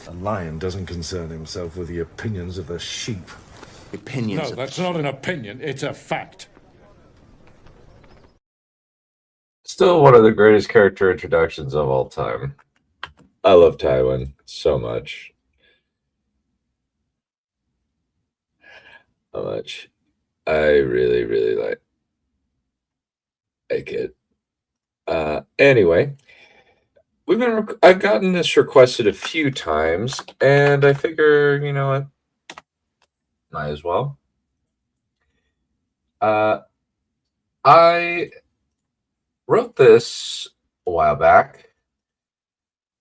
A lion doesn't concern himself with the opinions of the sheep. Opinions. No, that's not an opinion. It's a fact. Still one of the greatest character introductions of all time. I love Tywin so much. So much. I really, really like it. Anyway, I've gotten this requested a few times, and I figure, you know what, might as well. I wrote this a while back.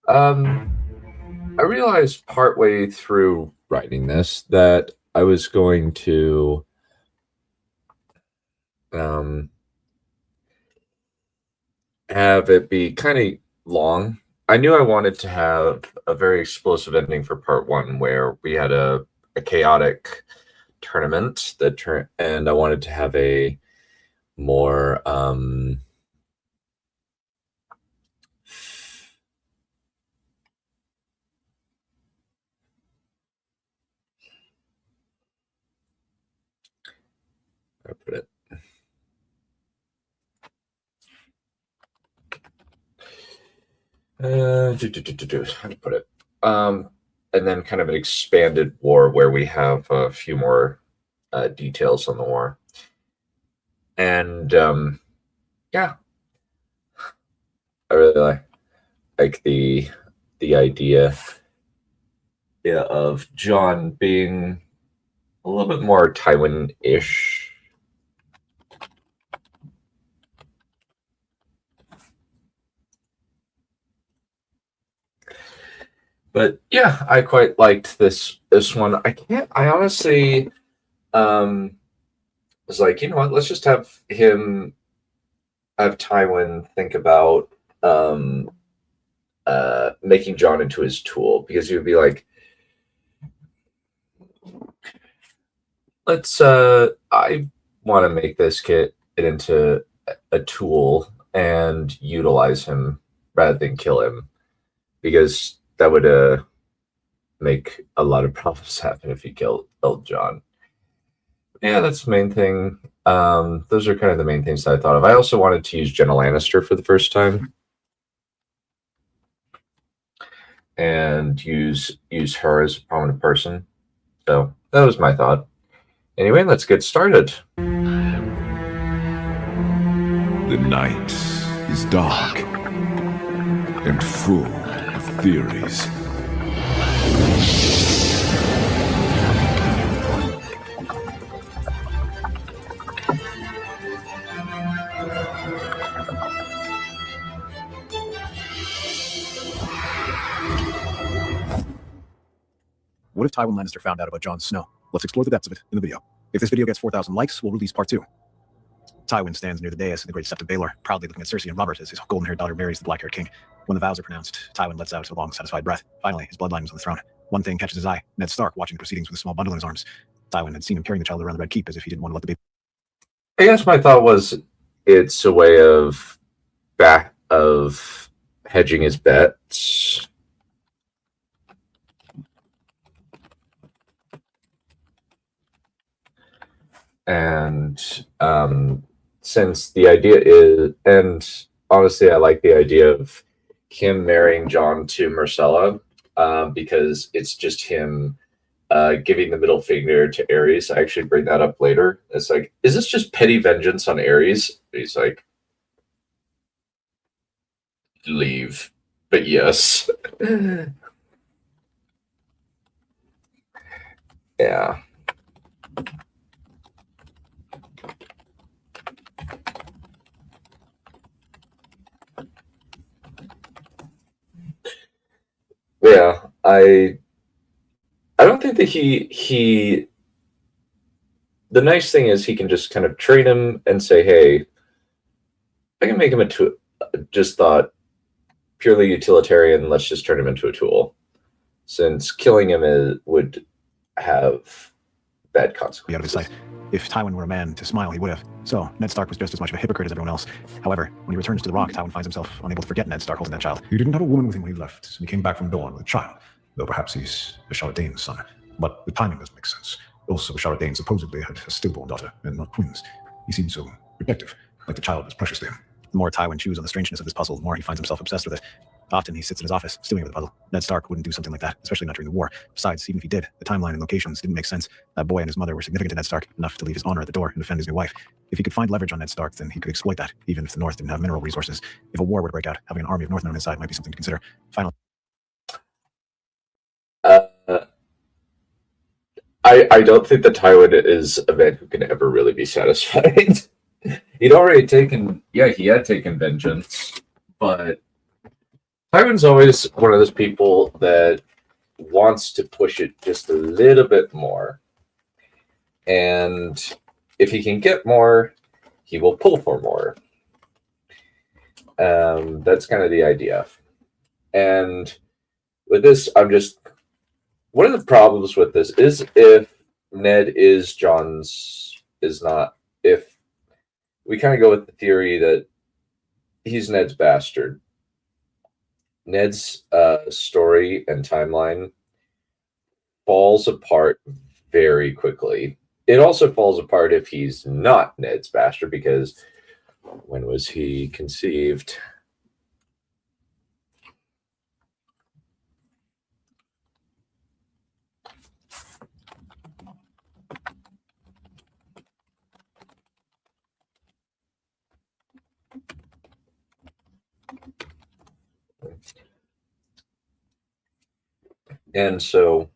I realized partway through writing this that I was going to have it be kind of long. I knew I wanted to have a very explosive ending for part one, where we had a chaotic tournament and I wanted to have a more I put it. How to put it? And then kind of an expanded war where we have a few more details on the war. And yeah, I really like the idea of Jon being a little bit more Tywin-ish. But yeah, I quite liked this one. I honestly was like, you know what, let's just have Tywin think about making Jon into his tool, because he would be like, I want to make this kid into a tool and utilize him rather than kill him, because that would make a lot of problems happen if you killed Jon. Yeah, that's the main thing. Those are kind of the main things that I thought of. I also wanted to use Jenna Lannister for the first time, and use her as a prominent person. So that was my thought. Anyway, let's get started. The night is dark and full of theories. What if Tywin Lannister found out about Jon Snow? Let's explore the depths of it in the video. If this video gets 4,000 likes, we'll release part 2. Tywin stands near the dais in the Great Sept of Baelor, proudly looking at Cersei and Robert as his golden-haired daughter marries the black-haired king. When the vows are pronounced, Tywin lets out a long, satisfied breath. Finally, his bloodline was on the throne. One thing catches his eye: Ned Stark watching the proceedings with a small bundle in his arms. Tywin had seen him carrying the child around the Red Keep as if he didn't want to let the baby. I guess my thought was it's a way of hedging his bets. And since the idea is, and honestly, I like the idea of him marrying Jon to Myrcella, because it's just him giving the middle finger to Aerys. I actually bring that up later. It's like, is this just petty vengeance on Aerys? He's like, leave. But yes. Yeah. Yeah, I don't think that he the nice thing is he can just kind of train him and say, hey, I can make him just thought purely utilitarian, let's just turn him into a tool, since killing him would have bad consequences. Out of his sight. If Tywin were a man to smile, he would have. So, Ned Stark was just as much of a hypocrite as everyone else. However, when he returns to the Rock, Tywin finds himself unable to forget Ned Stark holding that child. He didn't have a woman with him when he left, and he came back from Dorne with a child. though perhaps he's Ashara Dane's son. But the timing doesn't make sense. Also, Ashara Dane supposedly had a stillborn daughter, and not twins. He seemed so protective, like the child was precious to him. The more Tywin chews on the strangeness of this puzzle, the more he finds himself obsessed with it. Often he sits in his office, stewing over the puzzle. Ned Stark wouldn't do something like that, especially not during the war. Besides, even if he did, the timeline and locations didn't make sense. That boy and his mother were significant to Ned Stark, enough to leave his honor at the door and defend his new wife. If he could find leverage on Ned Stark, then he could exploit that, even if the North didn't have mineral resources. If a war were to break out, having an army of Northmen on his side might be something to consider. Finally, I don't think that Tywin is a man who can ever really be satisfied. He had taken vengeance, but Tywin's always one of those people that wants to push it just a little bit more. And if he can get more, he will pull for more. That's kind of the idea. And with this, one of the problems with this is if Ned is if we kind of go with the theory that he's Ned's bastard, Ned's story and timeline falls apart very quickly. It also falls apart if he's not Ned's bastard, because when was he conceived? And so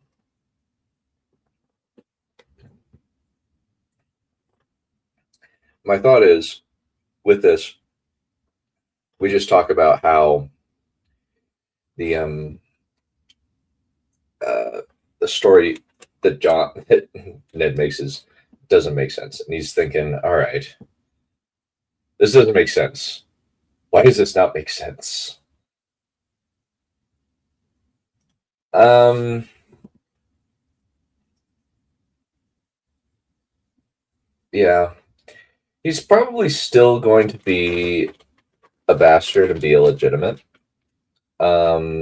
my thought is, with this, we just talk about how the story that Ned makes doesn't make sense. And he's thinking, all right, this doesn't make sense. Why does this not make sense? Yeah. He's probably still going to be a bastard and be illegitimate. But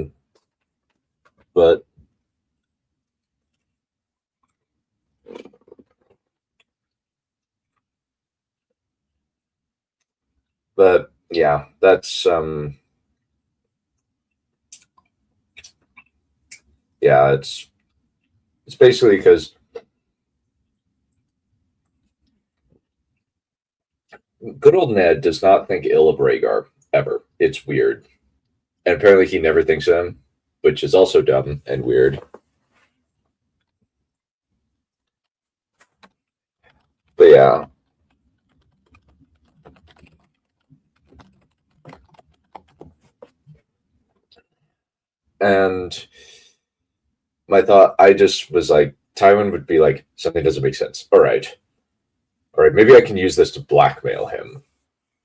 yeah, that's yeah, it's basically because good old Ned does not think ill of Rhaegar ever. It's weird. And apparently he never thinks of him, which is also dumb and weird. But yeah. And my thought, I just was like, Tywin would be like, something doesn't make sense. All right, maybe I can use this to blackmail him.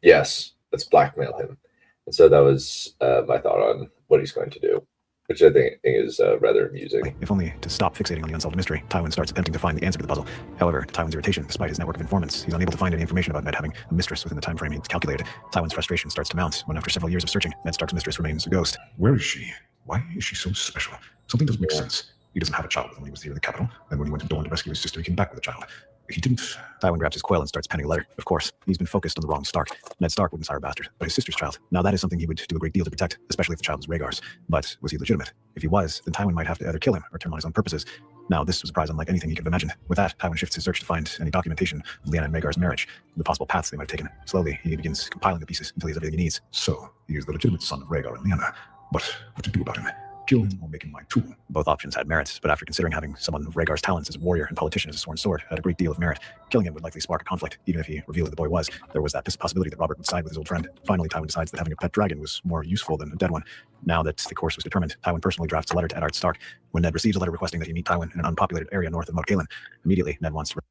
Yes, let's blackmail him. And so that was my thought on what he's going to do, which I think is rather amusing. if only to stop fixating on the unsolved mystery, Tywin starts attempting to find the answer to the puzzle. However, to Tywin's irritation, despite his network of informants, he's unable to find any information about Ned having a mistress within the time frame he's calculated. Tywin's frustration starts to mount when, after several years of searching, Ned Stark's mistress remains a ghost. Where is she? Why is she so special? Something doesn't make sense. He doesn't have a child with him when he was here in the capital, and when he went to Dorne to rescue his sister, he came back with a child. He didn't. Tywin grabs his quill and starts penning a letter. Of course, he's been focused on the wrong Stark. Ned Stark wouldn't sire a bastard, but his sister's child. Now that is something he would do a great deal to protect, especially if the child was Rhaegar's. But was he legitimate? If he was, then Tywin might have to either kill him or turn on his own purposes. Now, this was a surprise unlike anything he could have imagined. With that, Tywin shifts his search to find any documentation of Lyanna and Rhaegar's marriage, and the possible paths they might have taken. Slowly, he begins compiling the pieces until he has everything he needs. So, he is the legitimate son of Rhaegar and Lyanna. But what to do about him? Kill him or make him my tool? Both options had merits, but after considering having someone of Rhaegar's talents as a warrior and politician as a sworn sword had a great deal of merit, killing him would likely spark a conflict. Even if he revealed who the boy was, there was that possibility that Robert would side with his old friend. Finally, Tywin decides that having a pet dragon was more useful than a dead one. Now that the course was determined, Tywin personally drafts a letter to Eddard Stark. When Ned receives a letter requesting that he meet Tywin in an unpopulated area north of Moat Cailin, immediately Ned wants to...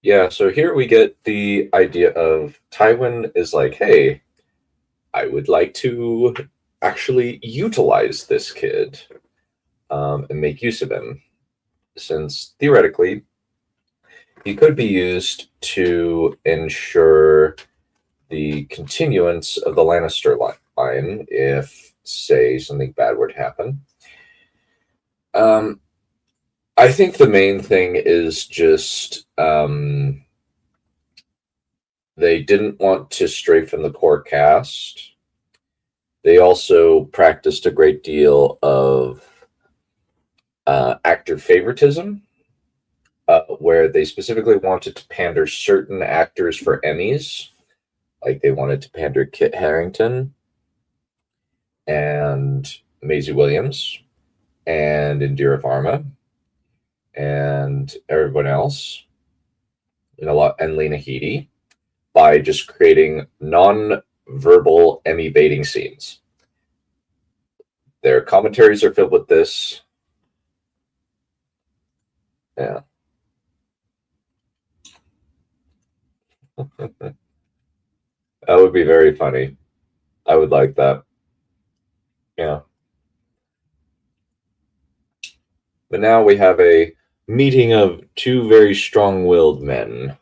Yeah, so here we get the idea of Tywin is like, hey, I would like to actually utilize this kid and make use of him, since theoretically he could be used to ensure the continuance of the Lannister line if, say, something bad were to happen. I think the main thing is just they didn't want to stray from the core cast. They also practiced a great deal of actor favoritism, where they specifically wanted to pander certain actors for Emmys. Like they wanted to pander Kit Harington and Maisie Williams and Indira Varma and everyone else, and Lena Headey, by just creating non-verbal Emmy baiting scenes. Their commentaries are filled with this. Yeah. That would be very funny. I would like that. Yeah. But now we have a meeting of two very strong-willed men.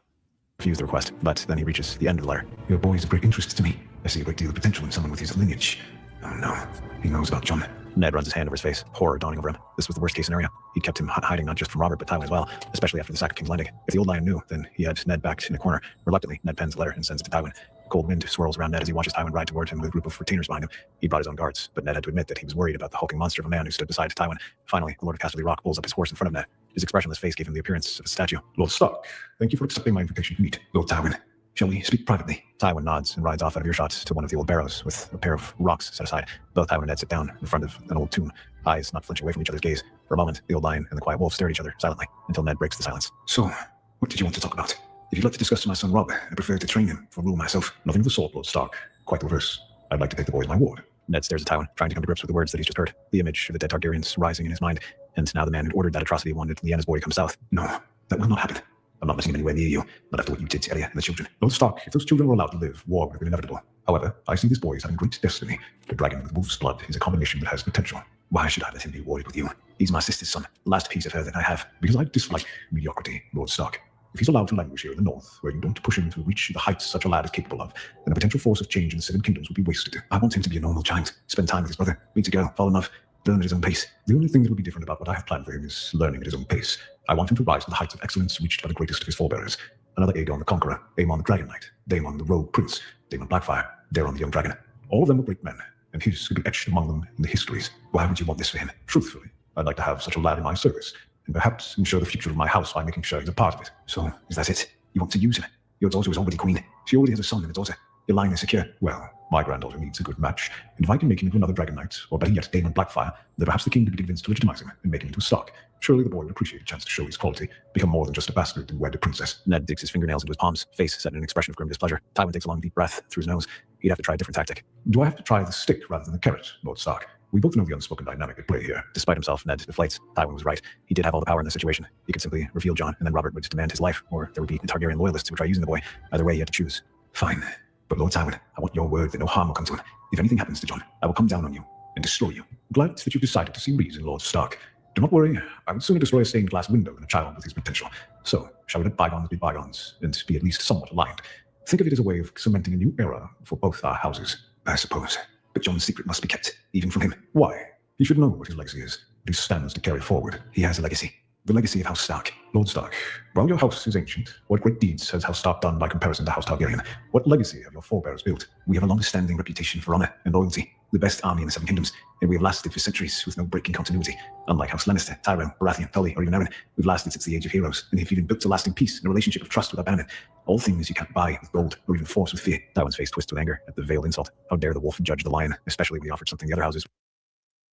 Refuse the request, but then he reaches the end of the letter. Your boy is of great interest to me. I see a great deal of potential in someone with his lineage. Oh no, he knows about John. Ned runs his hand over his face, horror dawning over him. This was the worst case scenario. He'd kept him hiding not just from Robert, but Tywin as well, especially after the sack of King's Landing. If the old lion knew, then he had Ned backed in a corner. Reluctantly, Ned pens the letter and sends it to Tywin. Cold wind swirls around Ned as he watches Tywin ride toward him with a group of retainers behind him. He brought his own guards, but Ned had to admit that he was worried about the hulking monster of a man who stood beside Tywin. Finally, the Lord of Casterly Rock pulls up his horse in front of Ned. His expressionless face gave him the appearance of a statue. Lord Stark, thank you for accepting my invitation to meet Lord Tywin. Shall we speak privately? Tywin nods and rides off out of earshot to one of the old barrows with a pair of rocks set aside. Both Tywin and Ned sit down in front of an old tomb, eyes not flinching away from each other's gaze. For a moment, the old lion and the quiet wolf stare at each other silently until Ned breaks the silence. So, what did you want to talk about? If you'd like to discuss my son Rob, I prefer to train him for rule myself. Nothing of the sort, Lord Stark. Quite the reverse. I'd like to take the boy as my ward. Ned stares at Tywin, trying to come to grips with the words that he's just heard. The image of the dead Targaryens rising in his mind, and now the man who ordered that atrocity wanted Lyanna's boy to come south. No, that will not happen. I'm not letting him anywhere near you, not after what you did to Elia and the children. Lord Stark, if those children were allowed to live, war would have been inevitable. However, I see this boy as having great destiny. The dragon with wolf's blood is a combination that has potential. Why should I let him be warded with you? He's my sister's son, the last piece of her that I have. Because I dislike mediocrity, Lord Stark. If he's allowed to languish here in the north, where you don't push him to reach the heights such a lad is capable of, then a potential force of change in the Seven Kingdoms would be wasted. I want him to be a normal child, spend time with his brother, meet a girl, fall in love, learn at his own pace. The only thing that will be different about what I have planned for him is learning at his own pace. I want him to rise to the heights of excellence reached by the greatest of his forebearers. Another Aegon the Conqueror, Aemon the Dragon Knight, Daemon the Rogue Prince, Daemon Blackfire, Daeron the Young Dragon. All of them were great men, and his could be etched among them in the histories. Why would you want this for him? Truthfully, I'd like to have such a lad in my service, and perhaps ensure the future of my house by making sure he's a part of it. So, is that it? You want to use him? Your daughter is already queen. She already has a son and a daughter. Your line is secure. Well, my granddaughter needs a good match, and if I can make him into another Dragon Knight, or better yet, Daemon Blackfire, then perhaps the king could be convinced to legitimize him and make him into a Stark. Surely the boy would appreciate a chance to show his quality, become more than just a bastard and wed a princess. Ned digs his fingernails into his palms, face set in an expression of grim displeasure. Tywin takes a long, deep breath through his nose. He'd have to try a different tactic. Do I have to try the stick rather than the carrot, Lord Stark? We both know the unspoken dynamic at play here. Despite himself, Ned deflates. Tywin was right. He did have all the power in the situation. He could simply reveal Jon, and then Robert would demand his life, or there would be Targaryen loyalists who would try using the boy. Either way, he had to choose. Fine. But Lord Tywin, I want your word that no harm will come to him. If anything happens to Jon, I will come down on you and destroy you. Glad that you've decided to see reason, Lord Stark. Do not worry, I would sooner destroy a stained glass window than a child with his potential. So, shall we let bygones be bygones, and be at least somewhat aligned? Think of it as a way of cementing a new era for both our houses. I suppose. But Jon's secret must be kept, even from him. Why? He should know what his legacy is. He stands to carry forward. He has a legacy. The legacy of House Stark. Lord Stark, while your house is ancient, what great deeds has House Stark done by comparison to House Targaryen? What legacy have your forebears built? We have a long-standing reputation for honor and loyalty, the best army in the Seven Kingdoms, and we have lasted for centuries with no break in continuity. Unlike House Lannister, Tyrell, Baratheon, Tully, or even Arryn, we've lasted since the Age of Heroes, and have even built a lasting peace and a relationship of trust with our bannermen. All things you can't buy with gold, or even force with fear. Tywin's face twists with anger at the veiled insult. How dare the wolf judge the lion, especially when he offered something the other houses.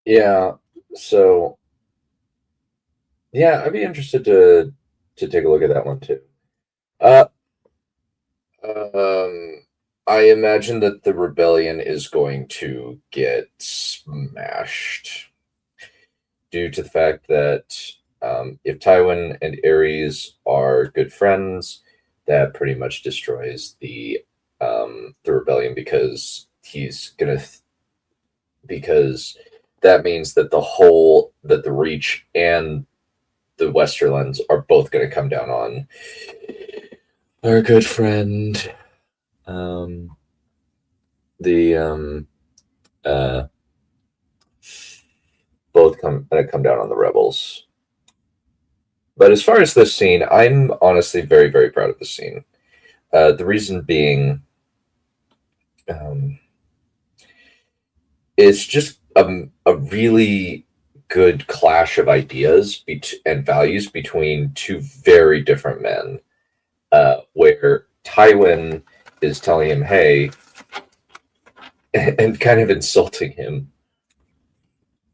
Yeah, so yeah, I'd be interested to take a look at that one too. I imagine that the rebellion is going to get smashed due to the fact that if Tywin and Aerys are good friends, that pretty much destroys the rebellion, because because that means that the Reach and the Westerlands are both going to come down on our good friend, both come down on the rebels. But as far as this scene, I'm honestly very, very proud of this scene. The reason being, it's just a really good clash of ideas and values between two very different men, where Tywin is telling him, hey, and kind of insulting him.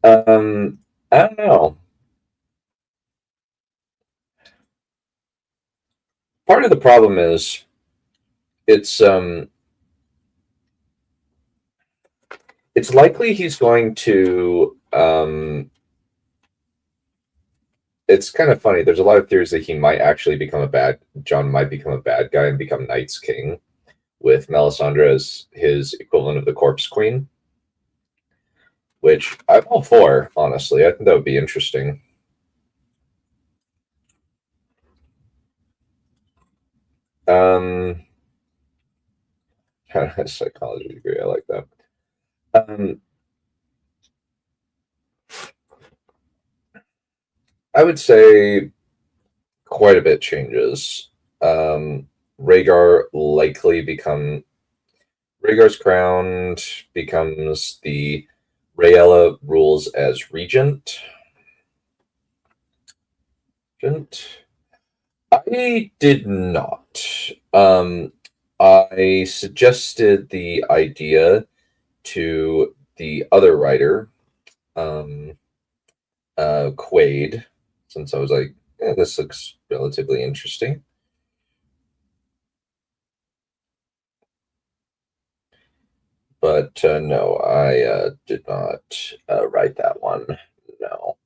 I don't know. Part of the problem is it's likely he's going to it's kind of funny. There's a lot of theories that John might become a bad guy and become Night's King, with Melisandre as his equivalent of the Corpse Queen, which I'm all for, honestly. I think that would be interesting. Psychology degree, I like that. I would say quite a bit changes. Rhaegar's crowned, becomes the Rhaella rules as regent. I did not. I suggested the idea to the other writer, Quaid, since I was like, yeah, this looks relatively interesting. But no, I did not write that one. No.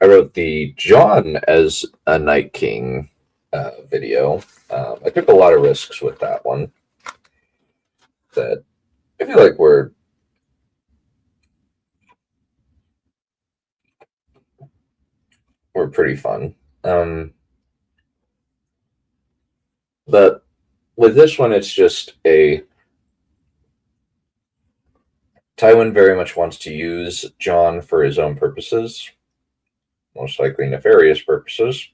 I wrote the Jon as a Night King video. I took a lot of risks with that one that I feel like were pretty fun. But with this one, it's just Tywin very much wants to use Jon for his own purposes, most likely nefarious purposes.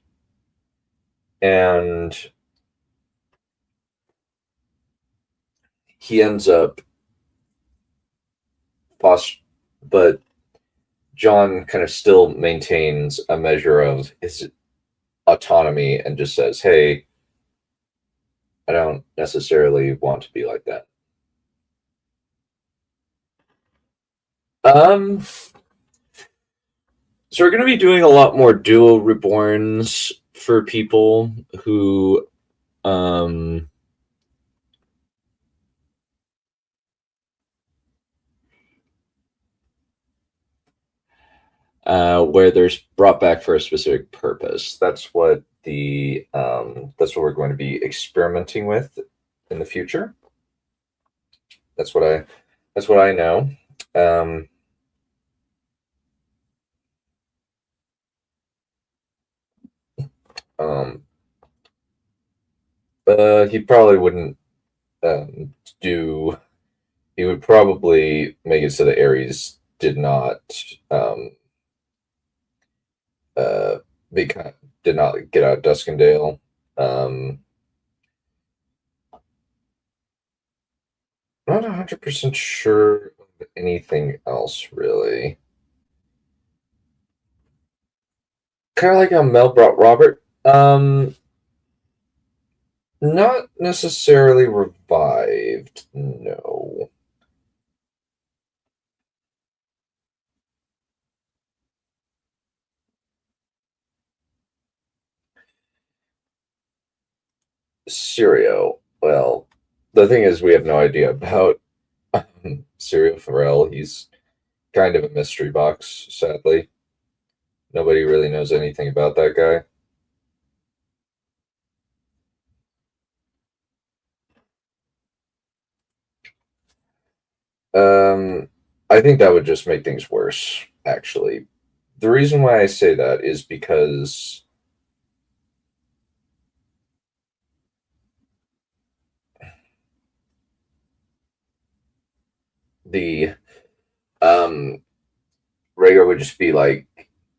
And he ends up but Jon kind of still maintains a measure of his autonomy and just says, hey, I don't necessarily want to be like that. So we're going to be doing a lot more dual reborns for people who where there's brought back for a specific purpose. That's what we're going to be experimenting with in the future. That's what I know. He probably wouldn't he would probably make it so that Ares did not did not get out of Duskendale. I'm not 100% sure of anything else, really. Kind of like how Mel brought Robert. Not necessarily revived, no. Syrio. Well, the thing is, we have no idea about Syrio Farrell. He's kind of a mystery box, sadly. Nobody really knows anything about that guy. I think that would just make things worse, actually. The reason why I say that is because the Rhaegar would just be like,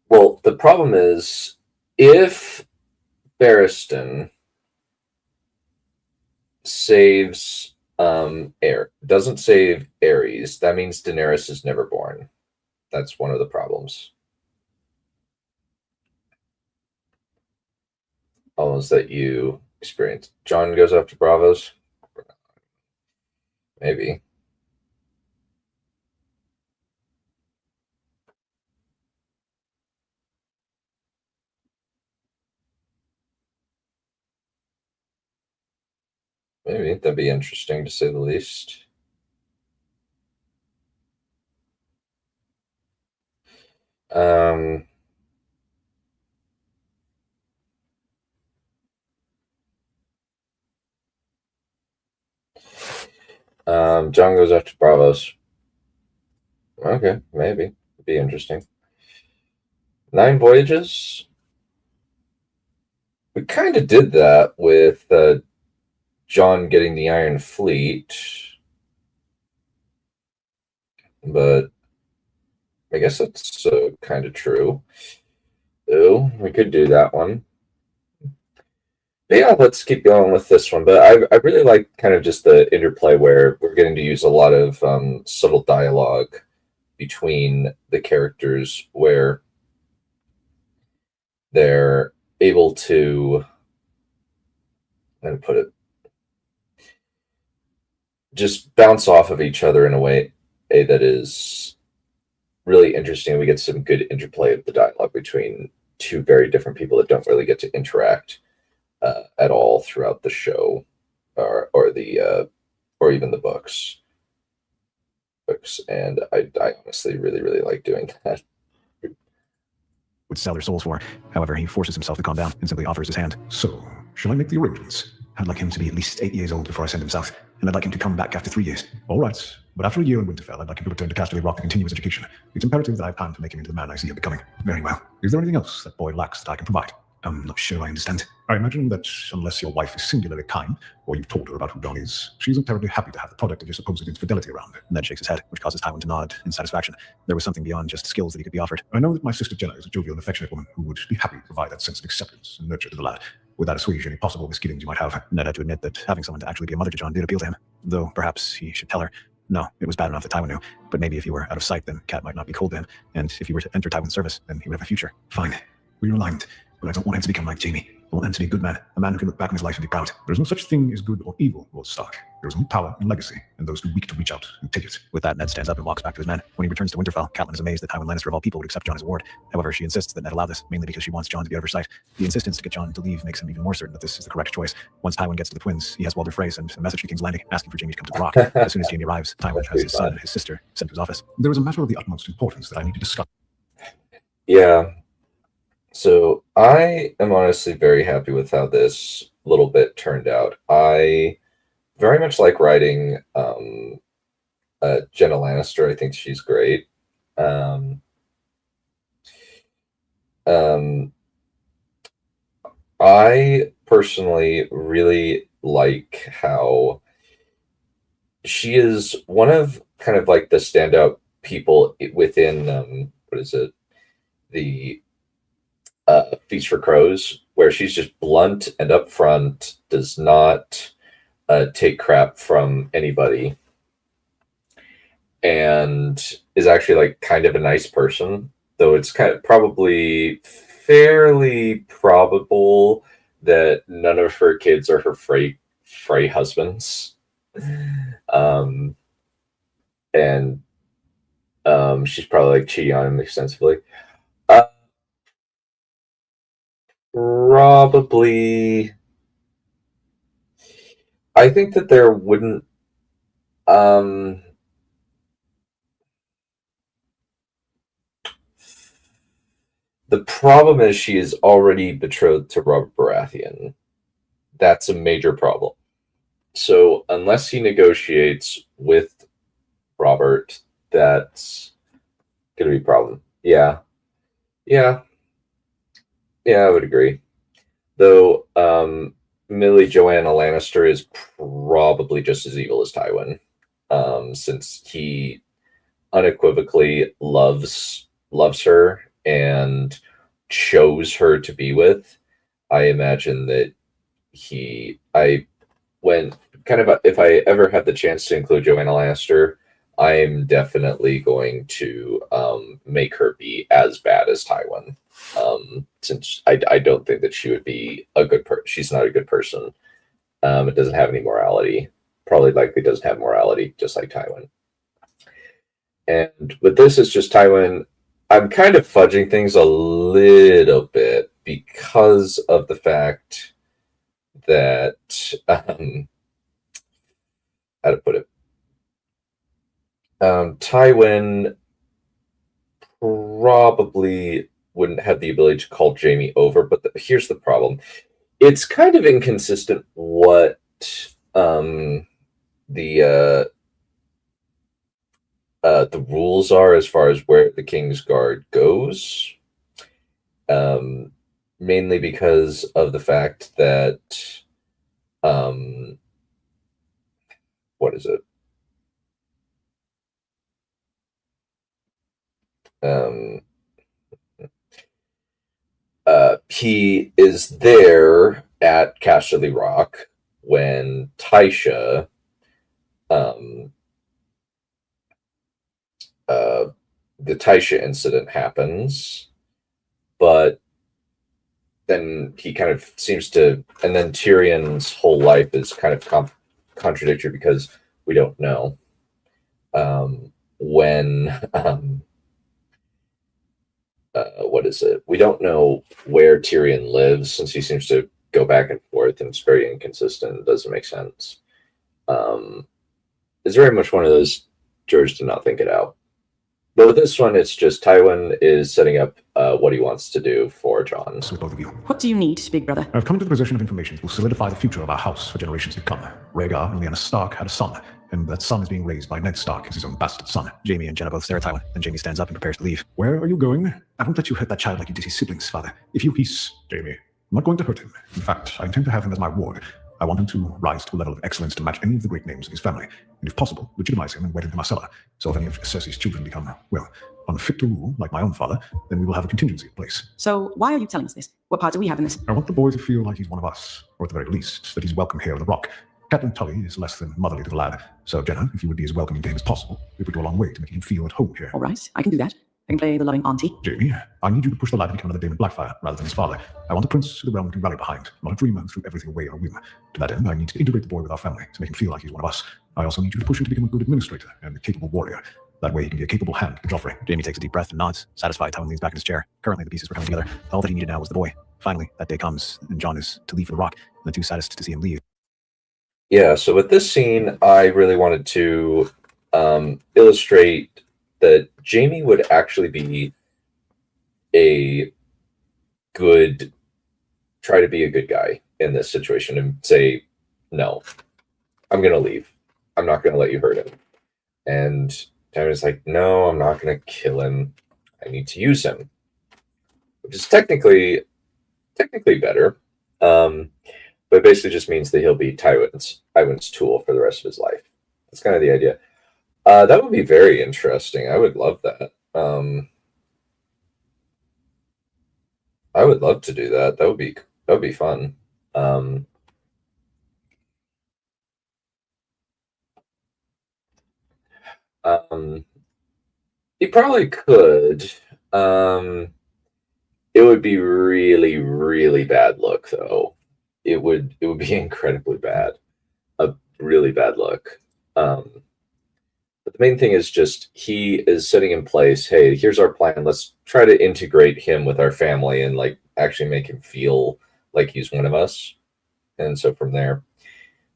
well, the problem is if Barristan saves doesn't save Aerys, that means Daenerys is never born. That's one of the problems. Almost that you experience. Jon goes up to Bravos. Maybe. Maybe that'd be interesting to say the least. Jon goes after Bravos. Okay, maybe. It'd be interesting. 9 voyages. We kind of did that with Jon getting the Iron Fleet, but I guess that's kind of true. Oh, we could do that one. But yeah, let's keep going with this one. But I really like kind of just the interplay where we're getting to use a lot of subtle dialogue between the characters where they're able to, how to put it, just bounce off of each other in a way that is really interesting. We get some good interplay of the dialogue between two very different people that don't really get to interact at all throughout the show, or even the books. And I honestly really like doing that. Would sell their souls for. However, he forces himself to calm down and simply offers his hand. So, shall I make the arrangements? I'd like him to be at least 8 years old before I send him south, and I'd like him to come back after 3 years. All right, but after a year in Winterfell, I'd like him to return to Casterly Rock to continue his education. It's imperative that I have time to make him into the man I see him becoming. Very well. Is there anything else that boy lacks that I can provide? I'm not sure I understand. I imagine that unless your wife is singularly kind, or you've told her about who Jon is, she isn't terribly happy to have the product of your supposed infidelity around. Ned shakes his head, which causes Tywin to nod in satisfaction. There was something beyond just skills that he could be offered. I know that my sister Jenna is a jovial and affectionate woman who would be happy to provide that sense of acceptance and nurture to the lad. Would that assuage any possible misgivings you might have? Ned had to admit that having someone to actually be a mother to Jon did appeal to him, though perhaps he should tell her. No, it was bad enough that Tywin knew, but maybe if he were out of sight, then Cat might not be cold to him, and if he were to enter Tywin's service, then he would have a future. Fine, we're aligned, but I don't want him to become like Jaime. I want him to be a good man, a man who can look back on his life and be proud. There is no such thing as good or evil, Lord Stark. There is only power and legacy, and those too weak to reach out and take it. With that, Ned stands up and walks back to his men. When he returns to Winterfell, Catelyn is amazed that Tywin Lannister of all people would accept Jon as a ward. However, she insists that Ned allow this, mainly because she wants Jon to be out of her sight. The insistence to get Jon to leave makes him even more certain that this is the correct choice. Once Tywin gets to the twins, he has Walder Frey send a message to King's Landing, asking for Jaime to come to the Rock. As soon as Jaime arrives, Tywin has his son and his sister sent to his office. There is a matter of the utmost importance that I need to discuss. Yeah. So I am honestly very happy with how this little bit turned out. I very much like writing Jenna Lannister. I think she's great. I personally really like how she is one of kind of like the standout people within the Feast for Crows, where she's just blunt and upfront, does not take crap from anybody, and is actually like kind of a nice person, though it's kind of probably fairly probable that none of her kids are her Frey husbands. And she's probably like cheating on him extensively. Probably. I think that there wouldn't. The problem is she is already betrothed to Robert Baratheon. That's a major problem. So unless he negotiates with Robert, that's gonna be a problem. Yeah, I would agree. Though Millie Joanna Lannister is probably just as evil as Tywin, since he unequivocally loves loves her and chose her to be with, I imagine that if I ever have the chance to include Joanna Lannister, I'm definitely going to make her be as bad as Tywin. Since I don't think that she would be a good person. She's not a good person. It doesn't have any morality. Probably likely doesn't have morality, just like Tywin. And with this, it's just Tywin. I'm kind of fudging things a little bit because of the fact that how to put it. Tywin probably wouldn't have the ability to call Jaime over, but here's the problem. It's kind of inconsistent what the rules are as far as where the King's Guard goes. Mainly because of the fact that what is it? He is there at Casterly Rock when Tysha the Tysha incident happens, but then he kind of seems to, and then Tyrion's whole life is kind of contradictory because we don't know when what is it? We don't know where Tyrion lives since he seems to go back and forth and it's very inconsistent. It doesn't make sense. It's very much one of those George did not think it out. But with this one, it's just Tywin is setting up what he wants to do for Jon. With both of you. What do you need, big brother? I've come into the possession of information that will solidify the future of our house for generations to come. Rhaegar and Lyanna Stark had a son, and that son is being raised by Ned Stark as his own bastard son. Jaime and Jenna both stare at Tywin, and Jaime stands up and prepares to leave. Where are you going? I won't let you hurt that child like you did his siblings, father. If you peace, Jaime, I'm not going to hurt him. In fact, I intend to have him as my ward. I want him to rise to a level of excellence to match any of the great names of his family, and if possible, legitimize him and wed into Marcella. So if any of Cersei's children become, well, unfit to rule, like my own father, then we will have a contingency in place. So why are you telling us this? What part do we have in this? I want the boy to feel like he's one of us, or at the very least, that he's welcome here on the Rock. Captain Tully is less than motherly to the lad, so Jenna, if you would be as welcoming to him as possible, it would go a long way to making him feel at home here. All right, I can do that. I can play the loving auntie. Jaime, I need you to push the lad to become another Daemon Blackfire, rather than his father. I want a prince who the realm can rally behind, not a dreamer who threw everything away on a whim. To that end, I need to integrate the boy with our family, to make him feel like he's one of us. I also need you to push him to become a good administrator and a capable warrior. That way he can be a capable hand to Joffrey. Jaime takes a deep breath and nods. Satisfied, Tywin leans back in his chair. Currently, the pieces were coming together. All that he needed now was the boy. Finally, that day comes, and Jon is to leave for the Rock, and the two saddest to see him leave. Yeah, so with this scene, I really wanted to illustrate that Jaime would actually be try to be a good guy in this situation and say, no, I'm going to leave. I'm not going to let you hurt him. And Tywin's like, no, I'm not going to kill him. I need to use him, which is technically better. But it basically just means that he'll be Tywin's tool for the rest of his life. That's kind of the idea. That would be very interesting. I would love that. I would love to do that. That would be fun. He probably could. It would be really, really bad look, though. It would be incredibly bad. A really bad look. But the main thing is just he is setting in place, hey, here's our plan. Let's try to integrate him with our family and like actually make him feel like he's one of us. And so from there,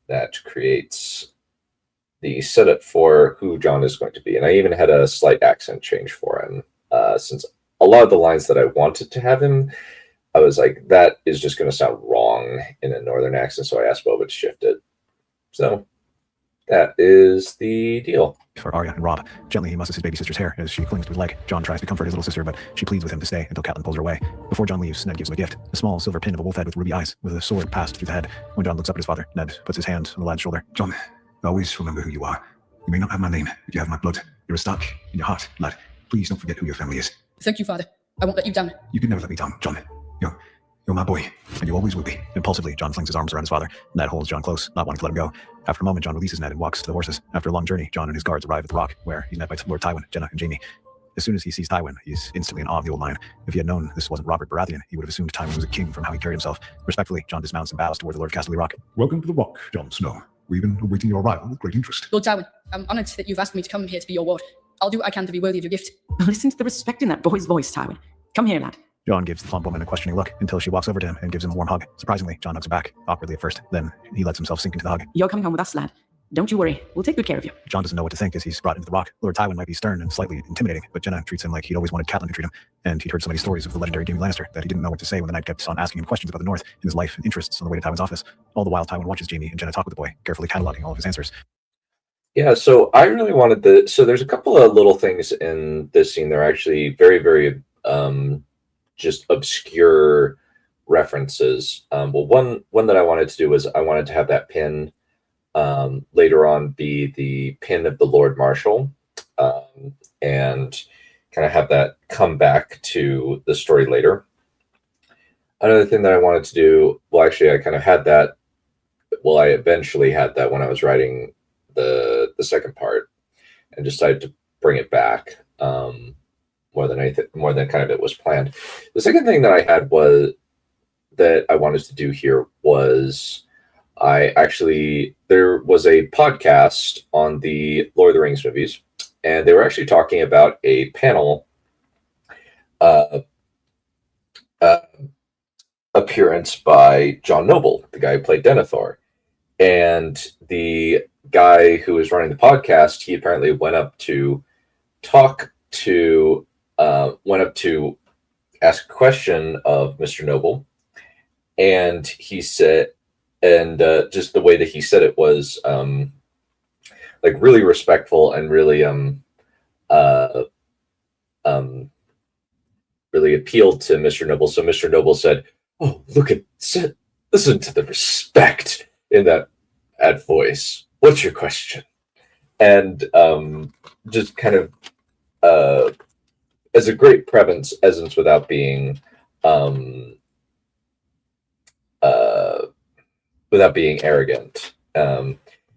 that creates the setup for who Jon is going to be. And I even had a slight accent change for him, since a lot of the lines that I wanted to have him, I was like, that is just going to sound wrong in a northern accent. So I asked Boba to shift it. So that is the deal. For Arya and Robb, gently he musses his baby sister's hair as she clings to his leg. Jon tries to comfort his little sister, but she pleads with him to stay until Catelyn pulls her away. Before Jon leaves, Ned gives him a gift, a small silver pin of a wolf head with ruby eyes, with a sword passed through the head. When Jon looks up at his father, Ned puts his hand on the lad's shoulder. Jon, always remember who you are. You may not have my name, but you have my blood. You're a Stark in your heart, lad. Please don't forget who your family is. Thank you, Father. I won't let you down. You can never let me down, John. You're my boy, and you always will be. Impulsively, John flings his arms around his father. Ned holds John close, not wanting to let him go. After a moment, John releases Ned and walks to the horses. After a long journey, John and his guards arrive at the rock, where he's met by Lord Tywin, Jenna, and Jaime. As soon as he sees Tywin, he's instantly in awe of the old lion. If he had known this wasn't Robert Baratheon, he would have assumed Tywin was a king from how he carried himself. Respectfully, John dismounts and bows toward the Lord of Casterly Rock. Welcome to the Rock, Jon Snow. We've been awaiting your arrival with great interest. Lord Tywin, I'm honoured that you've asked me to come here to be your ward. I'll do what I can to be worthy of your gift. Listen to the respect in that boy's voice, Tywin. Come here, lad. John gives the plump woman a questioning look until she walks over to him and gives him a warm hug. Surprisingly, John hugs her back, awkwardly at first. Then he lets himself sink into the hug. You're coming home with us, lad. Don't you worry. We'll take good care of you. John doesn't know what to think as he's brought into the rock. Lord Tywin might be stern and slightly intimidating, but Jenna treats him like he'd always wanted Catelyn to treat him. And he'd heard so many stories of the legendary Jaime Lannister that he didn't know what to say when the knight kept on asking him questions about the North and his life and interests on the way to Tywin's office. All the while, Tywin watches Jaime and Jenna talk with the boy, carefully cataloging all of his answers. Yeah, so I really wanted so there's a couple of little things in this scene that are actually very, very just obscure references. Well, one that I wanted to do was I wanted to have that pin later on be the pin of the Lord Marshal, and kind of have that come back to the story later. Another thing that I wanted to do, well, actually, I kind of had that. Well, I eventually had that when I was writing the second part, and decided to bring it back more than anything, more than kind of it was planned. The second thing that I had was that I wanted to do here was there was a podcast on the Lord of the Rings movies, and they were actually talking about a panel appearance by John Noble, the guy who played Denethor. And the guy who was running the podcast, he apparently went up to ask a question of Mr. Noble, and he said, and just the way that he said it was like really respectful and really really appealed to Mr. Noble. So Mr. Noble said, "Oh, listen to the respect in that voice. What's your question?" And just kind of as a great presence without being arrogant.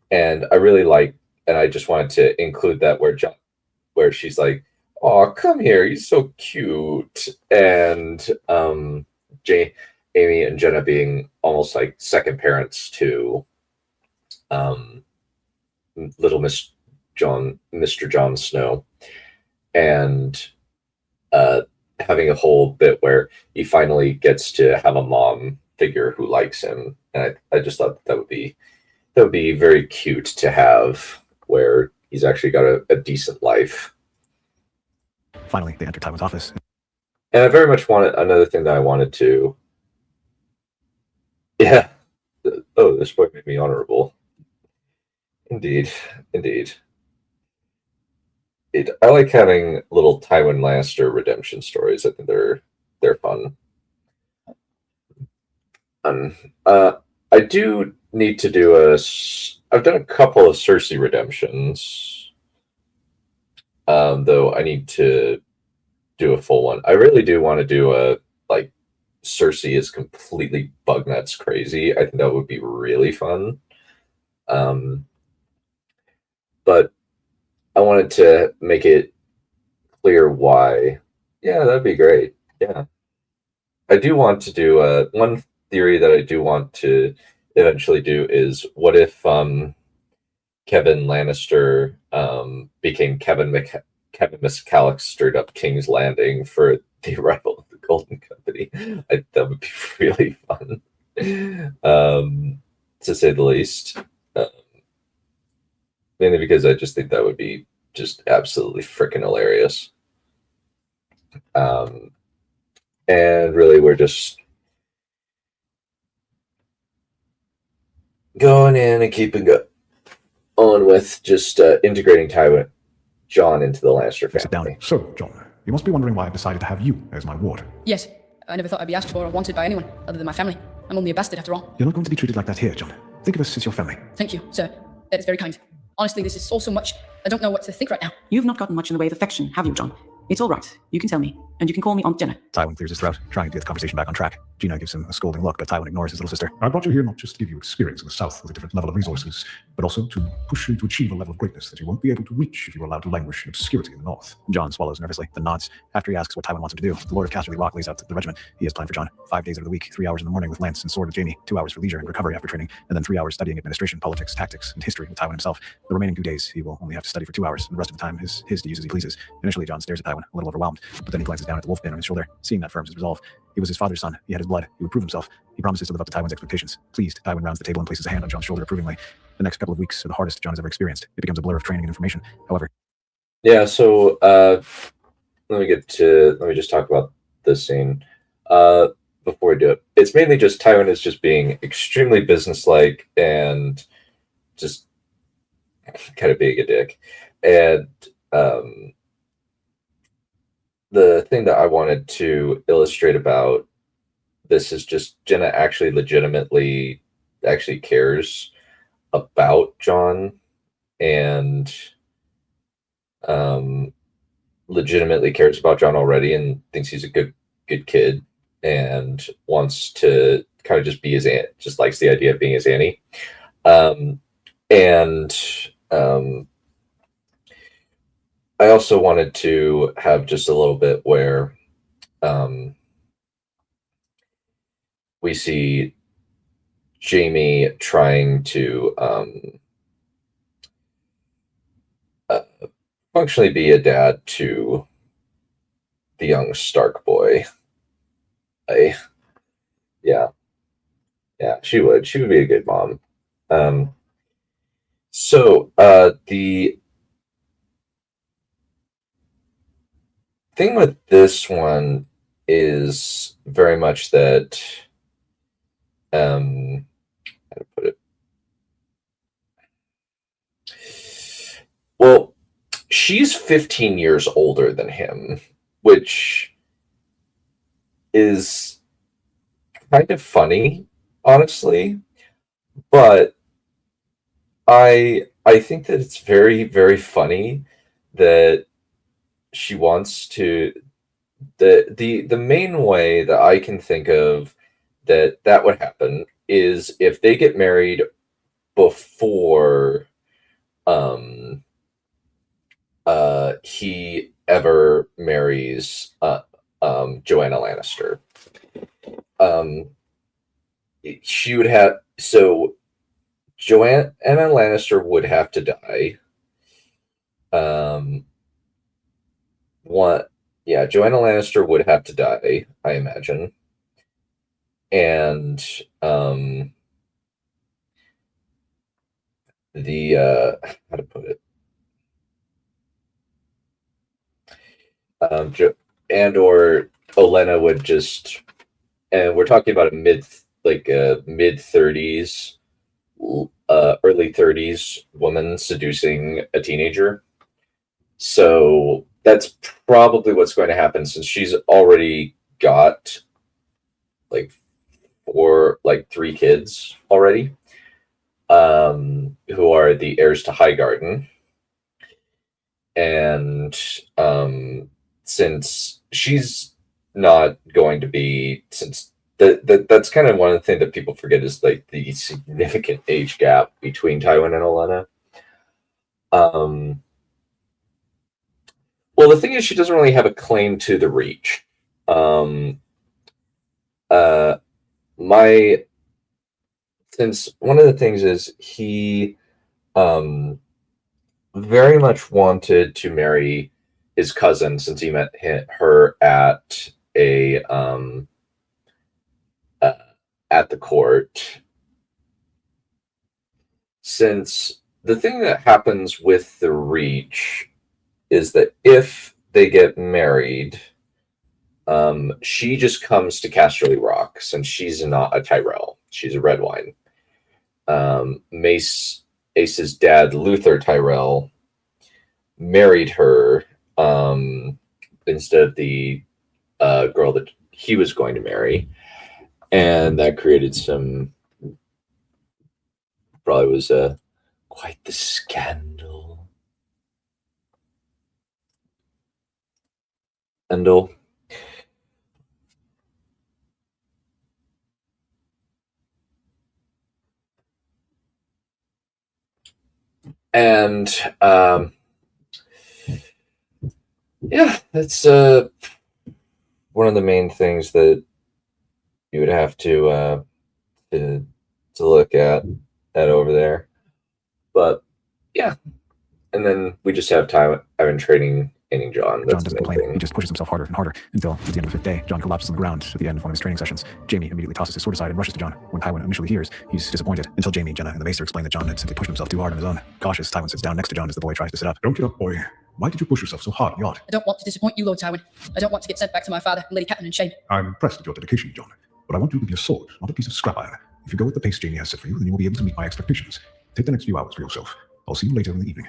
And I really like, and I just wanted to include that where she's like, "Oh, come here, he's so cute," and Amy and Jenna being almost like second parents to little Mr. Jon Snow, and having a whole bit where he finally gets to have a mom figure who likes him, and I just thought that would be very cute to have, where he's actually got a decent life. Finally, they enter Tywin's office. And I very much wanted another thing that I wanted to. Yeah. Oh, this boy made me honorable. Indeed. I like having little Tywin Lannister redemption stories. I think they're fun. I do need to do I've done a couple of Cersei redemptions, though I need to do a full one. I really do want to do Cersei is completely bug nuts crazy. I think that would be really fun. But I wanted to make it clear why. Yeah, that'd be great. Yeah. I do want to do one theory that I do want to eventually do is, what if Kevin Lannister became Kevin McAllister up King's Landing for the arrival of the Golden Company? That would be really fun, to say the least. Mainly because I just think that would be just absolutely freaking hilarious. And really, we're just going in and keeping on with just integrating Jon into the Lannister Sit down. family. So, John, you must be wondering why I've decided to have you as my ward. Yes, I never thought I'd be asked for or wanted by anyone other than my family. I'm only a bastard after all. You're not going to be treated like that here, John. Think of us as your family. Thank you, sir. That is very kind. Honestly, this is all so much. I don't know what to think right now. You've not gotten much in the way of affection, have you, John? It's all right. You can tell me, and you can call me Aunt Jenna. Tywin clears his throat, trying to get the conversation back on track. Gina gives him a scolding look, but Tywin ignores his little sister. I brought you here not just to give you experience in the South with a different level of resources, but also to push you to achieve a level of greatness that you won't be able to reach if you were allowed to languish in obscurity in the North. John swallows nervously, then nods. After he asks what Tywin wants him to do, the Lord of Casterly Rock lays out the regiment he has planned for John. 5 days out of the week, 3 hours in the morning with Lance and Sword with Jaime, 2 hours for leisure and recovery after training, and then 3 hours studying administration, politics, tactics, and history with Tywin himself. The remaining 2 days, he will only have to study for 2 hours, and the rest of the time is his to use as he pleases. Initially, John stares at Tywin, a little overwhelmed, but then he glances down at the wolf pin on his shoulder, seeing that firms his resolve. He was his father's son. He had his blood. He would prove himself. He promises to live up to Tywin's expectations. Pleased, Tywin rounds the table and places a hand on John's shoulder approvingly. The next couple of weeks are the hardest John has ever experienced. It becomes a blur of training and information. However, Yeah, so let me just talk about this scene before we do it. It's mainly just Tywin is just being extremely businesslike and just kind of being a dick. And the thing that I wanted to illustrate about this is just Jenna actually legitimately actually cares about John and legitimately cares about John already and thinks he's a good kid and wants to kind of just be his aunt, just likes the idea of being his Annie. I also wanted to have just a little bit where we see Jaime trying to functionally be a dad to the young Stark boy. Yeah, she would be a good mom. So the thing with this one is very much that how to put it. Well, she's 15 years older than him, which is kind of funny, honestly. But I think that it's very, very funny that she wants to the main way that I can think of that would happen is if they get married before he ever marries Joanna Lannister. She would have Joanna Lannister would have to die. Joanna Lannister would have to die, I imagine. And how to put it? And or Olenna would just, and we're talking about a mid 30s, early 30s woman seducing a teenager. So that's probably what's going to happen since she's already got three kids already, who are the heirs to Highgarden. And since she's not going to be, since that's kind of one of the things that people forget is the significant age gap between Tywin and Olenna. Well, the thing is, she doesn't really have a claim to the Reach. Since one of the things is he very much wanted to marry his cousin since he met her at the court. Since the thing that happens with the Reach is that if they get married, she just comes to Casterly Rock since she's not a Tyrell. She's a Redwyne. Ace's dad, Luther Tyrell, married her instead of the girl that he was going to marry. And that created probably was quite the scandal. Endel. And yeah, that's one of the main things that you would have to look at over there. But yeah, and then we just have Tywin training John. That's John doesn't complain. He just pushes himself harder and harder until, at the end of the 5th day, John collapses on the ground at the end of one of his training sessions. Jaime immediately tosses his sword aside and rushes to John. When Tywin initially hears, he's disappointed until Jaime, Jenna, and the Maester explain that John had simply pushed himself too hard on his own. Cautious, Tywin sits down next to John as the boy tries to sit up. Don't get up, boy. Why did you push yourself so hard in the yard? I don't want to disappoint you, Lord Tywin. I don't want to get sent back to my father and Lady Catelyn in shame. I'm impressed at your dedication, John. But I want you to be a sword, not a piece of scrap iron. If you go at the pace Jaime has set for you, then you will be able to meet my expectations. Take the next few hours for yourself. I'll see you later in the evening.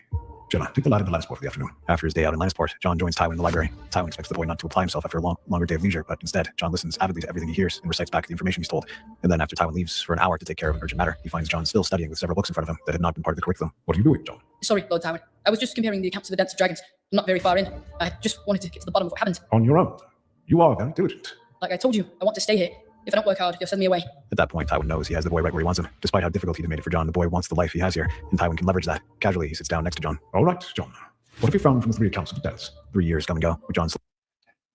Jenna, take the lad into Lannisport for the afternoon. After his day out in Lannisport, John joins Tywin in the library. Tywin expects the boy not to apply himself after a longer day of leisure, but instead, John listens avidly to everything he hears and recites back the information he's told. And then after Tywin leaves for an hour to take care of an urgent matter, he finds John still studying with several books in front of him that had not been part of the curriculum. What are you doing, John? Sorry, Lord Tywin. I was just comparing the accounts of the Dance of Dragons. I'm not very far in. I just wanted to get to the bottom of what happened. On your own. You are very diligent. Like I told you, I want to stay here. If I don't work hard, you'll send me away. At that point, Tywin knows he has the boy right where he wants him. Despite how difficult he'd have made it for John, the boy wants the life he has here, and Tywin can leverage that. Casually, he sits down next to John. All right, John. What have you found from the 3 accounts of the dance? 3 years come and go, with John's...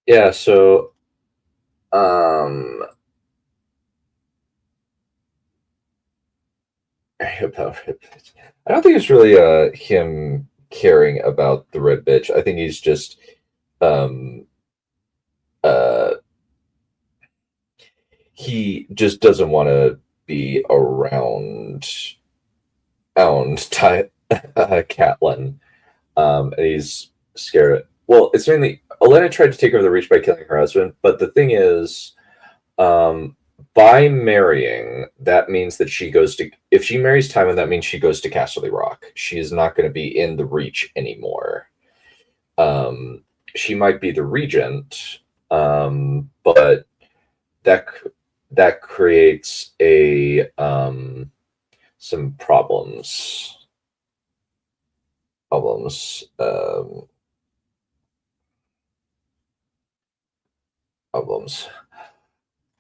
Yeah, so I don't think it's really him caring about the red bitch. I think he's just he just doesn't want to be around Catelyn, and he's scared. Well, it's mainly Olenna tried to take over the Reach by killing her husband, but the thing is, by marrying, that means that she goes to. If she marries Tywin, that means she goes to Casterly Rock. She is not going to be in the Reach anymore. She might be the regent, but that creates a some problems.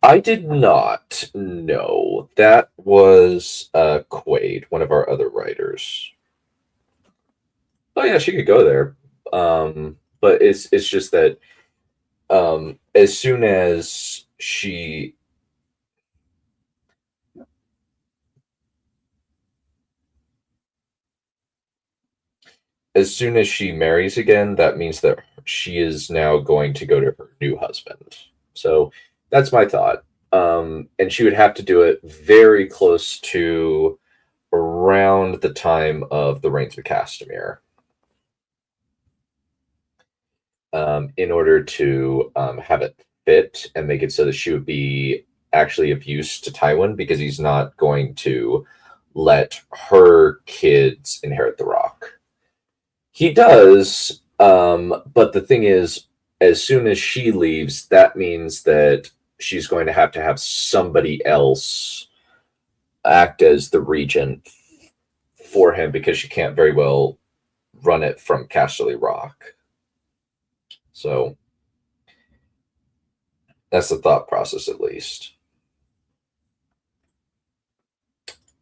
I did not know that was Quaid, one of our other writers. Oh yeah, she could go there, but it's just that as soon as she marries again, that means that she is now going to go to her new husband. So that's my thought. And she would have to do it very close to around the time of the Reigns of Castamere, in order to have it fit and make it so that she would be actually of use to Tywin, because he's not going to let her kids inherit the Rock. He does, but the thing is, as soon as she leaves, that means that she's going to have somebody else act as the regent for him, because she can't very well run it from Casterly Rock. So that's the thought process, at least.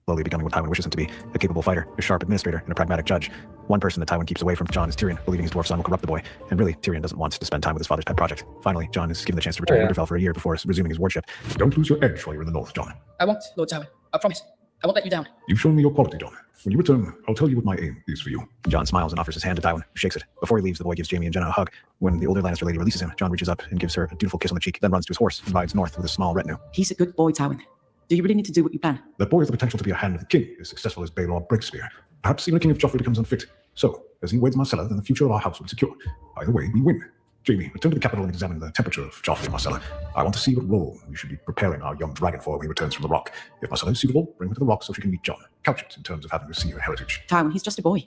Slowly becoming what Tywin wishes him to be, a capable fighter, a sharp administrator, and a pragmatic judge. One person that Tywin keeps away from John is Tyrion, believing his dwarf son will corrupt the boy. And really, Tyrion doesn't want to spend time with his father's pet project. Finally, John is given the chance to return to Winterfell for a year before resuming his wardship. Don't lose your edge while you're in the north, John. I won't, Lord Tywin. I promise. I won't let you down. You've shown me your quality, John. When you return, I'll tell you what my aim is for you. John smiles and offers his hand to Tywin, who shakes it. Before he leaves, the boy gives Jaime and Jenna a hug. When the older Lannister lady releases him, John reaches up and gives her a dutiful kiss on the cheek, then runs to his horse and rides north with a small retinue. He's a good boy, Tywin. Do you really need to do what you plan? That boy has the potential to be a hand of the king, as successful as Baelor Breakspear. Perhaps even a king if Joffrey becomes unfit. So, as he weds Marcella, then the future of our house will be secure. Either way, we win. Jaime, return to the capital and examine the temperature of Joffrey and Marcella. I want to see what role we should be preparing our young dragon for when he returns from the Rock. If Marcella is suitable, bring her to the Rock so she can meet John. Couch it in terms of having received a heritage. Tywin, he's just a boy.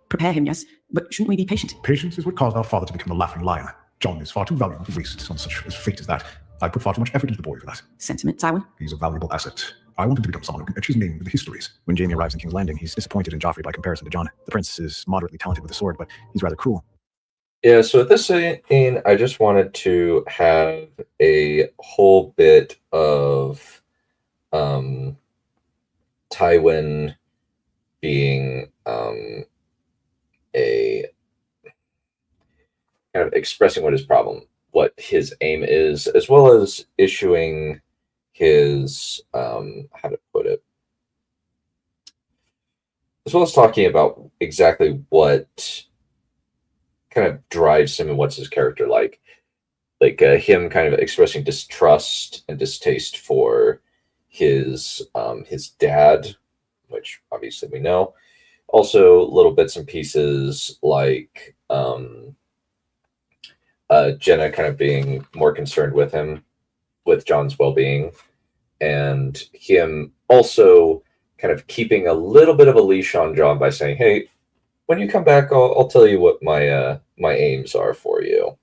Prepare him, yes, but shouldn't we be patient? Patience is what caused our father to become the Laughing Lion. John is far too valuable to waste on such a fate as that. I put far too much effort into the boy for that. Sentiment, Tywin? He's a valuable asset. I want him to become someone who can etch his name with the histories. When Jaime arrives in King's Landing, he's disappointed in Joffrey by comparison to John. The prince is moderately talented with the sword, but he's rather cruel. Yeah, so at this scene, I just wanted to have a whole bit of Tywin being a kind of expressing what his aim is, as well as issuing his how to put it, as well as talking about exactly what kind of drives him and what's his character like. Him kind of expressing distrust and distaste for his dad, which obviously we know. Also, little bits and pieces like Jenna kind of being more concerned with him, with John's well-being, and him also kind of keeping a little bit of a leash on John by saying, "Hey, when you come back, I'll tell you what my my aims are for you,"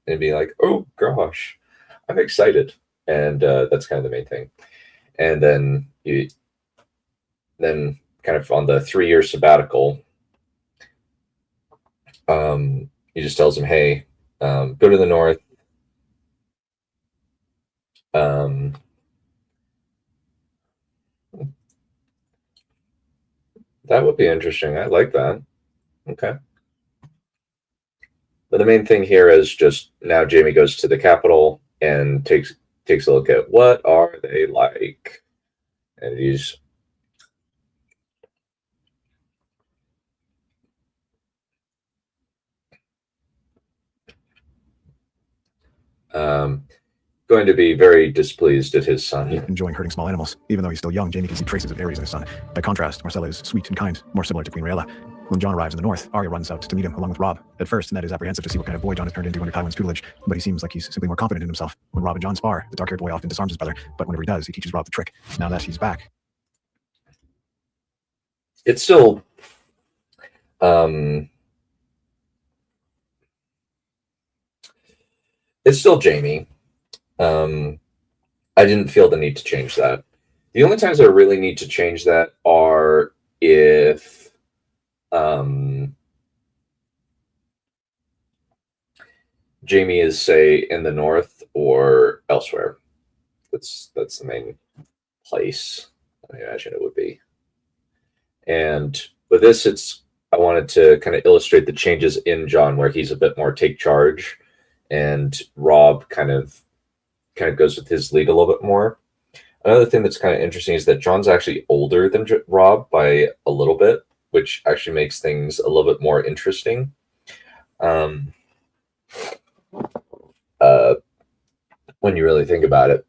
and be like, "Oh gosh, I'm excited," and that's kind of the main thing. And then then kind of on the 3-year sabbatical, he just tells him, "Hey, go to the north. Um, that would be interesting. I like that. Okay." But the main thing here is just now Jamie goes to the capital and takes a look at what are they like, and he's going to be very displeased at his son. Enjoying hurting small animals. Even though he's still young, Jamie can see traces of Ares in his son. By contrast, Marcella is sweet and kind, more similar to Queen Rhaella. When John arrives in the north, Arya runs out to meet him along with Robb. At first, Ned is apprehensive to see what kind of boy John has turned into under Tywin's tutelage, but he seems like he's simply more confident in himself. When Robb and John spar, the dark-haired boy often disarms his brother, but whenever he does, he teaches Robb the trick. Now that he's back, it's still Jamie. I didn't feel the need to change that. The only times I really need to change that are if Jamie is, say, in the north or elsewhere. That's the main place I imagine it would be. And with this, I wanted to kind of illustrate the changes in John, where he's a bit more take charge, and Robb kind of goes with his lead a little bit more. Another thing that's kind of interesting is that John's actually older than Robb by a little bit, which actually makes things a little bit more interesting. When you really think about it,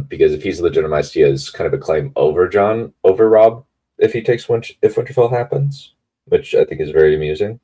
because if he's legitimized, he has kind of a claim over Robb if he takes if Winterfell happens, which I think is very amusing.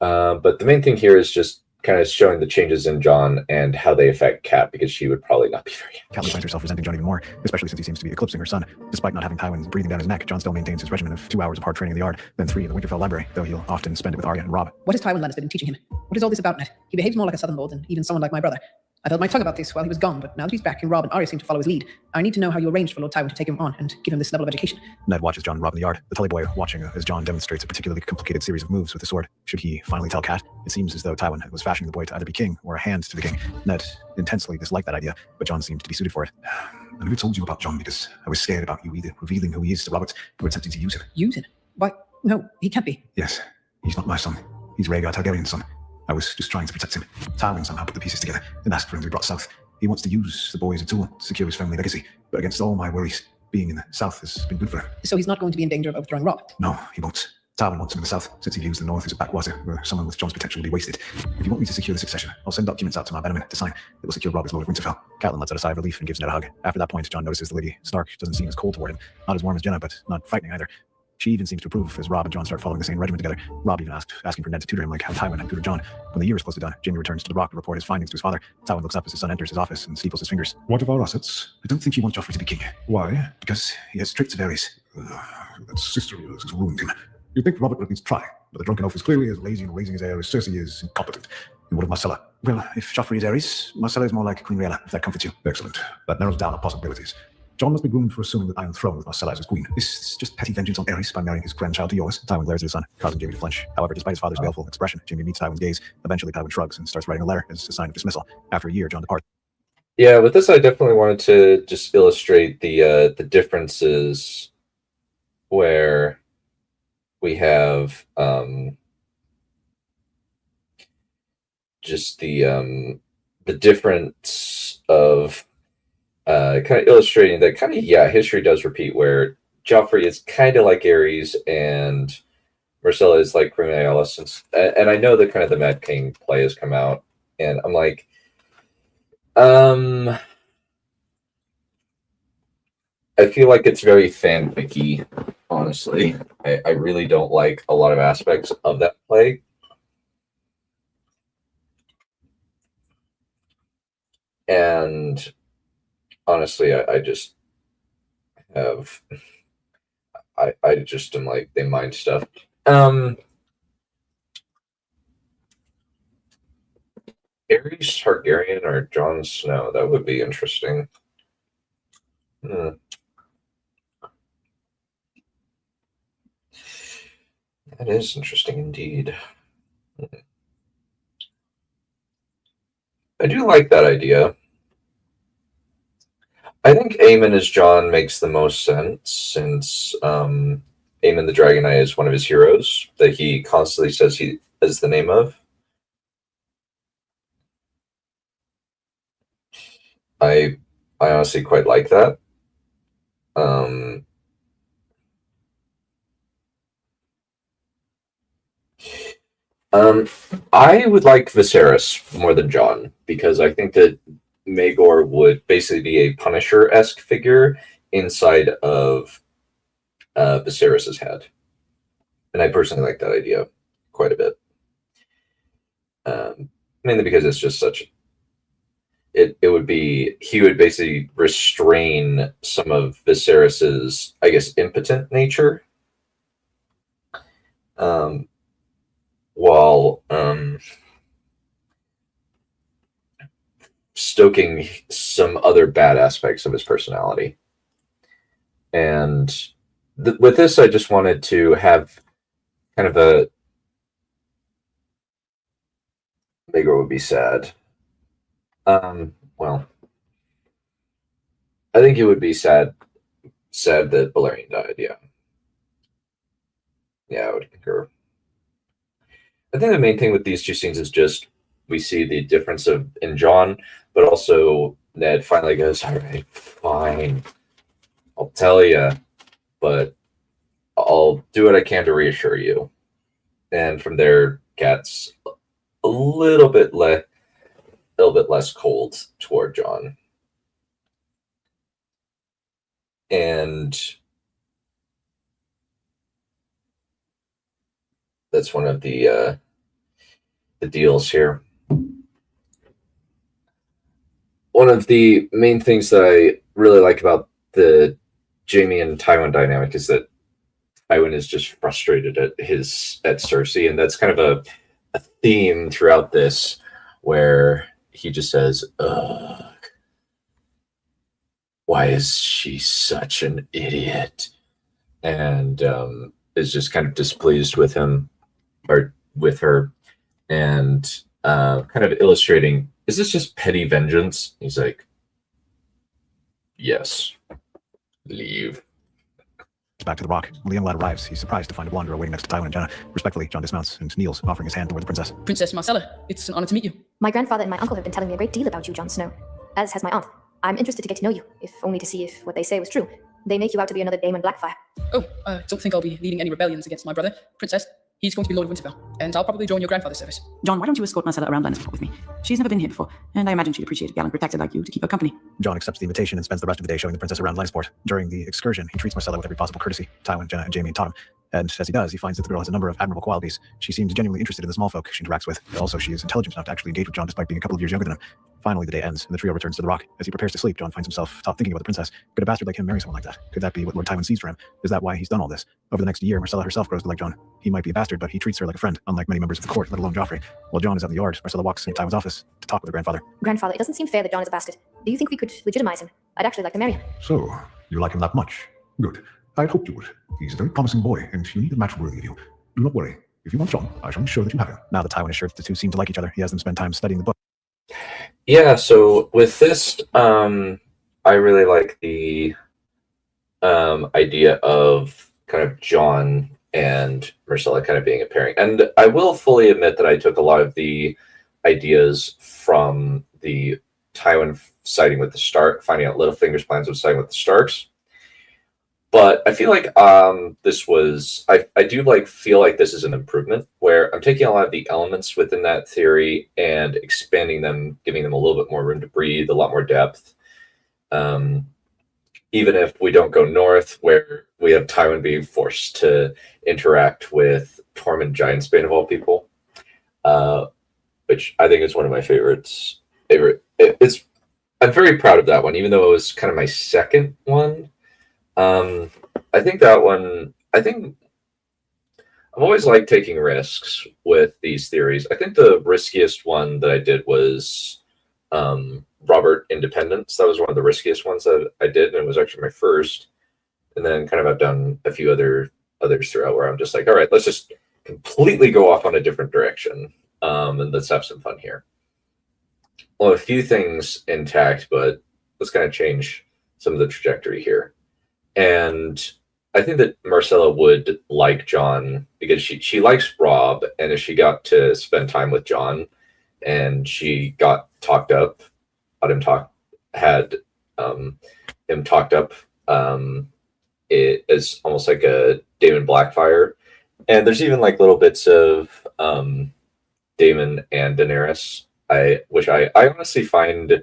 But the main thing here is just kind of showing the changes in John and how they affect Kat, because she would probably not be very happy. Catelyn finds herself resenting John even more, especially since he seems to be eclipsing her son. Despite not having Tywin breathing down his neck, John still maintains his regimen of 2 hours of hard training in the yard, then 3 in the Winterfell library, though he'll often spend it with Arya and Robb. What has Tywin Lannister been teaching him? What is all this about, Ned? He behaves more like a southern lord than even someone like my brother. I held my tongue about this while he was gone, but now that he's back and Robb and Arya seem to follow his lead, I need to know how you arranged for Lord Tywin to take him on and give him this level of education. Ned watches John and Robb in the yard, the Tully boy watching as John demonstrates a particularly complicated series of moves with the sword. Should he finally tell Kat? It seems as though Tywin was fashioning the boy to either be king or a hand to the king. Ned intensely disliked that idea, but John seemed to be suited for it. I never told you about John because I was scared about you either revealing who he is to Robert or attempting to use him. Use him? Why, no, he can't be. Yes, he's not my son. He's Rhaegar Targaryen's son. I was just trying to protect him. Tywin somehow put the pieces together and asked for him to be brought south. He wants to use the boy as a tool to secure his family legacy, but against all my worries, being in the south has been good for him. So he's not going to be in danger of overthrowing Robb? No, he won't. Tywin wants him in the south, since he views the north as a backwater where someone with John's potential will be wasted. If you want me to secure the succession, I'll send documents out to my Benjamin to sign. It will secure Robb as Lord of Winterfell. Catelyn lets out a sigh of relief and gives Ned a hug. After that point, John notices the Lady Stark doesn't seem as cold toward him. Not as warm as Jenna, but not frightening either. She even seems to approve as Robb and John start following the same regimen together. Robb even asking for Ned to tutor him like how Tywin had tutored John. When the year is close to done, Jaime returns to the Rock to report his findings to his father. Tywin looks up as his son enters his office and steeples his fingers. What of our assets? I don't think you want Joffrey to be king. Why? Because he has traits of Ares. That sister of yours has ruined him. You'd think Robert would at least try, but the drunken oaf is clearly as lazy in raising his heir as Cersei is incompetent. And what of Marcella? Well, if Joffrey is Aerys, Marcella is more like Queen Rhaella, if that comforts you. Excellent. That narrows down our possibilities. John must be groomed for assuming the Iron Throne with Marcella as his queen. This is just petty vengeance on Aerys by marrying his grandchild to yours. Tywin glares at his son, causing Jaime to flinch. However, despite his father's baleful expression, Jaime meets Tywin's gaze. Eventually, Tywin shrugs and starts writing a letter as a sign of dismissal. After a year, John departs. Yeah, with this, I definitely wanted to just illustrate the differences where we have just the difference of kind of illustrating that kind of, yeah, history does repeat, where Joffrey is kind of like Aerys and Marcella is like Queen Rhaella. And I know that kind of the Mad King play has come out, and I'm like, I feel like it's very fanficky, honestly. I really don't like a lot of aspects of that play. And honestly, I just have, I just am like, they mind stuff. Aerys Targaryen or Jon Snow? That would be interesting. That is interesting indeed. I do like that idea. I think Aemon as Jon makes the most sense, since Aemon the Dragon Knight is one of his heroes that he constantly says he is the name of. I honestly quite like that. I would like Viserys more than Jon, because I think that Maegor would basically be a Punisher-esque figure inside of Viserys's head. And I personally like that idea quite a bit. Mainly because it's just such... It would be... He would basically restrain some of Viserys's, I guess, impotent nature. While stoking some other bad aspects of his personality. And with this, I just wanted to have kind of a... Maegor would be sad. Well, I think it would be sad that Balerion died, yeah. Yeah, I would concur. I think the main thing with these two scenes is just we see the difference in Jon, but also Ned finally goes, all right, fine, I'll tell you, but I'll do what I can to reassure you. And from there, Kat's a little bit less cold toward Jon. And that's one of the deals here. One of the main things that I really like about the Jaime and Tywin dynamic is that Tywin is just frustrated at Cersei, and that's kind of a theme throughout this, where he just says, ugh, why is she such an idiot? And is just kind of displeased with him, or with her, and kind of illustrating, is this just petty vengeance? He's like, yes, leave. Back to the rock. When the young lad arrives, he's surprised to find a wanderer waiting next to Tywin and Jenna. Respectfully, John dismounts and kneels, offering his hand toward the princess. Princess Marcella, it's an honor to meet you. My grandfather and my uncle have been telling me a great deal about you, Jon Snow, as has my aunt. I'm interested to get to know you, if only to see if what they say was true. They make you out to be another Daemon Blackfire. Oh, I don't think I'll be leading any rebellions against my brother. Princess, he's going to be Lord of Winterfell, and I'll probably join your grandfather's service. John, why don't you escort Marcella around Lannister with me? She's never been here before, and I imagine she'd appreciate a gallant protector like you to keep her company. John accepts the invitation and spends the rest of the day showing the princess around Lannisport. During the excursion, he treats Marcella with every possible courtesy. Tywin, Jenna, and Jaime and Tom And as he does, he finds that the girl has a number of admirable qualities. She seems genuinely interested in the small folk she interacts with. Also, she is intelligent enough to actually engage with Jon despite being a couple of years younger than him. Finally, the day ends, and the trio returns to the Rock. As he prepares to sleep, Jon finds himself thinking about the princess. Could a bastard like him marry someone like that? Could that be what Lord Tywin sees for him? Is that why he's done all this? Over the next year, Myrcella herself grows to like Jon. He might be a bastard, but he treats her like a friend, unlike many members of the court, let alone Joffrey. While Jon is out in the yard, Myrcella walks into Tywin's office to talk with her grandfather. Grandfather, it doesn't seem fair that Jon is a bastard. Do you think we could legitimize him? I'd actually like to marry him. So, you like him that much? Good. I'd hoped you would. He's a very promising boy, and you need a match worthy of you. Do not worry. If you want Jon, I shall ensure that you have him. Now that Tywin is sure that the two seem to like each other, he has them spend time studying the book. Yeah, so with this, I really like the idea of kind of Jon and Myrcella kind of being a pairing. And I will fully admit that I took a lot of the ideas from the Tywin siding with the Stark, finding out Littlefinger's plans of siding with the Starks. But I feel like this was, I do feel like this is an improvement where I'm taking a lot of the elements within that theory and expanding them, giving them a little bit more room to breathe, a lot more depth. Even if we don't go north, where we have Tywin being forced to interact with Tormund Giantsbane of all people, which I think is one of my favorites. I'm very proud of that one, even though it was kind of my second one. I think that one, I've always liked taking risks with these theories. I think the riskiest one that I did was Robert Independence. That was one of the riskiest ones that I did, and it was actually my first. And then kind of I've done a few others throughout where I'm just like, all right, let's just completely go off on a different direction, and let's have some fun here. Well, a few things intact, but let's kind of change some of the trajectory here. And I think that Myrcella would like Jon because she likes Robb, and if she got to spend time with Jon and she got talked up, had him talked up, it is almost like a Daemon Blackfire. And there's even little bits of Daemon and Daenerys, which I honestly find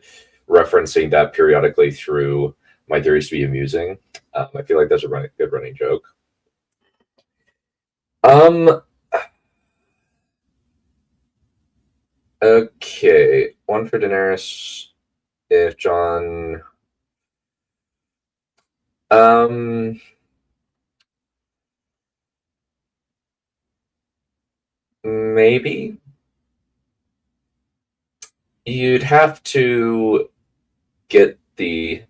referencing that periodically through my theories to be amusing. I feel like that's a good running joke. Okay, one for Daenerys. If Jon, maybe you'd have to get the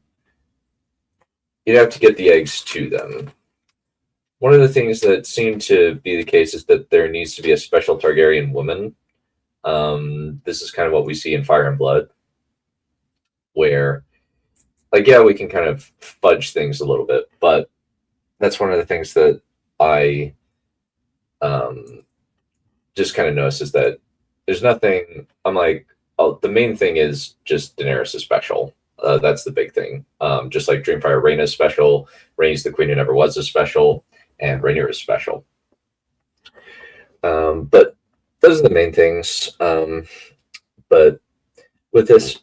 eggs to them. One of the things that seemed to be the case is that there needs to be a special Targaryen woman. This is kind of what we see in Fire and Blood, where, we can kind of fudge things a little bit, but that's one of the things that I just kind of noticed is that there's nothing. I'm like, oh, the main thing is just Daenerys is special. That's the big thing. Just like Dreamfire, Rhaena is special. Rhaenys the Queen Who Never Was is special, and Rhaenyra is special. But those are the main things. But with this,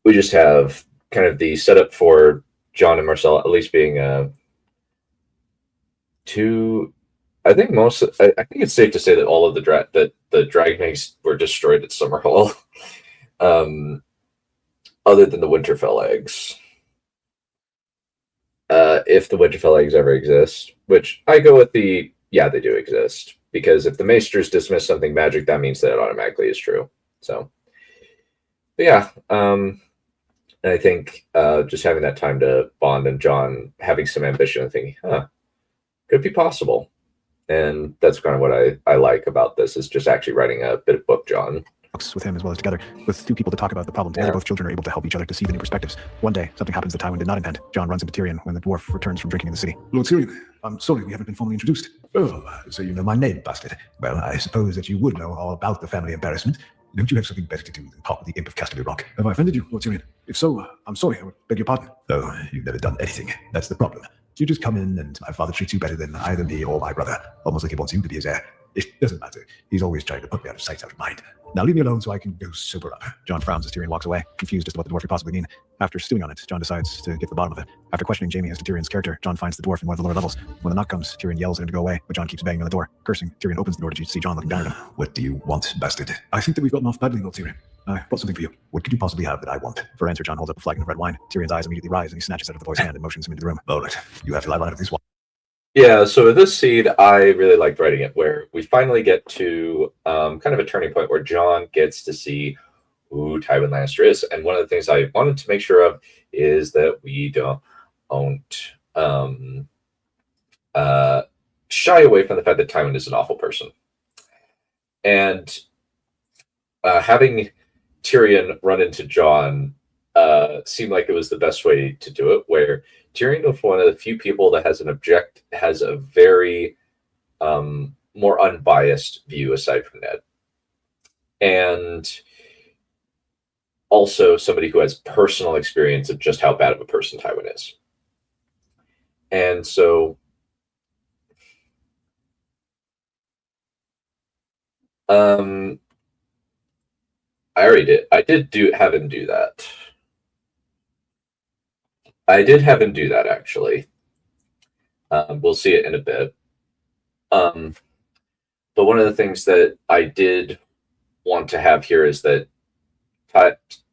we just have kind of the setup for Jon and Myrcella at least being two. I think it's safe to say that all of the dragon eggs were destroyed at Summerhall. Other than the Winterfell eggs. If the Winterfell eggs ever exist, which I go with they do exist. Because if the Maesters dismiss something magic, that means that it automatically is true. So, but yeah. And I think just having that time to bond and Jon having some ambition and thinking, could be possible. And that's kind of what I like about this, is just actually writing a bit of book Jon. With him as well as together, with two people to talk about the problem together. Both children are able to help each other to see the new perspectives. One day, something happens that Tywin did not intend. Jon runs into Tyrion when the dwarf returns from drinking in the city. Lord Tyrion, I'm sorry we haven't been formally introduced. Oh, so you know my name, bastard. Well, I suppose that you would know all about the family embarrassment. Don't you have something better to do than talk with the imp of Casterly Rock? Have I offended you, Lord Tyrion? If so, I'm sorry. I would beg your pardon. Oh, you've never done anything. That's the problem. You just come in and my father treats you better than either me or my brother. Almost like he wants you to be his heir. It doesn't matter. He's always trying to put me out of sight, out of mind. Now leave me alone so I can go sober up. John frowns as Tyrion walks away, confused as to what the dwarf could possibly mean. After stewing on it, John decides to get to the bottom of it. After questioning Jaime as to Tyrion's character, John finds the dwarf in one of the lower levels. When the knock comes, Tyrion yells at him to go away, but John keeps banging on the door. Cursing, Tyrion opens the door to see John looking down at him. What do you want, bastard? I think that we've gotten off badly, Lord Tyrion. I brought something for you. What could you possibly have that I want? For answer, John holds up a flagon of red wine. Tyrion's eyes immediately rise, and he snatches out of the boy's hand and motions him into the room. All right, you have till I run out of this wine. Yeah, so with this scene, I really liked writing it, where we finally get to kind of a turning point where John gets to see who Tywin Lannister is. And one of the things I wanted to make sure of is that we don't shy away from the fact that Tywin is an awful person. And having Tyrion run into John seemed like it was the best way to do it, where Tyrion was one of the few people that has a very more unbiased view aside from Ned. And also somebody who has personal experience of just how bad of a person Tywin is. And so I already did. I did have him do that. I did have him do that, actually. We'll see it in a bit. But one of the things that I did want to have here is that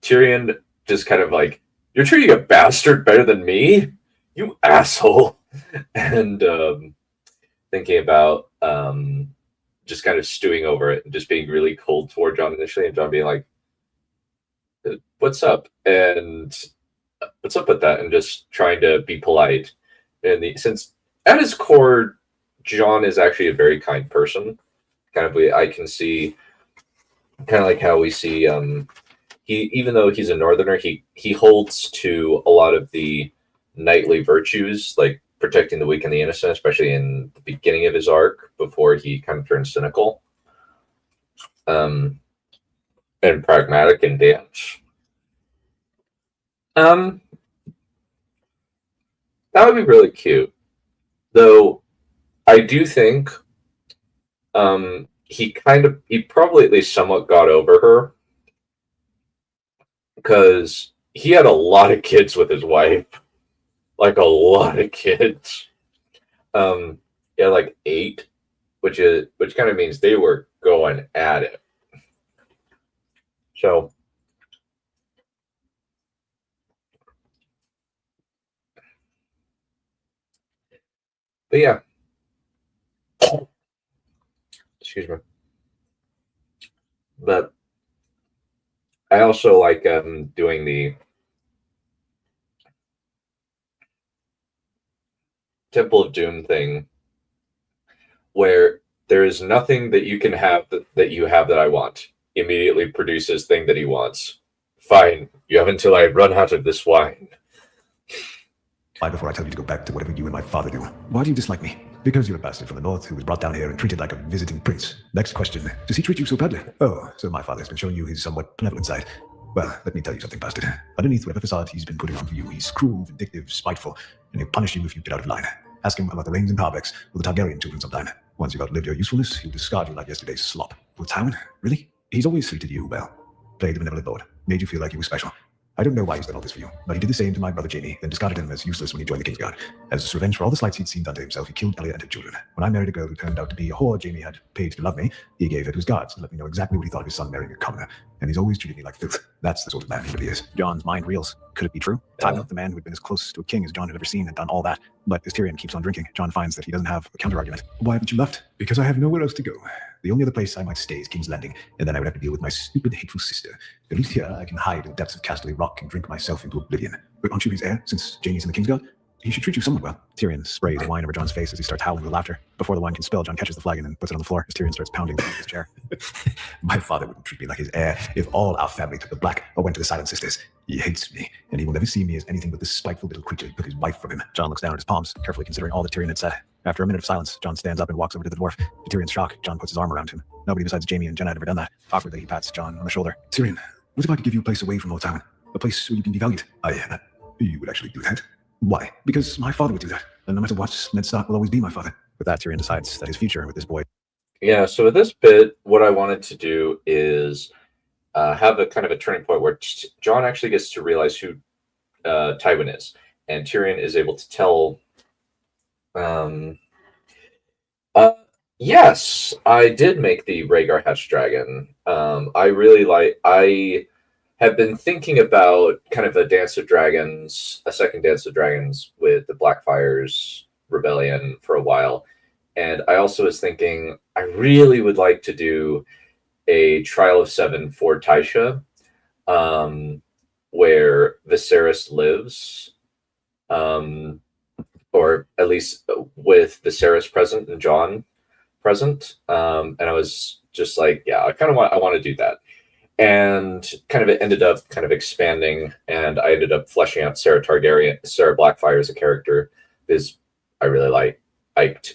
Tyrion just kind of like, you're treating a bastard better than me? You asshole. And thinking about just kind of stewing over it and just being really cold toward John initially, and John being like, what's up? And what's up with that? And just trying to be polite. And since at his core, John is actually a very kind person. Kind of, I can see, kind of like how we see, even though he's a northerner, he holds to a lot of the knightly virtues, like protecting the weak and the innocent, especially in the beginning of his arc before he kind of turns cynical, and pragmatic and dance. That would be really cute. Though I do think he probably at least somewhat got over her, because he had a lot of kids with his wife. Like a lot of kids. Yeah, like 8, which kind of means they were going at it. So but yeah. Excuse me. But I also like doing the Temple of Doom thing, where there is nothing that you can have that you have that I want. Immediately produces thing that he wants. Fine, you have until I run out of this wine. Why, before I tell you to go back to whatever you and my father do, why do you dislike me? Because you're a bastard from the north who was brought down here and treated like a visiting prince. Next question. Does he treat you so badly? Oh, so my father has been showing you his somewhat benevolent side. Well, let me tell you something, bastard. Underneath whatever facade he's been putting on for you, he's cruel, vindictive, spiteful, and he'll punish you if you get out of line. Ask him about the Rains and Harbex or the Targaryen children sometime. Once you've outlived your usefulness, he'll discard you like yesterday's slop. Well, Tywin, really? He's always treated you well. Played the benevolent lord. Made you feel like you were special. I don't know why he's done all this for you, but he did the same to my brother Jaime, then discarded him as useless when he joined the Kingsguard. As revenge for all the slights he'd seen done to himself, he killed Elia and her children. When I married a girl who turned out to be a whore Jaime had paid to love me, he gave her to his guards and let me know exactly what he thought of his son marrying a commoner. And he's always treated me like filth. That's the sort of man he really is. John's mind reels. Could it be true? Tywin, the man who'd been as close to a king as John had ever seen, had done all that. But as Tyrion keeps on drinking, John finds that he doesn't have a counter-argument. Why haven't you left? Because I have nowhere else to go. The only other place I might stay is King's Landing, and then I would have to deal with my stupid, hateful sister. At least here I can hide in the depths of Casterly Rock and drink myself into oblivion. But aren't you his heir, since Jaime's in the Kingsguard? He should treat you somewhat well. Tyrion sprays wine over John's face as he starts howling with laughter. Before the wine can spill, John catches the flagon and puts it on the floor as Tyrion starts pounding on his chair. My father wouldn't treat me like his heir if all our family took the black or went to the Silent Sisters. He hates me, and he will never see me as anything but this spiteful little creature who took his wife from him. John looks down at his palms, carefully considering all that Tyrion had said. After a minute of silence, John stands up and walks over to the dwarf. To Tyrion's shock, John puts his arm around him. Nobody besides Jaime and Jenna had ever done that. Awkwardly, he pats John on the shoulder. Tyrion, what if I could give you a place away from Old Tywin? A place where you can be valued? You would actually do that? Why? Because my father would do that. And no matter what, Ned Stark will always be my father. With that, Tyrion decides that his future with this boy Yeah, so with this bit, what I wanted to do is have a kind of a turning point where John actually gets to realize who Tywin is, and Tyrion is able to tell. Um, yes, I did make the Rhaegar Hatch Dragon. I really like. I have been thinking about kind of a Dance of Dragons, a second Dance of Dragons with the Blackfires Rebellion for a while, and I also was thinking I really would like to do a Trial of Seven for Tysha, where Viserys lives, or at least with Viserys present and Jon present. And I was just like, yeah, I want to do that. And kind of it ended up kind of expanding, and I ended up fleshing out Sarah Blackfire as a character, because I really liked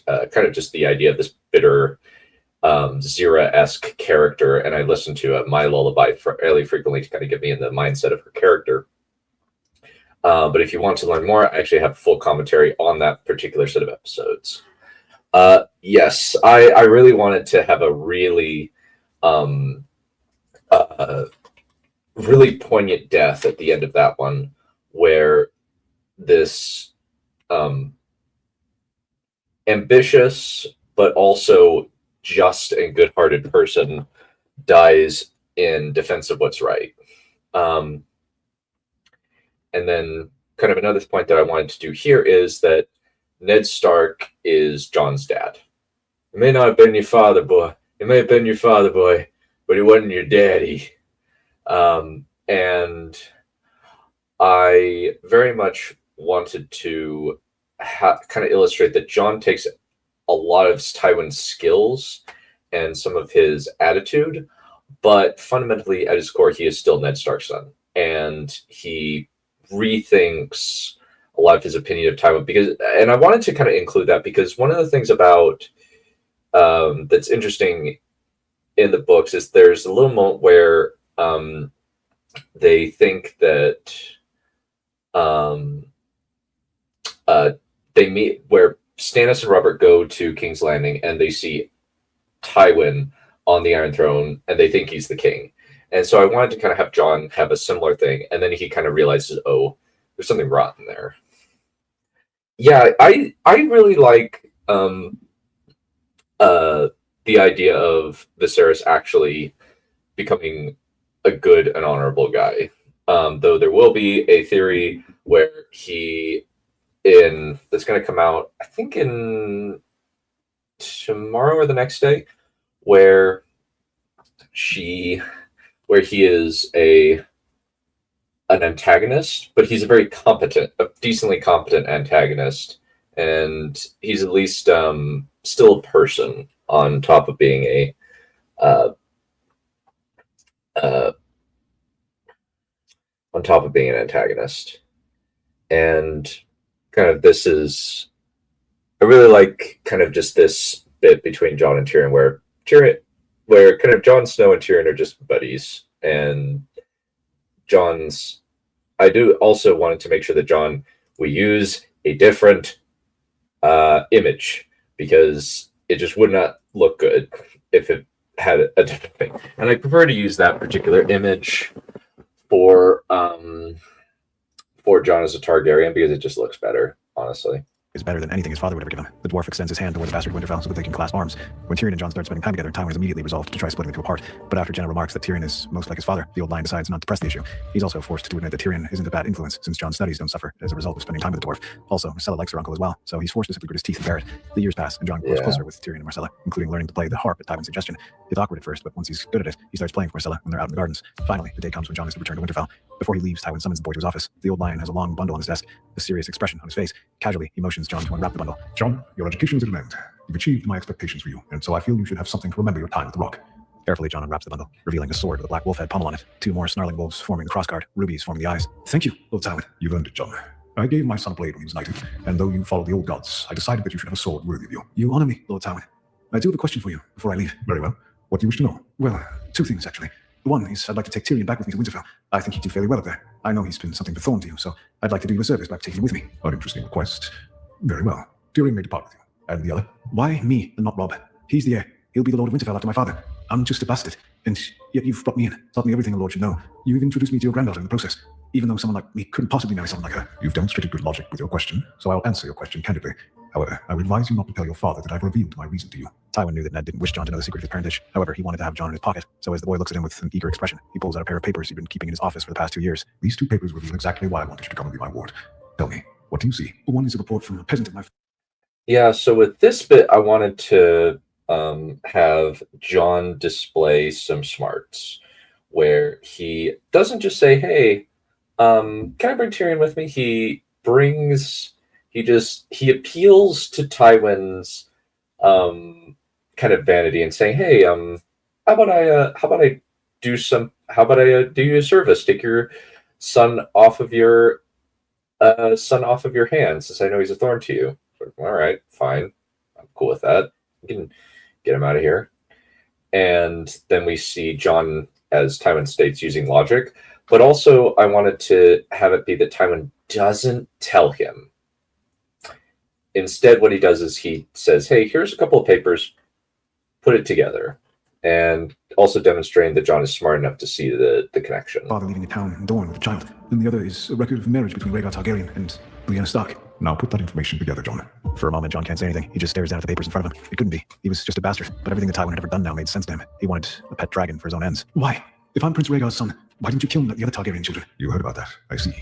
kind of just the idea of this bitter Zira-esque character, and I listened to My Lullaby fairly frequently to kind of get me in the mindset of her character. But if you want to learn more, I actually have a full commentary on that particular set of episodes. Yes, I really wanted to have a really really poignant death at the end of that one, where this ambitious but also just and good-hearted person dies in defense of what's right. And then kind of another point that I wanted to do here is that Ned Stark is Jon's dad. It may not have been your father, boy. It may have been your father, boy, but it wasn't your daddy. And I very much wanted to kind of illustrate that Jon takes a lot of Tywin's skills and some of his attitude, but fundamentally at his core, he is still Ned Stark's son, and he rethinks a lot of his opinion of Tywin. And I wanted to kind of include that because one of the things about that's interesting in the books is there's a little moment where they think that they meet where Stannis and Robert go to King's Landing and they see Tywin on the Iron Throne and they think he's the king. And so I wanted to kind of have Jon have a similar thing, and then he kind of realizes, oh, there's something rotten there. Yeah, I really like the idea of Viserys actually becoming a good and honorable guy. Though there will be a theory where that's going to come out, I think in tomorrow or the next day, where he is an antagonist, but he's a very decently competent antagonist, and he's at least still a person on top of being an antagonist. And kind of I really like kind of just this bit between Jon and Tyrion where kind of Jon Snow and Tyrion are just buddies, and I do also wanted to make sure that we use a different image, because it just would not look good if it had a different thing. And I prefer to use that particular image for Jon as a Targaryen because it just looks better, honestly. Is better than anything his father would ever give him. The dwarf extends his hand toward the bastard Winterfell so that they can clasp arms. When Tyrion and Jon start spending time together, Tywin is immediately resolved to try splitting the two apart. But after Jenna remarks that Tyrion is most like his father, the old lion decides not to press the issue. He's also forced to admit that Tyrion isn't a bad influence, since Jon's studies don't suffer as a result of spending time with the dwarf. Also, Myrcella likes her uncle as well, so he's forced to simply grit his teeth and bear it. The years pass, and Jon grows closer with Tyrion and Myrcella, including learning to play the harp at Tywin's suggestion. It's awkward at first, but once he's good at it, he starts playing for Myrcella when they're out in the gardens. Finally, the day comes when Jon is to return to Winterfell. Before he leaves, Tywin summons the boy to his office. The old lion has a long bundle on his desk, a serious expression on his face. Casually, he motions Jon to unwrap the bundle. Jon, your education is at an end. You've achieved my expectations for you, and so I feel you should have something to remember your time at the Rock. Carefully, Jon unwraps the bundle, revealing a sword with a black wolf head pommel on it. Two more snarling wolves forming the crossguard, rubies forming the eyes. Thank you, Lord Tywin. You've earned it, Jon. I gave my son a blade when he was knighted, and though you follow the old gods, I decided that you should have a sword worthy of you. You honor me, Lord Tywin. I do have a question for you before I leave. Very well. What do you wish to know? Well, two things, actually. The one is I'd like to take Tyrion back with me to Winterfell. I think he'd do fairly well up there. I know he's been something of a thorn to you, so I'd like to do you a service by taking him with me. An interesting request. Very well. Tyrion may depart with you. And the other? Why me and not Rob? He's the heir. He'll be the Lord of Winterfell after my father. I'm just a bastard, and yet you've brought me in, taught me everything a lord should know. You've introduced me to your granddaughter in the process, even though someone like me couldn't possibly marry someone like her. You've demonstrated good logic with your question, so I'll answer your question candidly. However, I would advise you not to tell your father that I've revealed my reason to you. Tywin knew that Ned didn't wish Jon to know the secret of his parentage. However, he wanted to have Jon in his pocket. So as the boy looks at him with an eager expression, he pulls out a pair of papers he'd been keeping in his office for the past 2 years. These 2 papers reveal exactly why I wanted you to come and be my ward. Tell me, what do you see? One is a report from a peasant of my... Yeah, so with this bit, I wanted to have Jon display some smarts, where he doesn't just say, hey, can I bring Tyrion with me? He appeals to Tywin's kind of vanity and saying, hey, how about I do you a service, take your son off of your hands, since I know he's a thorn to you. All right, fine, I'm cool with that. You can get him out of here. And then we see Jon, as Tywin states, using logic. But also, I wanted to have it be that Tywin doesn't tell him. Instead, what he does is he says, hey, here's a couple of papers, put it together. And also demonstrating that Jon is smart enough to see the connection. Father leaving the town in Dorne with a child, and the other is a record of marriage between Rhaegar Targaryen and Lyanna Stark. Now put that information together, Jon. For a moment, Jon can't say anything. He just stares down at the papers in front of him. It couldn't be. He was just a bastard. But everything that Tywin had ever done now made sense to him. He wanted a pet dragon for his own ends. Why? If I'm Prince Rhaegar's son, why didn't you kill the other Targaryen children? You heard about that, I see.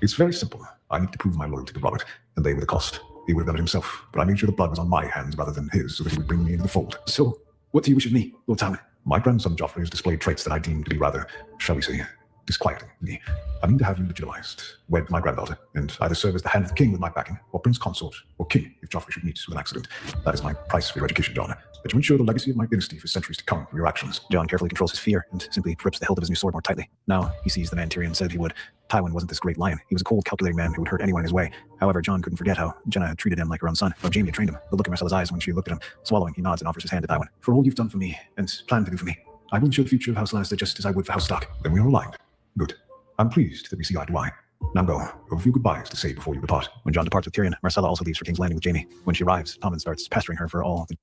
It's very simple. I need to prove my loyalty to Robert, and they were the cost. He would have done it himself, but I made sure the blood was on my hands rather than his, so that he would bring me into the fold. So, what do you wish of me, Lord Tywin? My grandson Joffrey has displayed traits that I deem to be rather, shall we say, disquieting me. I mean to have you legitimized, wed my granddaughter, and either serve as the hand of the king with my backing, or prince consort, or king if Joffrey should meet with an accident. That is my price for your education, Jon. That you ensure the legacy of my dynasty for centuries to come from your actions. Jon carefully controls his fear and simply grips the hilt of his new sword more tightly. Now he sees the man Tyrion said he would. Tywin wasn't this great lion. He was a cold, calculating man who would hurt anyone in his way. However, Jon couldn't forget how Jenna had treated him like her own son, how Jaime had trained him. The look in Marcella's eyes when she looked at him. Swallowing, he nods and offers his hand to Tywin. For all you've done for me, and plan to do for me, I will ensure the future of House Lannister just as I would for House Stark. Then we are aligned. Good. I'm pleased that we see eye to eye. Now go. You have a few goodbyes to say before you depart. When Jon departs with Tyrion, Marcella also leaves for King's Landing with Jaime. When she arrives, Tommen starts pestering her for all the...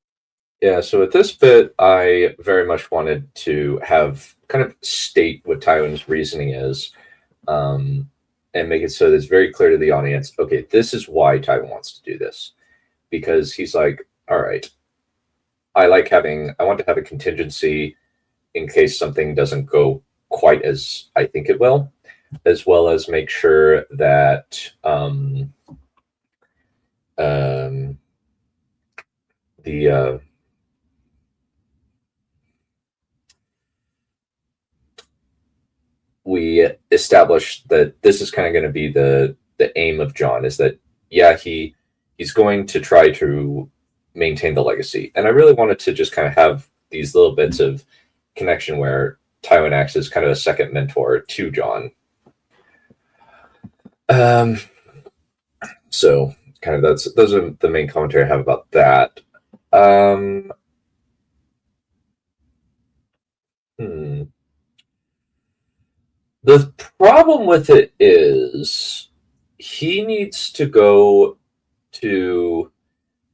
Yeah, so at this bit, I very much wanted to have kind of state what Tywin's reasoning is, and make it so that it's very clear to the audience, okay, this is why Tywin wants to do this. Because he's like, all right, I want to have a contingency in case something doesn't go quite as I think it will, as well as make sure that we establish that this is kind of going to be the aim of Jon, is that, yeah, he's going to try to maintain the legacy. And I really wanted to just kind of have these little bits of connection where Tywin acts as kind of a second mentor to Jon. So kind of those are the main commentary I have about that. The problem with it is he needs to go to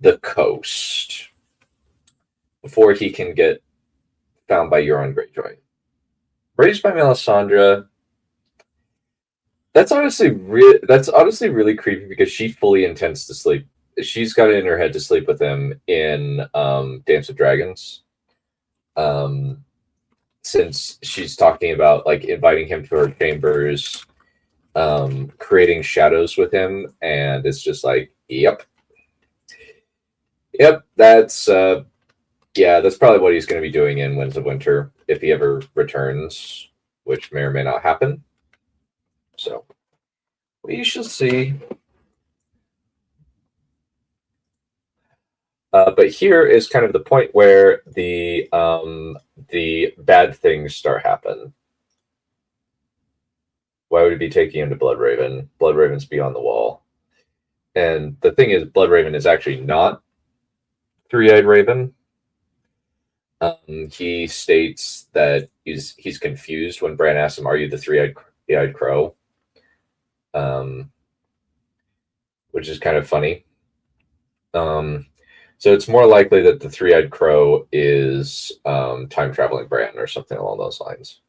the coast before he can get found by Euron Greyjoy. Raised by Melisandre. That's honestly really creepy because she fully intends to sleep. She's got it in her head to sleep with him in Dance of Dragons. Since she's talking about like inviting him to her chambers, creating shadows with him, and it's just like, yep, that's probably what he's going to be doing in Winds of Winter if he ever returns, which may or may not happen. So we shall see. But here is kind of the point where the bad things start happening. Why would he be taking him to Bloodraven? Bloodraven's beyond the wall. And the thing is, Bloodraven is actually not Three-Eyed Raven. He states that he's confused when Bran asks him, "Are you the Three-Eyed Crow?" Which is kind of funny. So it's more likely that the three-eyed crow is time-traveling Bran or something along those lines.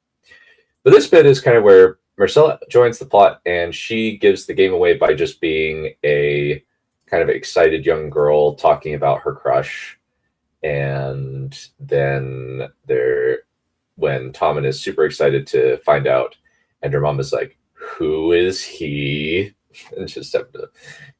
But this bit is kind of where Marcella joins the plot, and she gives the game away by just being a kind of excited young girl talking about her crush. And then when Tommen is super excited to find out, and her mom is like, "Who is he?" And just have to,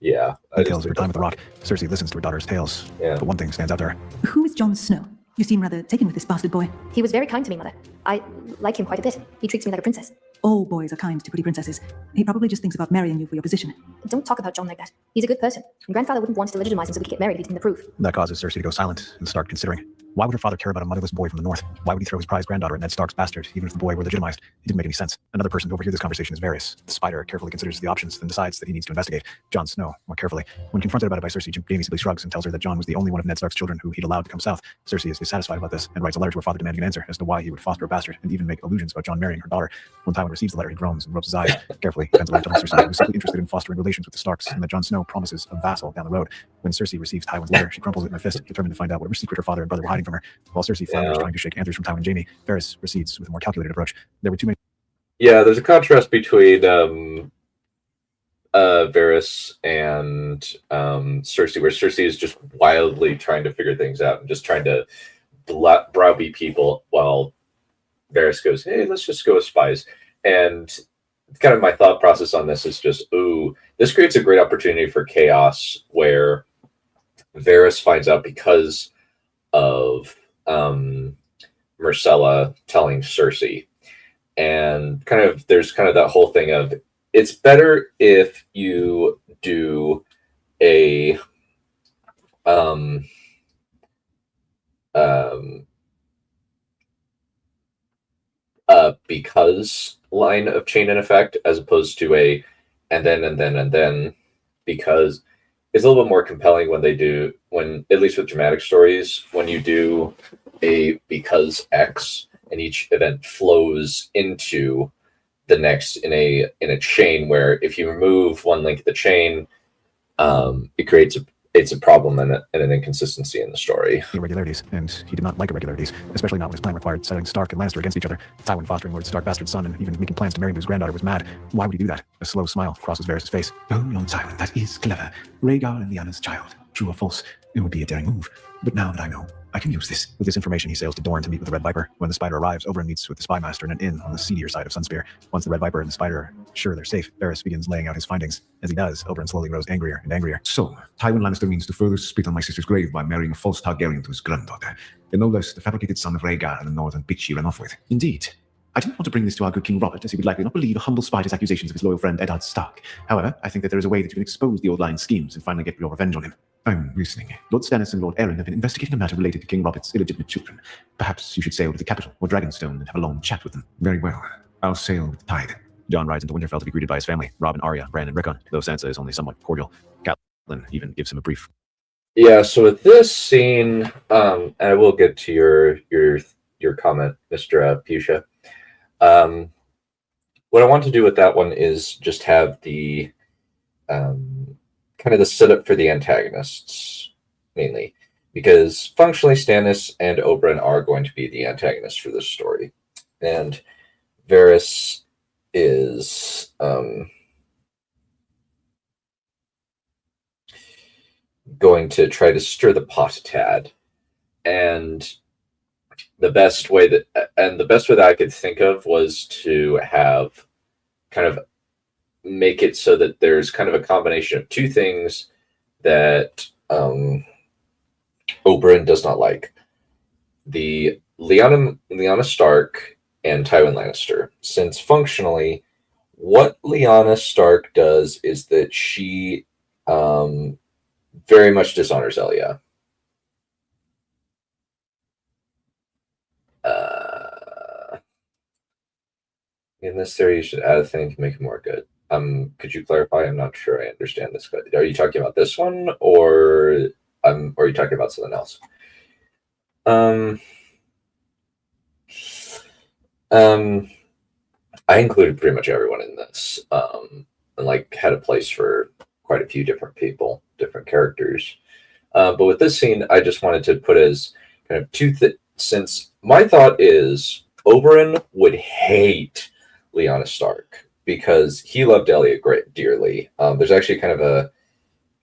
yeah. Details of her time with the Rock. Cersei listens to her daughter's tales. Yeah. But one thing stands out to her. Who is Jon Snow? You seem rather taken with this bastard boy. He was very kind to me, Mother. I like him quite a bit. He treats me like a princess. All boys are kind to pretty princesses. He probably just thinks about marrying you for your position. Don't talk about Jon like that. He's a good person. And Grandfather wouldn't want to legitimize him so we could get married if he didn't approve. That causes Cersei to go silent and start considering. Why would her father care about a motherless boy from the north? Why would he throw his prized granddaughter at Ned Stark's bastard, even if the boy were legitimized? It didn't make any sense. Another person to overhear this conversation is Varys. The spider carefully considers the options, then decides that he needs to investigate Jon Snow more carefully. When confronted about it by Cersei, Jaime simply shrugs and tells her that Jon was the only one of Ned Stark's children who he'd allowed to come south. Cersei is dissatisfied about this and writes a letter to her father demanding an answer as to why he would foster a bastard and even make allusions about Jon marrying her daughter. When Tywin receives the letter, he groans and rubs his eyes. Carefully, Tywin tells Cersei he was simply interested in fostering relations with the Starks and that Jon Snow promises a vassal down the road. When Cersei receives Tywin's letter, she crumples it in her fist, determined to find out whatever secret her father and brother were hiding from her. While Cersei flounders trying to shake answers from Tywin and Jaime, Varys proceeds with a more calculated approach. There were too many. Yeah, there's a contrast between Varys and Cersei, where Cersei is just wildly trying to figure things out and just trying to browbeat people, while Varys goes, "Hey, let's just go as spies." And kind of my thought process on this is just, ooh, this creates a great opportunity for chaos where Varys finds out because of Myrcella telling Cersei. And there's kind of that whole thing of, it's better if you do a because line of chain and effect, as opposed to a and then, because it's a little bit more compelling when at least with dramatic stories, when you do a because X and each event flows into the next in a chain, where if you remove one link of the chain, it creates a problem and an inconsistency in the story. Irregularities, and he did not like irregularities, especially not when his plan required setting Stark and Lannister against each other. Tywin fostering Lord Stark bastard's son and even making plans to marry him to his granddaughter was mad. Why would he do that? A slow smile crosses Varys' face. Oh, Lord Tywin, that is clever. Rhaegar and Lyanna's child. True or false? It would be a daring move. But now that I know, I can use this. With this information, he sails to Dorne to meet with the Red Viper. When the Spider arrives, Oberyn meets with the Spy Master in an inn on the seedier side of Sunspear. Once the Red Viper and the Spider are sure they're safe, Varys begins laying out his findings. As he does, Oberyn slowly grows angrier and angrier. So, Tywin Lannister means to further spit on my sister's grave by marrying a false Targaryen to his granddaughter, and no less the fabricated son of Rhaegar and the northern bitch she ran off with. Indeed. I didn't want to bring this to our good King Robert, as he would likely not believe a humble spider's accusations of his loyal friend Eddard Stark. However, I think that there is a way that you can expose the old lion's schemes and finally get your revenge on him. I'm listening. Lord Stannis and Lord Arryn have been investigating a matter related to King Robert's illegitimate children. Perhaps you should sail to the capital or Dragonstone and have a long chat with them. Very well. I'll sail with the tide. Jon rides into Winterfell to be greeted by his family, Robb and Arya, Bran and Rickon, though Sansa is only somewhat cordial. Catelyn even gives him a brief. Yeah, so with this scene, and I will get to your comment, Mr. Pusha. What I want to do with that one is just have the kind of the setup for the antagonists, mainly, because functionally Stannis and Oberyn are going to be the antagonists for this story, and Varys is going to try to stir the pot a tad, and the best way that I could think of was to have kind of make it so that there's kind of a combination of two things that Oberyn does not like: the Lyanna Stark and Tywin Lannister. Since functionally, what Lyanna Stark does is that she very much dishonors Elia. In this theory, you should add a thing to make it more good. Could you clarify? I'm not sure I understand this. Are you talking about this one, or are you talking about something else? I included pretty much everyone in this, and like had a place for quite a few different people, different characters. But with this scene, I just wanted to put as kind of since my thought is Oberyn would hate Lyanna Stark because he loved Elliot great dearly. There's actually kind of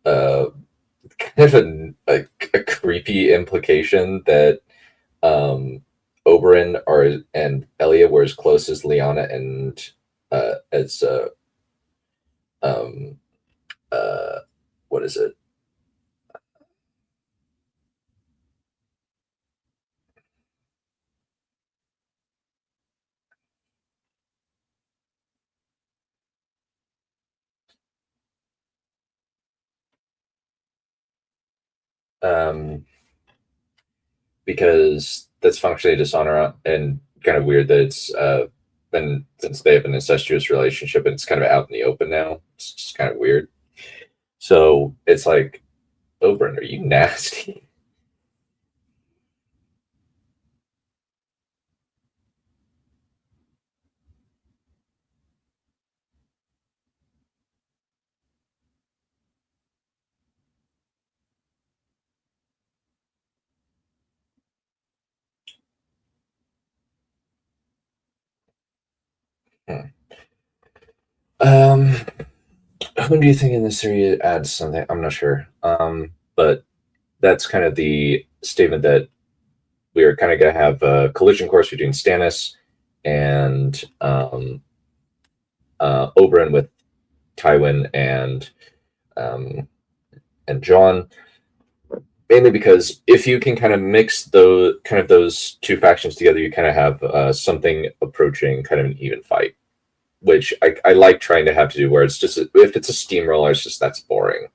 a kind of a creepy implication that Oberyn and Elliot were as close as Lyanna and as um, what is it? Because that's functionally dishonor and kind of weird that it's been since they have an incestuous relationship and it's kind of out in the open now. It's just kind of weird. So it's like, Oberyn, are you nasty? Hmm. Um, who do you think in this series adds something? I'm not sure. But that's kind of the statement that we are kind of going to have a collision course between Stannis and Oberyn with Tywin um, and Jon. Mainly because if you can kind of mix those two factions together, you kind of have something approaching kind of an even fight, which I like trying to have to do. Where it's just if it's a steamroller, it's just that's boring,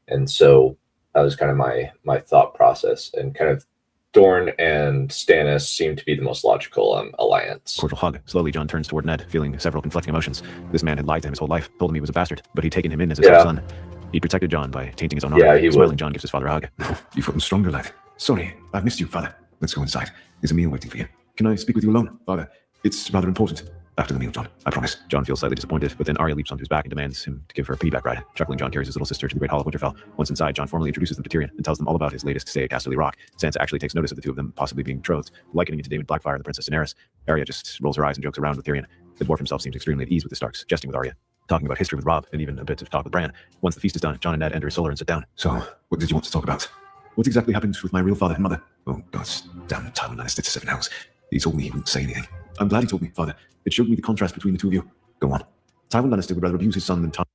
and so that was kind of my thought process, and kind of Dorne and Stannis seem to be the most logical alliance. Cordial hug. Slowly, Jon turns toward Ned, feeling several conflicting emotions. This man had lied to him his whole life, told him he was a bastard, but he'd taken him in as his own son. He'd protected Jon by tainting his own honor. Yeah, he Smiling, would. Jon gives his father a hug. You've gotten stronger, lad. Sorry, I've missed you, father. Let's go inside. There's a meal waiting for you. Can I speak with you alone, father? It's rather important. After the meal, Jon. I promise. Jon feels slightly disappointed, but then Arya leaps onto his back and demands him to give her a piggyback ride. Chuckling, Jon carries his little sister to the Great Hall of Winterfell. Once inside, Jon formally introduces them to Tyrion and tells them all about his latest stay at Casterly Rock. Sansa actually takes notice of the two of them possibly being betrothed, likening it to Daemon Blackfyre and the Princess Daenerys. Arya just rolls her eyes and jokes around with Tyrion. The dwarf himself seems extremely at ease with the Starks, jesting with Arya, talking about history with Robb, and even a bit of talk with Bran. Once the feast is done, Jon and Ned enter his solar and sit down. So, what did you want to talk about? What exactly happened with my real father and mother? Oh, gods, damn Tywin Lannister to 7 hours. He told me he wouldn't say anything. I'm glad he told me, father. It showed me the contrast between the two of you. Go on. Tywin Lannister would rather abuse his son than Tom.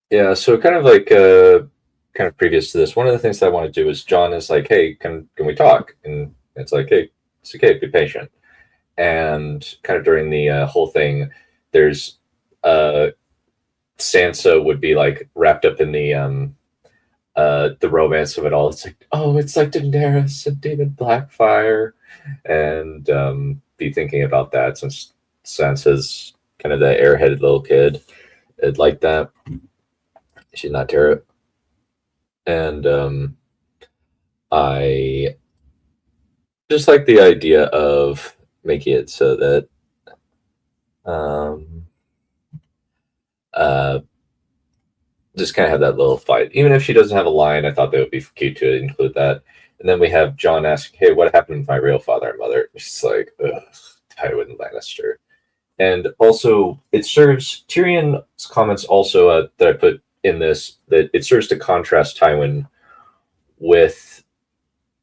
Yeah, so kind of like kind of previous to this, one of the things that I want to do is Jon is like, hey, can we talk? And it's like, hey, it's okay, be patient. And kind of during the whole thing, there's Sansa would be like wrapped up in the romance of it all. It's like, oh, it's like Daenerys and Daemon Blackfyre, and be thinking about that since Sansa's kind of the airheaded little kid. I'd like that. She's not terrible. And I just like the idea of making it so that just kind of have that little fight. Even if she doesn't have a line, I thought that would be cute to include that. And then we have Jon asking, hey, what happened with my real father and mother? She's like, ugh, Tywin Lannister. And also, it serves Tyrion's comments also that I put in this, that it serves to contrast Tywin with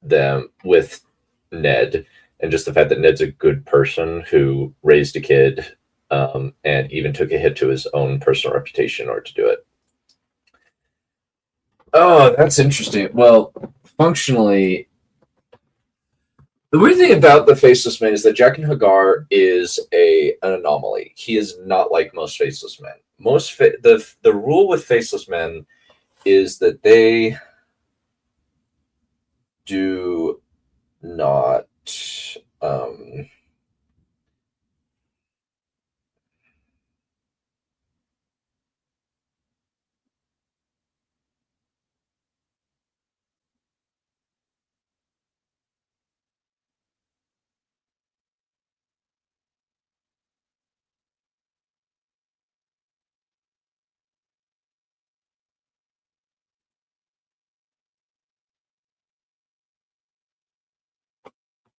Ned, and just the fact that Ned's a good person who raised a kid and even took a hit to his own personal reputation in order to do it. Oh, that's interesting. Well, functionally, the weird thing about the Faceless Men is that Jaqen H'ghar is an anomaly. He is not like most Faceless Men. The rule with Faceless Men is that they do not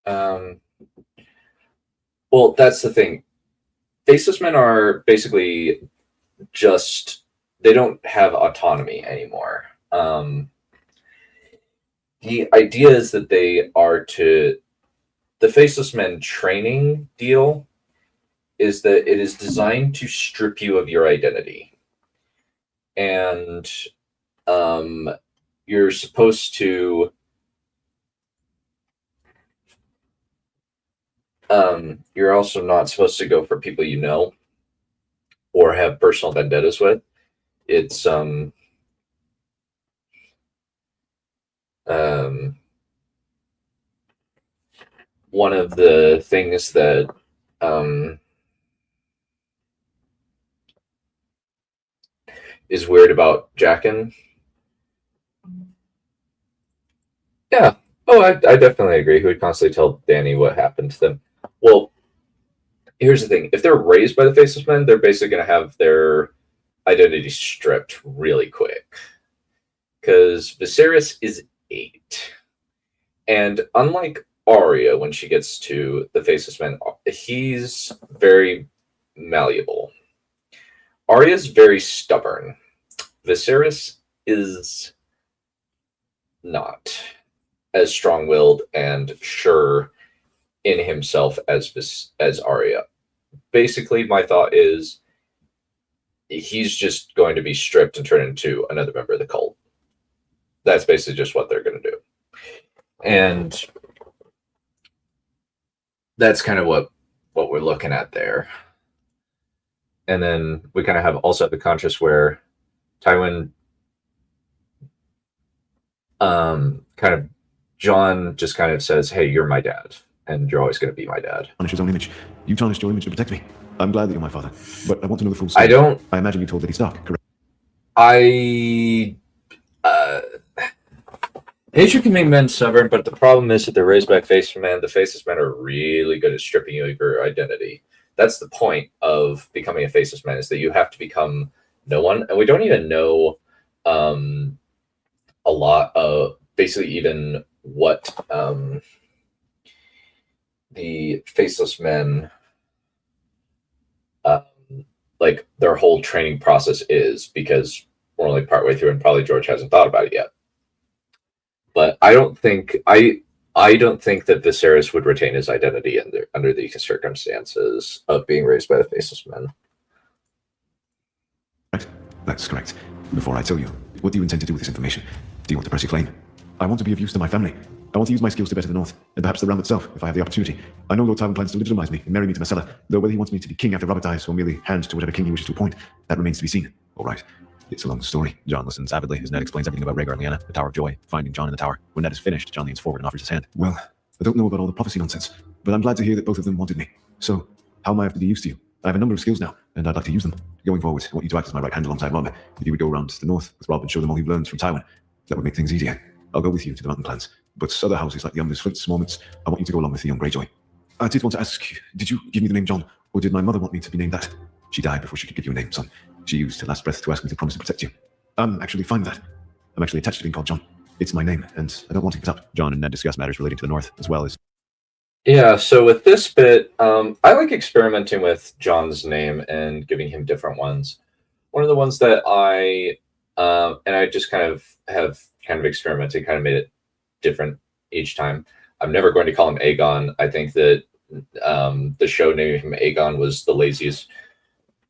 Um, well, that's the thing. Faceless men are basically just, they don't have autonomy anymore. The idea is that they are to, the Faceless Men training deal is that it is designed to strip you of your identity. And you're supposed to you're also not supposed to go for people you know or have personal vendettas with. It's one of the things that is weird about Jaqen. Yeah. Oh, I definitely agree. Who would constantly tell Danny what happened to them? Well, here's the thing. If they're raised by the Faceless Men, they're basically going to have their identity stripped really quick. Because Viserys is 8. And unlike Arya, when she gets to the Faceless Men, he's very malleable. Arya's very stubborn. Viserys is not as strong-willed and sure in himself as Arya. Basically, my thought is he's just going to be stripped and turned into another member of the cult. That's basically just what they're going to do. And that's kind of what we're looking at there. And then we kind of have also the contrast where Tywin kind of, Jon just kind of says, hey, you're my dad, and you're always going to be my dad. Tarnish his own image. You tarnished your image to protect me. I'm glad that you're my father, but I want to know the full story. I imagine you told Lady Stark, correct? Nature can make men stubborn, but the problem is that they're raised by Faceless Men. The Faceless Men are really good at stripping you of your identity. That's the point of becoming a Faceless Man, is that you have to become no one. And we don't even know a lot of basically even what the Faceless Men, like their whole training process is, because we're only partway through and probably George hasn't thought about it yet. But I don't think that Viserys would retain his identity under the circumstances of being raised by the Faceless Men. Right. That's correct. Before I tell you, what do you intend to do with this information? Do you want to press your claim? I want to be of use to my family. I want to use my skills to better the North, and perhaps the realm itself, if I have the opportunity. I know Lord Tywin plans to legitimize me and marry me to Marcella, though whether he wants me to be king after Robert dies or merely hand to whatever king he wishes to appoint, that remains to be seen. All right. It's a long story. Jon listens avidly as Ned explains everything about Rhaegar and Lyanna, the Tower of Joy, finding Jon in the tower. When Ned is finished, Jon leans forward and offers his hand. Well, I don't know about all the prophecy nonsense, but I'm glad to hear that both of them wanted me. So, how am I to be used to you? I have a number of skills now, and I'd like to use them. Going forward, I want you to act as my right hand alongside Rob. If you would go around to the north with Rob and show them all you've learned from Tywin, that would make things easier. I'll go with you to the mountain clans, but other houses like the Umbers, Flints, Mormonts, I want you to go along with the young Greyjoy. I did want to ask, did you give me the name Jon, or did my mother want me to be named that? She died before she could give you a name, son. She used her last breath to ask me to promise to protect you. I'm actually fine with that. I'm actually attached to being called Jon. It's my name, and I don't want to give it up. Jon and Ned discuss matters relating to the North, as well as... Yeah, so with this bit, I like experimenting with Jon's name and giving him different ones. One of the ones that and I just kind of have experimented, kind of made it different each time. I'm never going to call him Aegon. I think that the show naming him Aegon was the laziest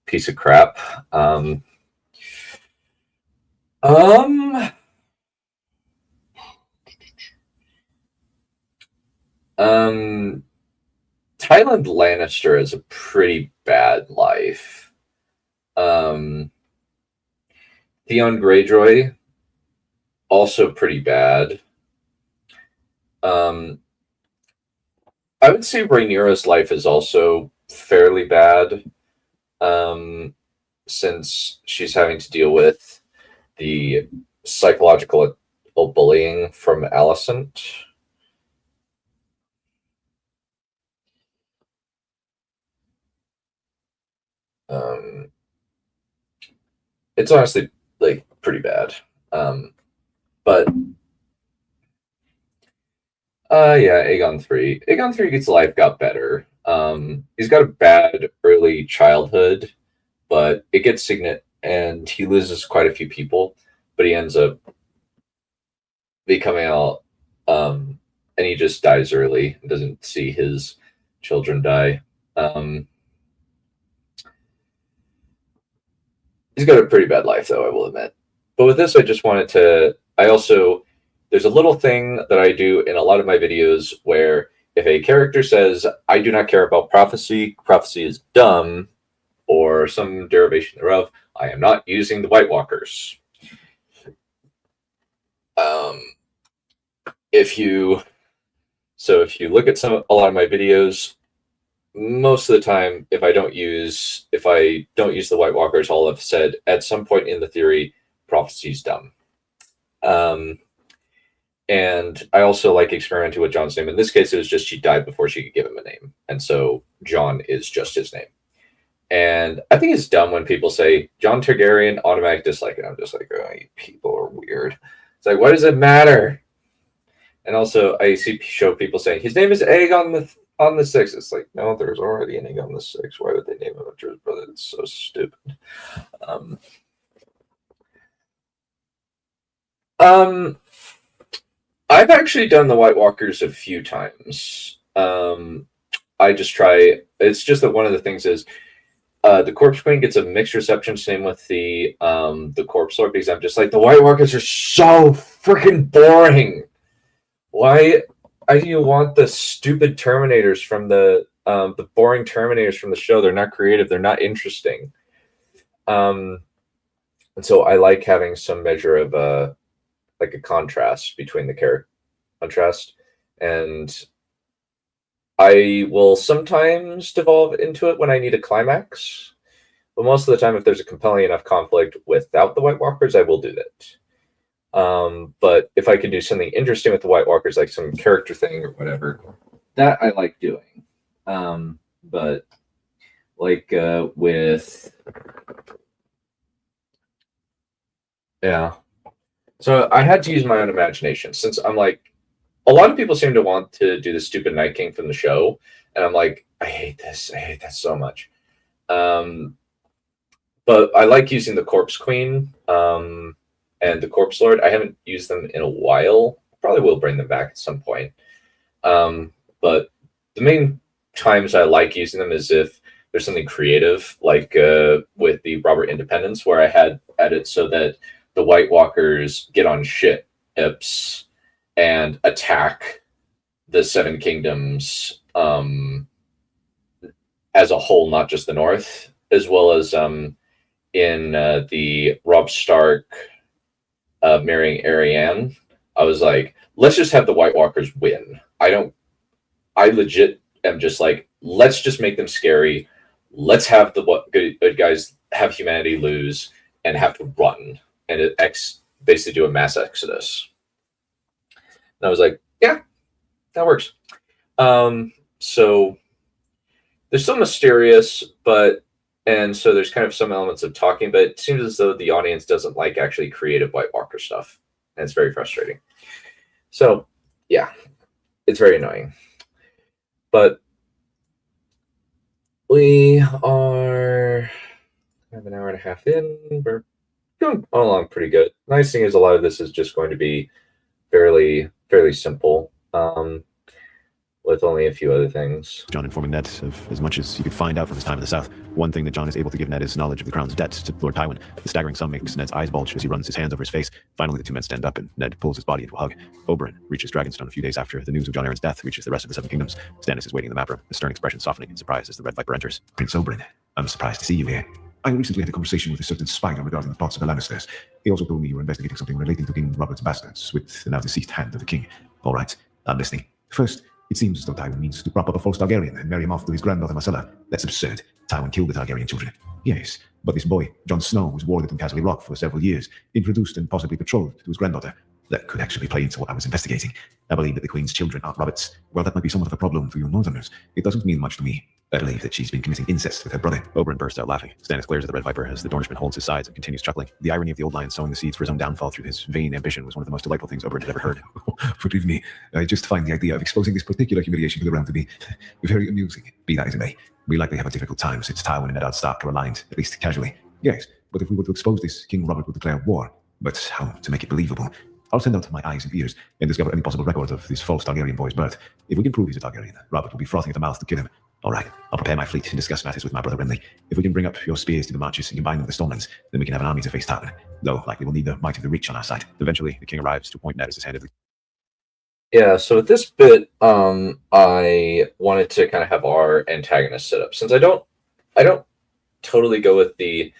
piece of crap. Tywin Lannister is a pretty bad life. Theon Greyjoy, also pretty bad. I would say Rhaenyra's life is also fairly bad, since she's having to deal with the psychological bullying from Alicent. It's honestly like pretty bad. But Yeah, Aegon 3. Aegon 3 gets life got better. He's got a bad early childhood, but it gets signet and he loses quite a few people, but he ends up becoming out and he just dies early and doesn't see his children die. He's got a pretty bad life though, I will admit. But with this, I just wanted to, there's a little thing that I do in a lot of my videos where if a character says, I do not care about prophecy, prophecy is dumb, or some derivation thereof, I am not using the White Walkers. If you look at a lot of my videos, most of the time, if I don't use the White Walkers, I'll have said at some point in the theory, prophecy is dumb. And I also like experimenting with Jon's name. In this case, it was just she died before she could give him a name. And so Jon is just his name. And I think it's dumb when people say, Jon Targaryen, automatic dislike. And I'm just like, oh, you people are weird. It's like, what does it matter? And also, I show people saying, his name is Aegon on the 6th. It's like, no, there's already an Aegon on the 6th. Why would they name him after his brother? It's so stupid. I've actually done the White Walkers a few times. I just try. It's just that one of the things is the Corpse Queen gets a mixed reception. Same with the Corpse Lord, because I'm just like, the White Walkers are so freaking boring. Why do you want the stupid Terminators from the boring Terminators from the show? They're not creative. They're not interesting. And so I like having some measure of like a contrast between the character contrast, and I will sometimes devolve into it when I need a climax, but most of the time if there's a compelling enough conflict without the White Walkers, I will do that. But if I can do something interesting with the White Walkers, like some character thing or whatever, that I like doing. But like so I had to use my own imagination, since I'm like, a lot of people seem to want to do the stupid Night King from the show, and I'm like, I hate this. I hate that so much. But I like using the Corpse Queen and the Corpse Lord. I haven't used them in a while. Probably will bring them back at some point. But the main times I like using them is if there's something creative, like with the Robert Independence, where I had it so that the White Walkers get on ships and attack the Seven Kingdoms as a whole, not just the North, as well as in the Robb Stark marrying Arianne. I was like, let's just have the White Walkers win. I legit am just like, let's just make them scary. Let's have the good guys have humanity lose and have to run and basically do a mass exodus. And I was like, yeah, that works. So they're still mysterious, and so there's kind of some elements of talking, but it seems as though the audience doesn't like actually creative White Walker stuff. And it's very frustrating. So yeah, it's very annoying. But we are an hour and a half in. We're going along pretty good. Nice thing is a lot of this is just going to be fairly simple, with only a few other things. Jon informing Ned of as much as he could find out from his time in the South. One thing that Jon is able to give Ned is knowledge of the crown's debt to Lord Tywin. The staggering sum makes Ned's eyes bulge as he runs his hands over his face. Finally, the two men stand up, and Ned pulls his body into a hug. Oberyn reaches Dragonstone a few days after the news of Jon Arryn's death reaches the rest of the Seven Kingdoms. Stannis is waiting in the map room, a stern expression softening in surprise as the Red Viper enters. Prince Oberyn, I'm surprised to see you here. I recently had a conversation with a certain spy regarding the plots of the Lannisters. He also told me you were investigating something relating to King Robert's bastards with the now deceased hand of the king. All right, I'm listening. First, it seems as though Tywin means to prop up a false Targaryen and marry him off to his granddaughter Marcella. That's absurd. Tywin killed the Targaryen children. Yes, but this boy, Jon Snow, was warded in Castle Rock for several years, introduced and possibly betrothed to his granddaughter. That could actually play into what I was investigating. I believe that the Queen's children aren't Robert's. Well, that might be somewhat of a problem for you Northerners. It doesn't mean much to me. I believe that she's been committing incest with her brother. Oberyn bursts out laughing. Stannis glares at the Red Viper as the Dornishman holds his sides and continues chuckling. The irony of the old lion sowing the seeds for his own downfall through his vain ambition was one of the most delightful things Oberyn had ever heard. Forgive me. I just find the idea of exposing this particular humiliation to the realm to be very amusing. Be that as it may, we likely have a difficult time since Tywin and Eddard Stark are aligned, at least casually. Yes, but if we were to expose this, King Robert would declare war. But how to make it believable? I'll send out my eyes and ears and discover any possible records of this false Targaryen boy's birth. If we can prove he's a Targaryen, Robert will be frothing at the mouth to kill him. All right, I'll prepare my fleet and discuss matters with my brother Renly. If we can bring up your spears to the marches and combine them with the Stormlands, then we can have an army to face Tywin. Though likely we'll need the might of the Reach on our side. Eventually, the king arrives to point Ned as his hand of the... Yeah, so at this bit, I wanted to kind of have our antagonist set up. Since I don't totally go with the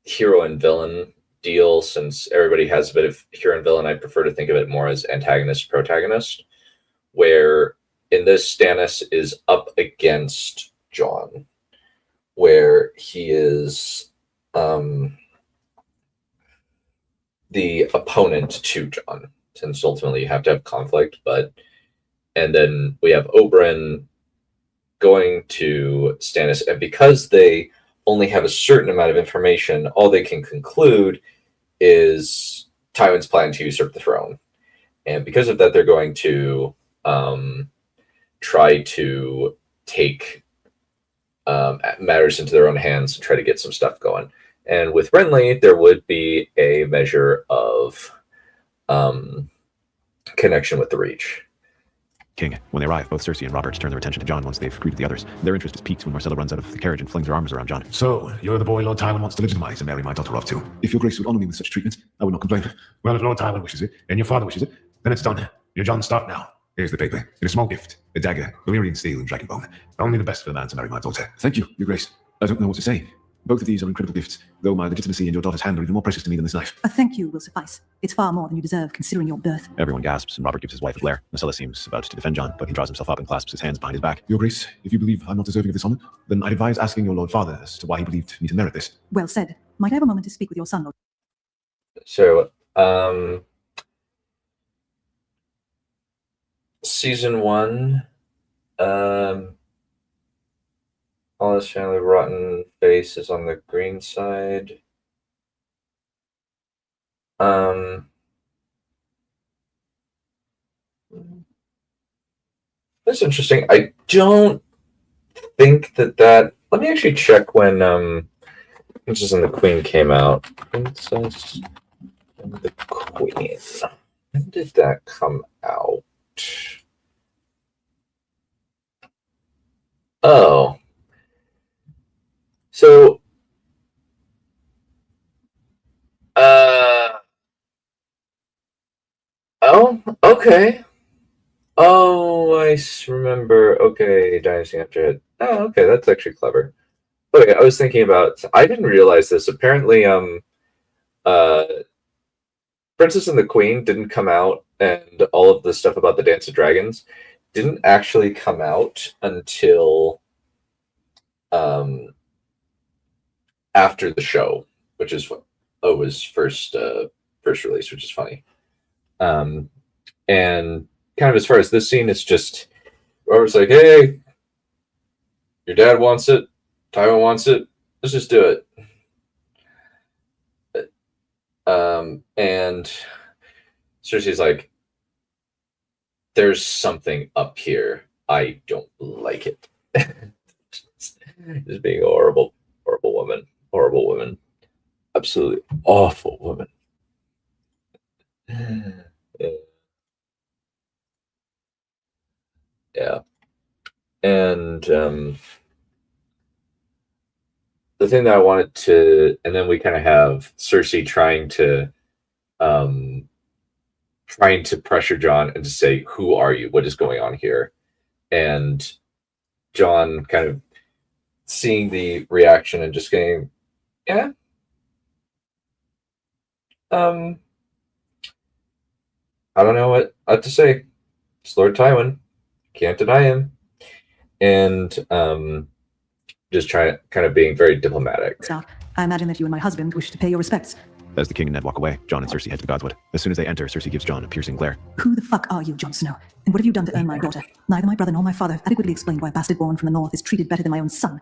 hero and villain deal, since everybody has a bit of hero and villain, I prefer to think of it more as antagonist, protagonist, where in this, Stannis is up against Jon, where he is the opponent to Jon, since ultimately you have to have conflict. And then we have Oberyn going to Stannis, and because they only have a certain amount of information, all they can conclude is Tywin's plan to usurp the throne. And because of that, they're going to try to take matters into their own hands and try to get some stuff going. And with Renly, there would be a measure of connection with the Reach. King. When they arrive, both Cersei and Robert turn their attention to Jon once they've greeted the others. Their interest is piqued when Marcella runs out of the carriage and flings her arms around Jon. So, you're the boy Lord Tywin wants to legitimize and marry my daughter off to. If your grace would honor me with such treatment, I would not complain. Well, if Lord Tywin wishes it, and your father wishes it, then it's done. You're Jon Stark now. Here's the paper. In a small gift. A dagger, Valyrian steel and dragonbone. Only the best for the man to marry my daughter. Thank you, your grace. I don't know what to say. Both of these are incredible gifts, though my legitimacy and your daughter's hand are even more precious to me than this knife. A thank you will suffice. It's far more than you deserve, considering your birth. Everyone gasps, and Robert gives his wife a glare. Marcella seems about to defend Jon, but he draws himself up and clasps his hands behind his back. Your grace, if you believe I'm not deserving of this honor, then I'd advise asking your lord father as to why he believed me to merit this. Well said. Might I have a moment to speak with your son, Lord? So, season 1, all his family rotten face is on the green side. That's interesting. I don't think that. Let me actually check when Princess and the Queen came out. Princess and the Queen. When did that come out? Oh. So, oh, okay. Oh, I remember. Okay, Dynasty After It. Oh, okay, that's actually clever. Okay, I was thinking about. I didn't realize this. Apparently, Princess and the Queen didn't come out, and all of the stuff about the Dance of Dragons didn't actually come out until after the show, which is what was first released, which is funny. And kind of as far as this scene, it's just Robert's like, "Hey, your dad wants it, Tywin wants it. Let's just do it." And Cersei's like, "There's something up here. I don't like it." Just being a horrible woman. Horrible woman. Absolutely awful woman. Yeah. And the thing that I wanted to, and then we kind of have Cersei trying to pressure Jon and to say, "Who are you? What is going on here?" And Jon kind of seeing the reaction and just going, "Yeah. I don't know what to say. It's Lord Tywin. Can't deny him." And just trying, kind of being very diplomatic. Stark, I imagine that you and my husband wish to pay your respects. As the king and Ned walk away, Jon and Cersei head to the Godswood. As soon as they enter, Cersei gives Jon a piercing glare. Who the fuck are you, Jon Snow? And what have you done to earn my daughter? Neither my brother nor my father have adequately explained why a bastard born from the north is treated better than my own son.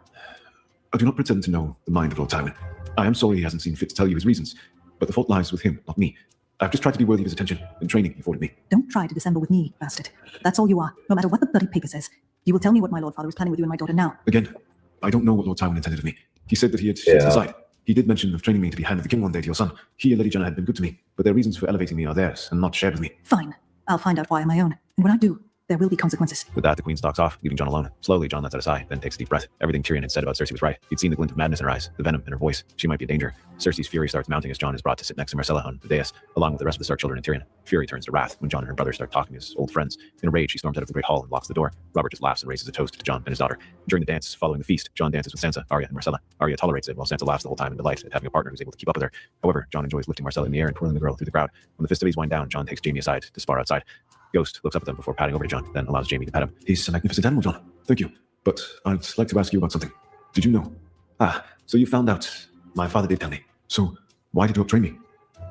I do not pretend to know the mind of Lord Tywin. I am sorry he hasn't seen fit to tell you his reasons, but the fault lies with him, not me. I've just tried to be worthy of his attention and training he afforded me. Don't try to dissemble with me, bastard. That's all you are, no matter what the bloody paper says. You will tell me what my Lord Father is planning with you and my daughter now. Again, I don't know what Lord Tywin intended of me. He said that he had set aside. He did mention of training me to be hand of the king one day to your son. He and Lady Jenna had been good to me, but their reasons for elevating me are theirs and not shared with me. Fine. I'll find out why on my own. And when I do, there will be consequences. With that, the queen stalks off, leaving Jon alone. Slowly, Jon lets out a sigh, then takes a deep breath. Everything Tyrion had said about Cersei was right. He'd seen the glint of madness in her eyes, the venom in her voice. She might be a danger. Cersei's fury starts mounting as Jon is brought to sit next to Myrcella on the dais, along with the rest of the Stark children and Tyrion. Fury turns to wrath when Jon and her brother start talking as old friends. In a rage, she storms out of the great hall and locks the door. Robert just laughs and raises a toast to Jon and his daughter. During the dance following the feast, Jon dances with Sansa, Arya, and Myrcella. Arya tolerates it, while Sansa laughs the whole time in delight at having a partner who's able to keep up with her. However, Jon enjoys lifting Myrcella in the air and twirling the girl through the crowd. When the festivities wind down, Jon takes Jaime aside to spar outside. Ghost looks up at them before patting over to Jon, then allows Jaime to pet him. He's a magnificent animal, Jon. Thank you. But I'd like to ask you about something. Did you know? So you found out. My father did tell me. So why did you help train me?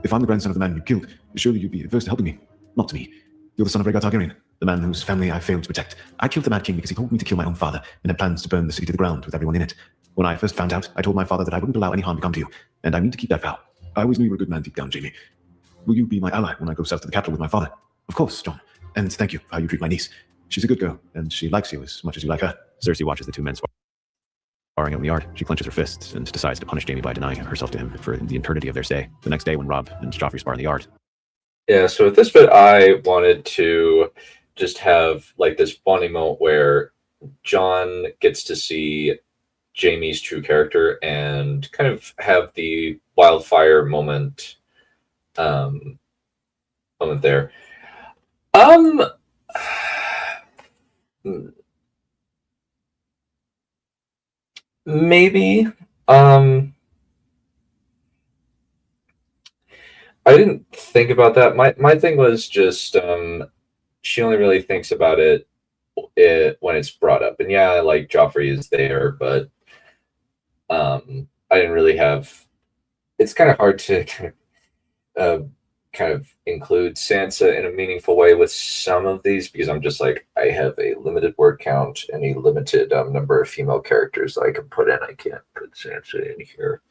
If I'm the grandson of the man you killed, surely you'd be averse to helping me. Not to me. You're the son of Rhaegar Targaryen, the man whose family I failed to protect. I killed the Mad King because he told me to kill my own father and had plans to burn the city to the ground with everyone in it. When I first found out, I told my father that I wouldn't allow any harm to come to you, and I mean to keep that vow. I always knew you were a good man deep down, Jaime. Will you be my ally when I go south to the capital with my father? Of course, Jon. And thank you for how you treat my niece. She's a good girl, and she likes you as much as you like her. Cersei watches the two men sparring out in the yard. She clenches her fists and decides to punish Jaime by denying herself to him for the eternity of their stay. The next day, when Robb and Joffrey spar in the yard. Yeah, so at this bit, I wanted to just have like this bonding moment where Jon gets to see Jaime's true character and kind of have the wildfire moment there. Maybe. I didn't think about that. My thing was just she only really thinks about it when it's brought up. And yeah, like Joffrey is there, but I didn't really have. It's kind of hard to kind of include Sansa in a meaningful way with some of these because I'm just like I have a limited word count and a limited number of female characters that I can put in. I can't put Sansa in here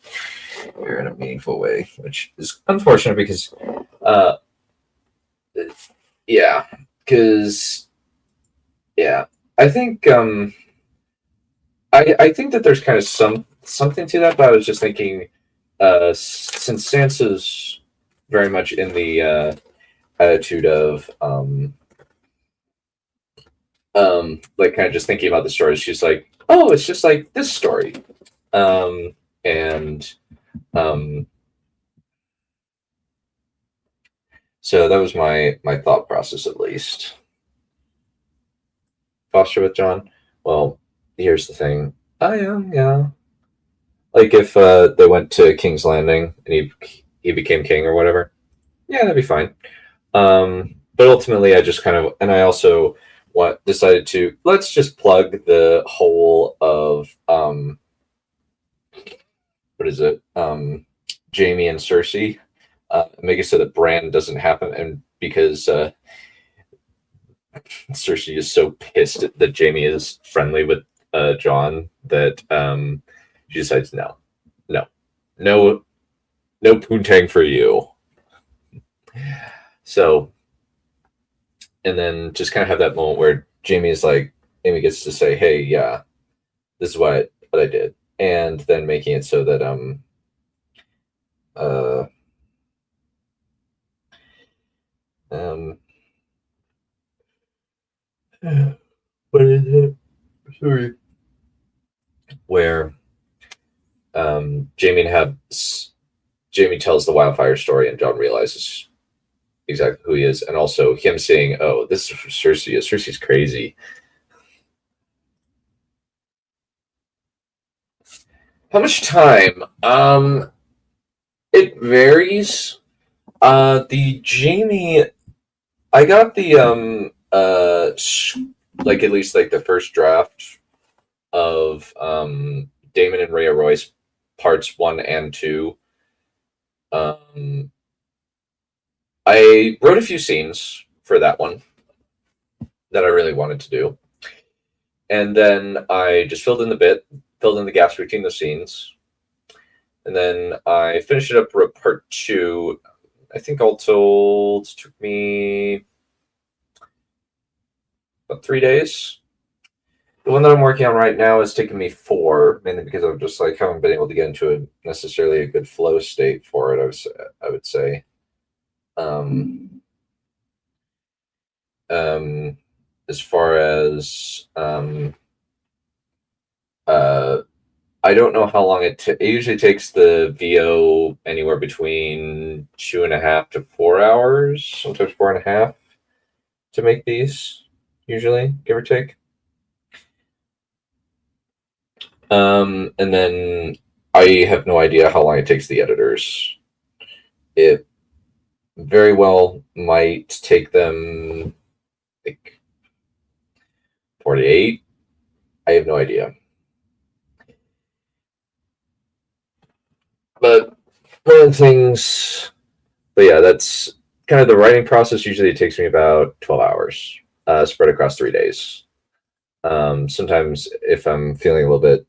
in a meaningful way, which is unfortunate because I think I think that there's kind of something to that, but I was just thinking since Sansa's very much in the attitude of like kind of just thinking about the story. She's like, oh, it's just like this story. So that was my thought process, at least. Foster with Jon? Well, here's the thing. Yeah. Like if they went to King's Landing and he became king or whatever, yeah, that'd be fine. But ultimately, I just kind of, and I also decided to let's just plug the whole of what is it? Jaime and Cersei, make it so that Bran doesn't happen, and because Cersei is so pissed that Jaime is friendly with Jon that she decides no poontang for you. So, and then just kind of have that moment where Jaime gets to say, hey, yeah, this is what I did. And then making it so that, what is it? Sorry. Where, Jaime tells the wildfire story and Jon realizes exactly who he is, and also him saying, oh, this is Cersei. Cersei's crazy. How much time? It varies. The Jaime, I got the like at least like the first draft of Daemon and Rhea Royce parts 1 and 2 I wrote a few scenes for that one that I really wanted to do. And then I just filled in the gaps between the scenes. And then I finished it up for part 2. I think all told it took me about 3 days. The one that I'm working on right now is taking me 4, mainly because I've just like haven't been able to get into necessarily a good flow state for it. I would say. As far as I don't know how long it usually takes the VO anywhere between 2.5 to 4 hours, sometimes 4.5 to make these, usually, give or take. And then I have no idea how long it takes the editors. It very well might take them like 48. I have no idea. But one of the things, but yeah, that's kind of the writing process. Usually it takes me about 12 hours, spread across 3 days. Sometimes if I'm feeling a little bit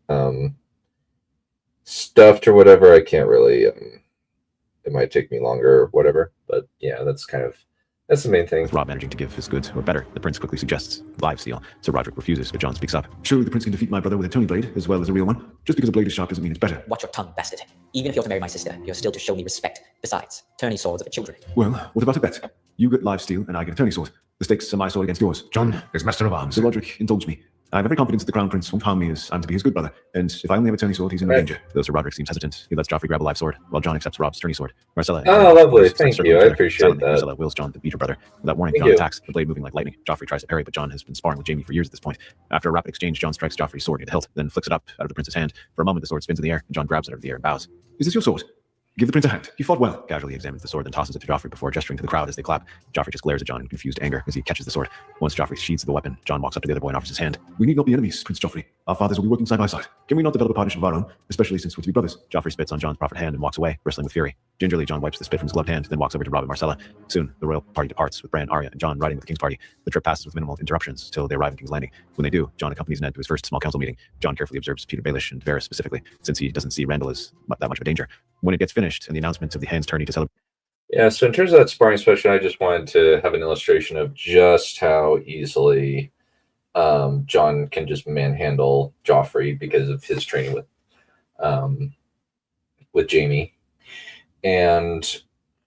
stuffed or whatever, I can't really, it might take me longer or whatever. But yeah, that's the main thing. With Robb managing to give his goods, or better, the prince quickly suggests live steel. Sir Roderick refuses, but Jon speaks up. Surely the prince can defeat my brother with a Tony blade as well as a real one. Just because a blade is sharp doesn't mean it's better. Watch your tongue, bastard. Even if you're to marry my sister, you're still to show me respect. Besides, tourney swords are for children. Well, what about a bet? You get live steel and I get a tourney sword. The stakes are my sword against yours. Jon is master of arms. Sir Roderick, indulge me. I have every confidence that the Crown Prince won't harm me as I'm to be his good brother, and if I only have a tourney sword, he's in no danger. Though Sir Roderick seems hesitant, he lets Joffrey grab a live sword, while Jon accepts Robb's tourney sword. Marcella... Oh, lovely. Thank you. I appreciate that. Marcella wills Jon to beat her brother. Without warning, Thank Jon you. attacks, the blade moving like lightning. Joffrey tries to parry, but Jon has been sparring with Jaime for years at this point. After a rapid exchange, Jon strikes Joffrey's sword near the hilt, then flicks it up out of the prince's hand. For a moment, the sword spins in the air, and Jon grabs it out of the air and bows. Is this your sword? Give the prince a hand. He fought well. Casually examines the sword, then tosses it to Joffrey before gesturing to the crowd as they clap. Joffrey just glares at Jon in confused anger as he catches the sword. Once Joffrey sheathes the weapon, Jon walks up to the other boy and offers his hand. We need not be enemies, Prince Joffrey. Our fathers will be working side by side. Can we not develop a partnership of our own, especially since we're to be brothers? Joffrey spits on Jon's proffered hand and walks away, bristling with fury. Gingerly, Jon wipes the spit from his gloved hand, then walks over to Robb and Marcella. Soon, the royal party departs, with Bran, Arya, and Jon riding with the King's party. The trip passes with minimal interruptions till they arrive in King's Landing. When they do, Jon accompanies Ned to his first small council meeting. Jon carefully observes Peter Baelish and Varys specifically, since he doesn't see Randall as that much of a danger. When it gets finished and the announcement of the hand's tourney to celebrate. Yeah, so in terms of that sparring session, I just wanted to have an illustration of just how easily Jon can just manhandle Joffrey because of his training with Jaime. And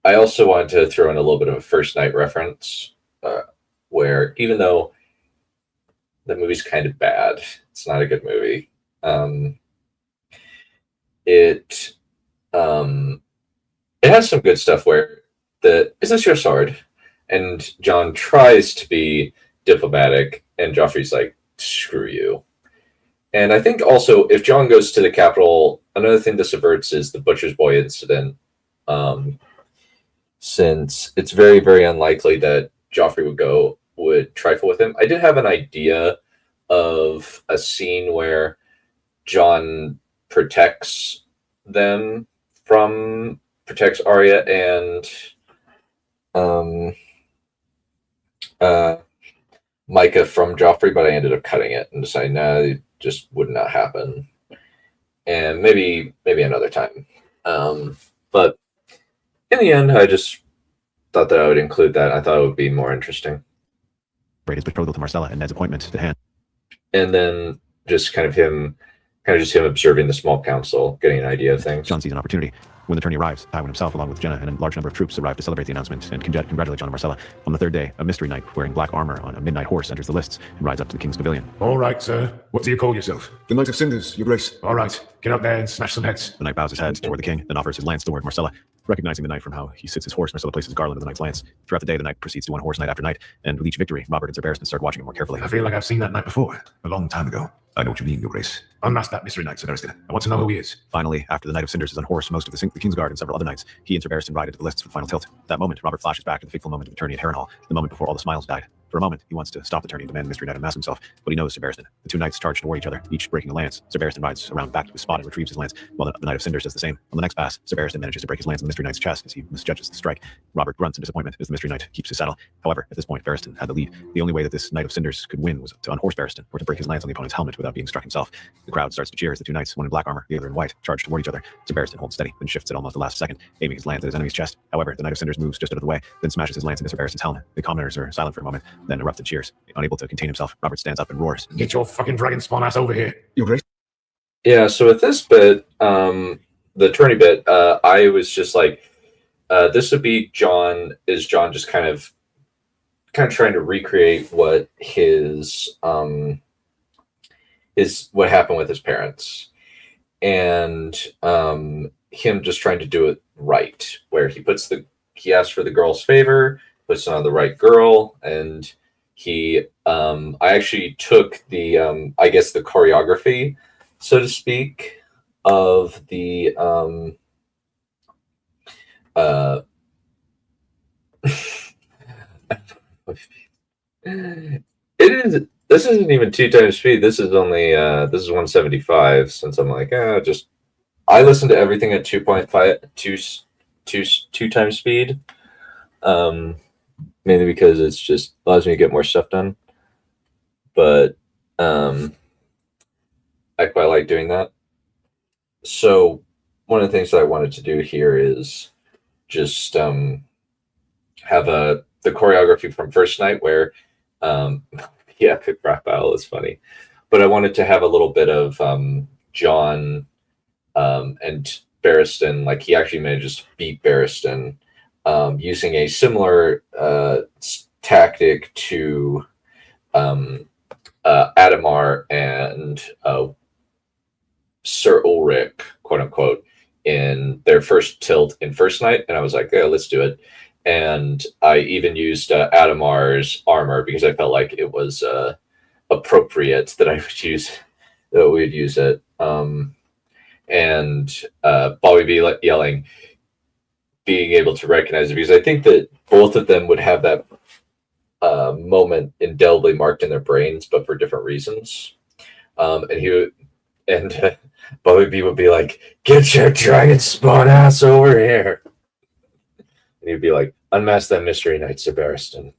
I also wanted to throw in a little bit of a First Night reference, where even though the movie's kind of bad, it's not a good movie. It has some good stuff where is this your sword? And Jon tries to be diplomatic, and Joffrey's like, screw you. And I think also if Jon goes to the capital, another thing this averts is the Butcher's Boy incident. Since it's very, very unlikely that Joffrey would trifle with him. I did have an idea of a scene where Jon protects Arya and Micah from Joffrey, but I ended up cutting it and decided, no, it just would not happen. And maybe another time. But in the end, I just thought that I would include that. I thought it would be more interesting. His betrothal to Marcella and Ned's appointment to hand. And then just kind of him observing the small council, getting an idea of things. Jon sees an opportunity. When the tourney arrives, Tywin himself, along with Jenna and a large number of troops, arrive to celebrate the announcement and congratulate Jon and Marcella. On the third day, a mystery knight wearing black armor on a midnight horse enters the lists and rides up to the king's pavilion. All right, sir. What do you call yourself? The Knight of Cinders, your grace. All right. Get out there and smash some heads. The knight bows his head toward the king, then offers his lance toward Marcella. Recognizing the knight from how he sits his horse, Marcella places garland of the knight's lance. Throughout the day, the knight proceeds to win horse night after night, and with each victory, Robert and Sir Barristan start watching him more carefully. I feel like I've seen that knight before. A long time ago. I know what you mean, your grace. Unmask that mystery knight, Sir Barristan. I want to know who he is. Finally, after the Knight of Cinders is unhorsed most of the King's Guard and several other knights, he and Sir Barristan ride into the lists for the final tilt. That moment, Robert flashes back to the fateful moment of attorney at Harrenhal, the moment before all the smiles died. For a moment, he wants to stop the tourney and demand Mystery Knight unmask himself, but he knows Sir Barristan. The two knights charge toward each other, each breaking a lance. Sir Barristan rides around back to his spot and retrieves his lance, while the Knight of Cinders does the same. On the next pass, Sir Barristan manages to break his lance in the Mystery Knight's chest as he misjudges the strike. Robert grunts in disappointment as the Mystery Knight keeps his saddle. However, at this point, Barristan had the lead. The only way that this Knight of Cinders could win was to unhorse Barristan, or to break his lance on the opponent's helmet without being struck himself. The crowd starts to cheer as the two knights, one in black armor, the other in white, charge toward each other. Sir Barristan holds steady, then shifts at almost the last second, aiming his lance at his enemy's chest. However, the Knight of Cinders moves just out of the way, then smashes his lance into Sir Barristan's helmet. The commoners are silent for a moment, then erupt in cheers. Unable to contain himself, Robert stands up and roars. Get your fucking dragon spawn ass over here. Your Grace? Yeah, so with this bit, the tourney bit, I was just like, this would be John just kind of trying to recreate what what happened with his parents, and him just trying to do it right, where he asks for the girl's favor, puts it on the right girl, and I actually took the I guess the choreography, so to speak, of the this isn't even 2 times speed. This is only this is 175, since I'm like, I listen to everything at 2.5 two times speed. Mainly because it's just allows me to get more stuff done. But I quite like doing that. So one of the things that I wanted to do here is just have the choreography from first night where the epic rap battle is funny. But I wanted to have a little bit of John and Barristan, like he actually manages to beat Barristan using a similar tactic to Adamar and Sir Ulrich, quote unquote, in their first tilt in first night. And I was like, yeah, let's do it. And I even used Adamar's armor because I felt like it was appropriate that we would use it. And Bobby B yelling, being able to recognize it, because I think that both of them would have that moment indelibly marked in their brains, but for different reasons. And Bobby B would be like, "Get your dragon spawn ass over here," and he'd be like, "Unmask that mystery knight, Sir Barristan."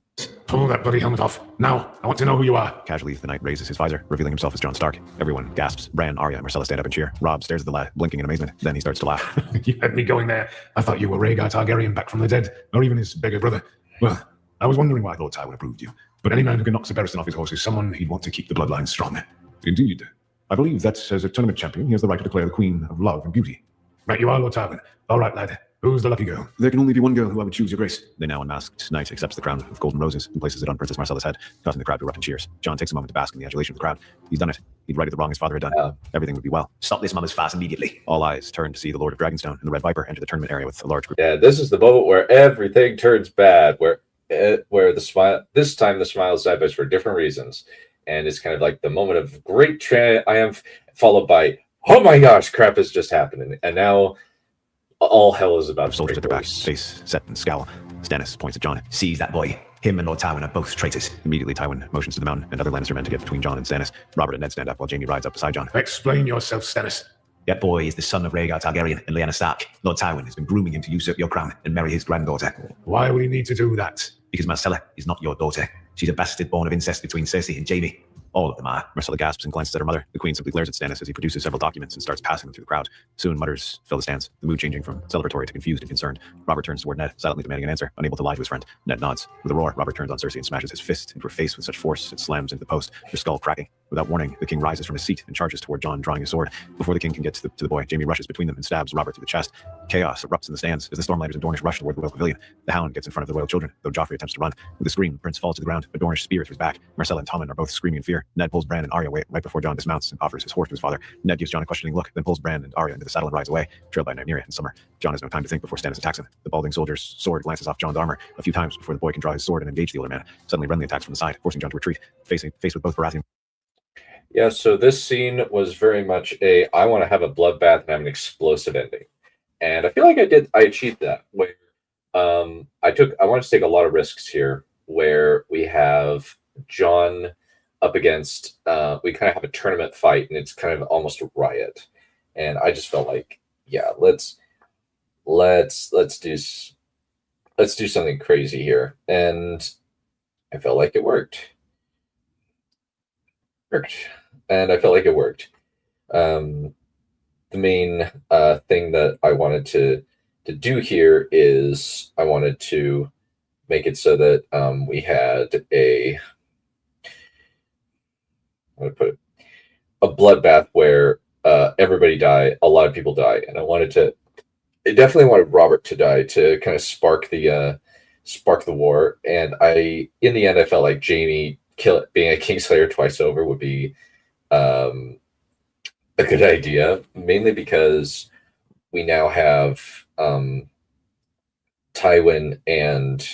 Pull that bloody helmet off. Now, I want to know who you are. Casually, the knight raises his visor, revealing himself as Jon Stark. Everyone gasps. Bran, Arya, and Marcella stand up and cheer. Robb stares at the lad, blinking in amazement. Then he starts to laugh. You had me going there. I thought you were Rhaegar Targaryen back from the dead, or even his beggar brother. Well, I was wondering why Lord Tywin approved you. But any man who can knock Sir Barristan off his horse is someone he'd want to keep the bloodline strong. Indeed. I believe that as a tournament champion, he has the right to declare the Queen of Love and Beauty. Right you are, Lord Tywin. All right, lad. Who's the lucky girl? There can only be one girl who I would choose, Your Grace. The now unmasked knight accepts the crown of golden roses and places it on Princess Marcella's head, causing the crowd to erupt in cheers. Jon takes a moment to bask in the adulation of the crowd. He's done it. He'd righted the wrong his father had done. Everything would be well. Stop this mother's fast immediately. All eyes turn to see the Lord of Dragonstone and the Red Viper enter the tournament area with a large group. Yeah, this is the moment where everything turns bad, where the smile, this time the smiles side for different reasons. And it's kind of like the moment of great triumph, followed by, oh my gosh, crap is just happening. And now all hell is about to soldiers at their break backs, loose. face set and scowl. Stannis points at Jon. Seize that boy. Him and Lord Tywin are both traitors. Immediately, Tywin motions to the mountain and other Lannister men to get between Jon and Stannis. Robert and Ned stand up while Jaime rides up beside Jon. Explain yourself, Stannis. That boy is the son of Rhaegar Targaryen and Lyanna Stark. Lord Tywin has been grooming him to usurp your crown and marry his granddaughter. Why would he need to do that? Because Marcella is not your daughter. She's a bastard born of incest between Cersei and Jaime. All of them are. Marcella gasps and glances at her mother. The queen simply glares at Stannis as he produces several documents and starts passing them through the crowd. Soon mutters fill the stands, the mood changing from celebratory to confused and concerned. Robert turns toward Ned, silently demanding an answer, unable to lie to his friend. Ned nods. With a roar, Robert turns on Cersei and smashes his fist into her face with such force it slams into the post, her skull cracking. Without warning, the king rises from his seat and charges toward Jon, drawing his sword. Before the king can get to the boy, Jaime rushes between them and stabs Robert through the chest. Chaos erupts in the stands as the Stormlanders and Dornish rush toward the royal pavilion. The Hound gets in front of the royal children, though Joffrey attempts to run. With a scream, the prince falls to the ground, a Dornish spear through his back. Marcella and Tommen are both screaming in fear. Ned pulls Bran and Arya away right before Jon dismounts and offers his horse to his father. Ned gives Jon a questioning look, then pulls Bran and Arya into the saddle and rides away, trailed by Nymeria and Summer. Jon has no time to think before Stannis attacks him. The balding soldier's sword glances off Jon's armor a few times before the boy can draw his sword and engage the older man. Suddenly, Renly attacks from the side, forcing Jon to retreat, faced with both Baratheon. Yeah, so this scene was very much I want to have a bloodbath and have an explosive ending. And I feel like I achieved that. Where I wanted to take a lot of risks here where we have John up against. We kind of have a tournament fight, and it's kind of almost a riot. And I just felt like, yeah, let's do something crazy here, and I felt like it worked. And I felt like it worked. The main thing that I wanted to do here is I wanted to make it so that we had I'm going to put it, a bloodbath where everybody die, a lot of people die, and I definitely wanted Robert to die to kind of spark the war. And in the end, I felt like Jaime being a Kingslayer twice over would be a good idea, mainly because we now have Tywin and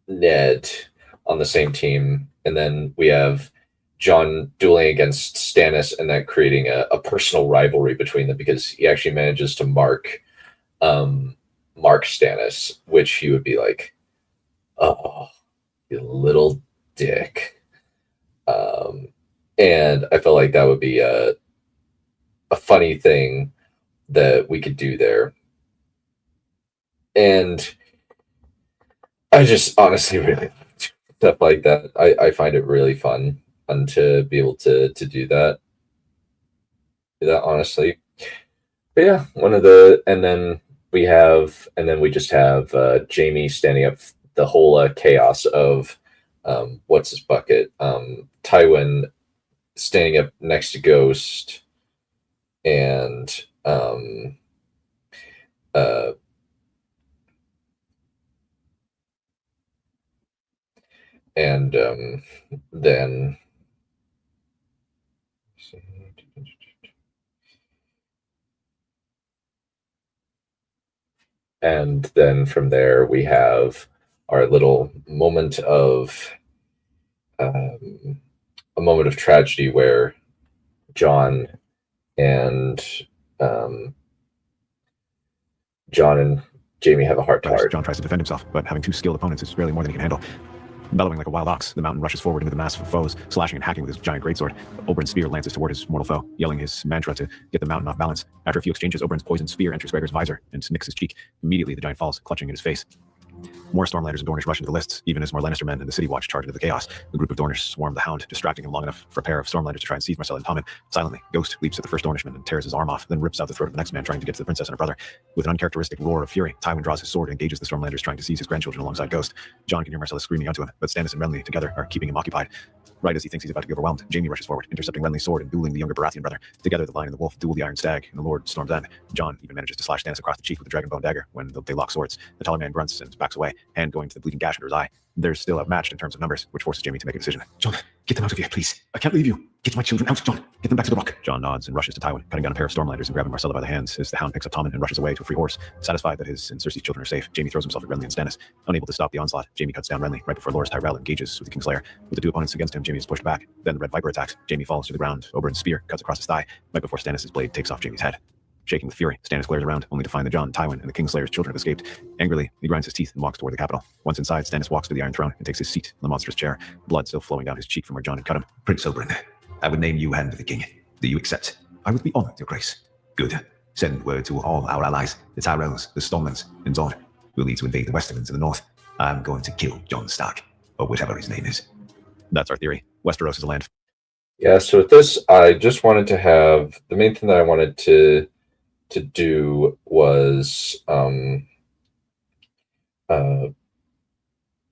Ned on the same team, and then we have Jon dueling against Stannis, and that creating a personal rivalry between them because he actually manages to mark Stannis, which he would be like, "Oh, you little dick." And I felt like that would be a funny thing that we could do there. And I just honestly really like stuff like that. I find it really fun to be able to do that. Honestly. But yeah, and then we just have Jaime standing up the whole chaos of what's his bucket? Tywin standing up next to Ghost, and then from there we have our little moment of a moment of tragedy where Jon and Jaime have a heart-to-heart. Jon tries to defend himself, but having two skilled opponents is really more than he can handle. Bellowing like a wild ox, the Mountain rushes forward into the mass of foes, slashing and hacking with his giant greatsword. Oberyn's spear lances toward his mortal foe, yelling his mantra to get the Mountain off balance. After a few exchanges, Oberyn's poisoned spear enters Gregor's visor and nicks his cheek. Immediately, the giant falls, clutching at his face. More Stormlanders and Dornish rush into the lists, even as more Lannister men and the City Watch charge into the chaos. The group of Dornish swarm the Hound, distracting him long enough for a pair of Stormlanders to try and seize Marcel and Tommen. Silently, Ghost leaps at the first Dornishman and tears his arm off, then rips out the throat of the next man trying to get to the princess and her brother. With an uncharacteristic roar of fury, Tywin draws his sword and engages the Stormlanders trying to seize his grandchildren alongside Ghost. Jon can hear Marcellus screaming out to him, but Stannis and Renly together are keeping him occupied. Right as he thinks he's about to be overwhelmed, Jaime rushes forward, intercepting Renly's sword and dueling the younger Baratheon brother. Together, the Lion and the Wolf duel the Iron Stag, and the Lord storms in. Jon even manages to slash Stannis across the cheek with a dragonbone dagger when they lock swords. The taller man grunts and backs away, hand going to the bleeding gash under his eye. They're still outmatched in terms of numbers, which forces Jaime to make a decision. Jon, get them out of here, please. I can't leave you. Get my children out, Jon. Get them back to the rock. Jon nods and rushes to Tywin, cutting down a pair of Stormlanders and grabbing Marcella by the hands as the Hound picks up Tommen and rushes away to a free horse. Satisfied that his and Cersei's children are safe, Jaime throws himself at Renly and Stannis. Unable to stop the onslaught, Jaime cuts down Renly right before Loras Tyrell engages with the Kingslayer. With the two opponents against him, Jaime is pushed back. Then the Red Viper attacks. Jaime falls to the ground. Oberyn's spear cuts across his thigh, right before Stannis' blade takes off Jaime's head. Shaking with fury, Stannis glares around, only to find that Jon, Tywin, and the Kingslayer's children have escaped. Angrily, he grinds his teeth and walks toward the capital. Once inside, Stannis walks to the Iron Throne and takes his seat in the monstrous chair, blood still flowing down his cheek from where Jon had cut him. Prince Oberyn, I would name you hand of the king. Do you accept? I would be honored, your grace. Good. Send word to all our allies, the Tyrells, the Stormlands, and Dorne, who need to invade the Westerlands in the north. I'm going to kill Jon Stark, or whatever his name is. That's our theory. Westeros is a land. Yeah, so with this, I just wanted to have the main thing that I wanted to do was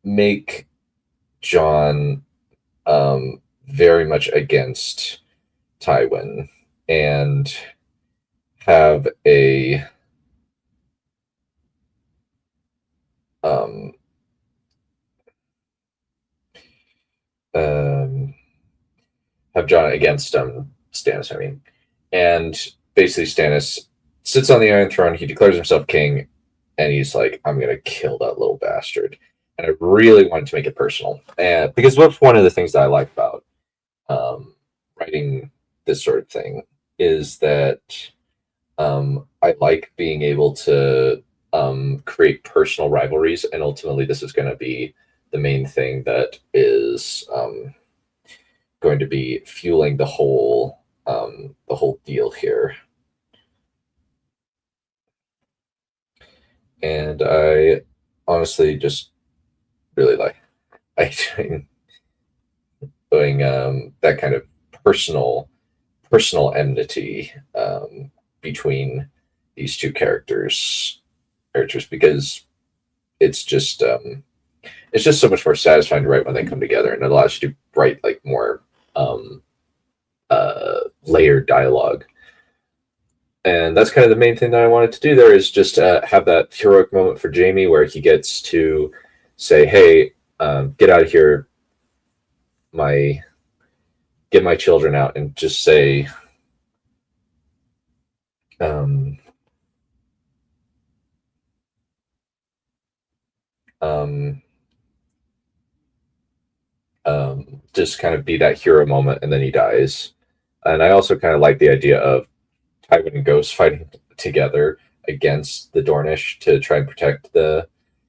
make Jon very much against Tywin and have Jon against Stannis, I mean. And basically Stannis sits on the Iron Throne, he declares himself king, and he's like, I'm going to kill that little bastard. And I really wanted to make it personal. And because what's one of the things that I like about writing this sort of thing is that I like being able to create personal rivalries, and ultimately this is going to be the main thing that is going to be fueling the whole deal here. And I honestly just really like doing that kind of personal enmity between these two characters, because it's just so much more satisfying to write when they come together, and it allows you to write like more layered dialogue. And that's kind of the main thing that I wanted to do there, is just have that heroic moment for Jaime where he gets to say, hey, get out of here, get my children out, and just say, just kind of be that hero moment, and then he dies. And I also kind of like the idea of Tywin and Ghost fighting together against the Dornish to try and protect the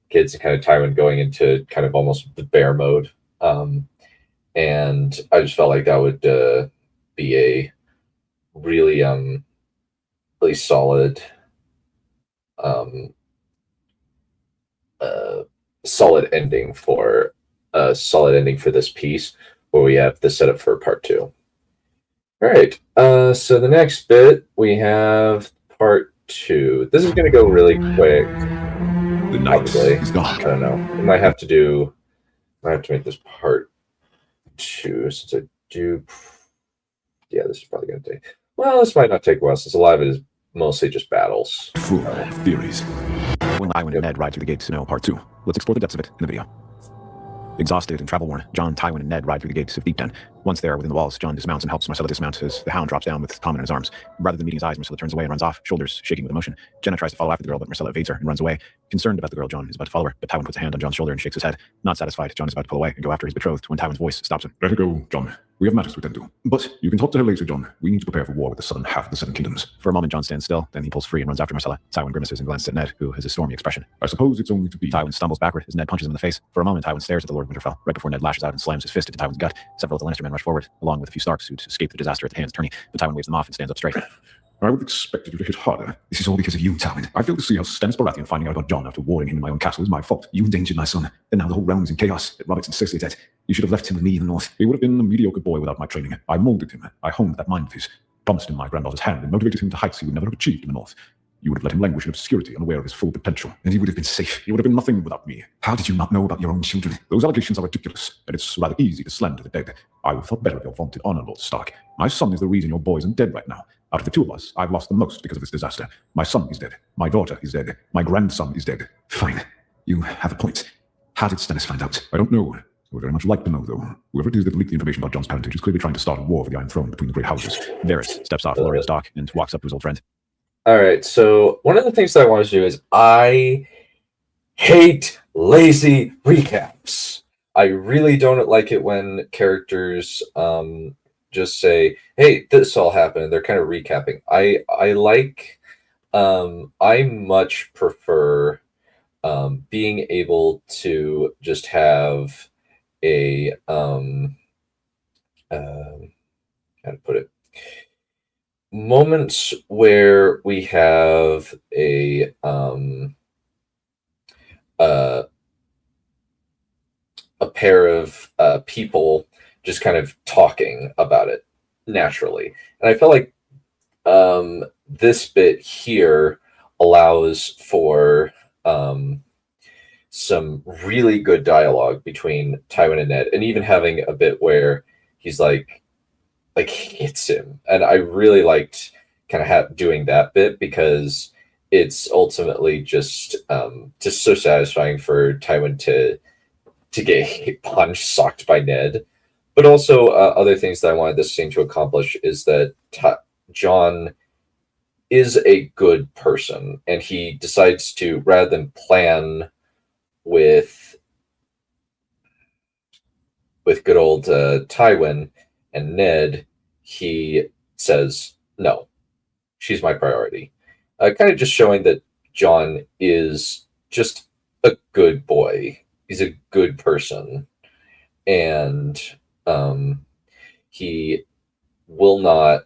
kids, and kind of Tywin going into kind of almost the bear mode. And I just felt like that would be a really really solid solid ending for this piece, where we have the setup for part 2. All right, so the next bit we have part 2. This is going to go really quick. The night is dark. I don't know. I might have to make this part 2, since I do. Yeah, this is probably going to take. Well, this might not take a while, since a lot of it is mostly just battles. Full of theories. When Tywin and Ned ride through the gates to Snow Part 2. Let's explore the depths of it in the video. Exhausted and travel-worn, Jon, Tywin, and Ned ride through the gates of Deepden. Once there, within the walls, Jon dismounts and helps Myrcella dismount as the Hound drops down with Tommen in his arms. Rather than meeting his eyes, Myrcella turns away and runs off, shoulders shaking with emotion. Jenna tries to follow after the girl, but Myrcella evades her and runs away. Concerned about the girl, Jon is about to follow her, but Tywin puts a hand on Jon's shoulder and shakes his head. Not satisfied, Jon is about to pull away and go after his betrothed when Tywin's voice stops him. Let her go, Jon. We have matters to attend to. But you can talk to her later, Jon. We need to prepare for war with the southern half of the Seven Kingdoms. For a moment, Jon stands still, then he pulls free and runs after Myrcella. Tywin grimaces and glances at Ned, who has a stormy expression. I suppose it's only to be. Tywin stumbles backward as Ned punches him in the face. For a moment, Tywin stares at the Lord of Winterfell, right before Ned lashes out and slams his fist into Tywin's gut. Several of the Lannister men rush forward, along with a few Starks who'd escaped the disaster at the hands of Turney, but Tywin waves them off and stands up straight. I would have expected you to hit harder. This is all because of you, Tywin. I fail to see how Stannis Baratheon finding out about Jon after warring him in my own castle is my fault. You endangered my son, and now the whole realm is in chaos. That Robert's and Cersei are dead. You should have left him with me in the north. He would have been a mediocre boy without my training. I molded him. I honed that mind of his, promised him my granddaughter's hand, and motivated him to heights he would never have achieved in the north. You would have let him languish in obscurity, unaware of his full potential, and he would have been safe. He would have been nothing without me. How did you not know about your own children? Those allegations are ridiculous, and it's rather easy to slander the dead. I would have thought better of your vaunted honor, Lord Stark. My son is the reason your boy isn't dead right now. Out of the two of us, I've lost the most because of this disaster. My son is dead. My daughter is dead. My grandson is dead. Fine. You have a point. How did Stannis find out? I don't know. I would very much like to know, though. Whoever it is that leaked the information about Jon's parentage is clearly trying to start a war for the Iron Throne between the great houses. Varys steps off Lorion's dock and walks up to his old friend. All right, so one of the things that I wanted to do is I hate lazy recaps. I really don't like it when characters just say, hey, this all happened, and they're kind of recapping. I much prefer being able to just have a how to put it, moments where we have a pair of people just kind of talking about it naturally. And I feel like this bit here allows for some really good dialogue between Tywin and Ned, and even having a bit where he's like hits him. And I really liked kind of doing that bit, because it's ultimately just so satisfying for Tywin to get punched, socked by Ned. But also other things that I wanted this scene to accomplish is that Jon is a good person, and he decides to, rather than plan with good old Tywin and Ned, he says, no, she's my priority. Kind of just showing that John is just a good boy. He's a good person, and he will not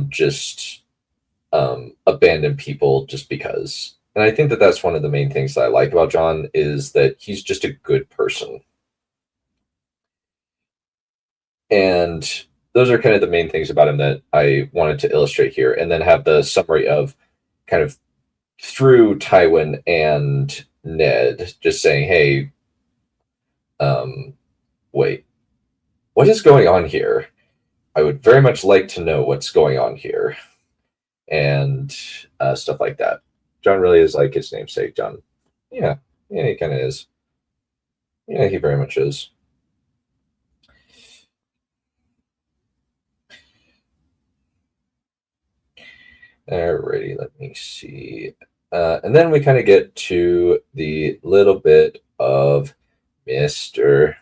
just abandon people just because. And I think that that's one of the main things that I like about John is that he's just a good person. And those are kind of the main things about him that I wanted to illustrate here, and then have the summary of kind of through Tywin and Ned just saying, hey, wait, what is going on here? I would very much like to know what's going on here, and stuff like that. John really is like his namesake, John. Yeah, he kind of is. Yeah, he very much is. Alrighty, let me see. And then we kind of get to the little bit of Mr.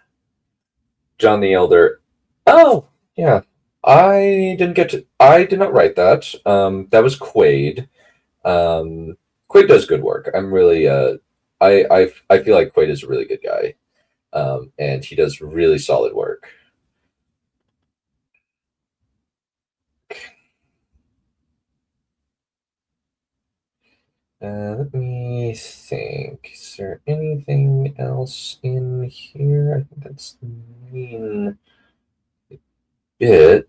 John the Elder. Oh, yeah. I did not write that. That was Quaid. Quaid does good work. I'm really I feel like Quaid is a really good guy. And he does really solid work. Let me think. Is there anything else in here? I think that's the main bit. Yeah,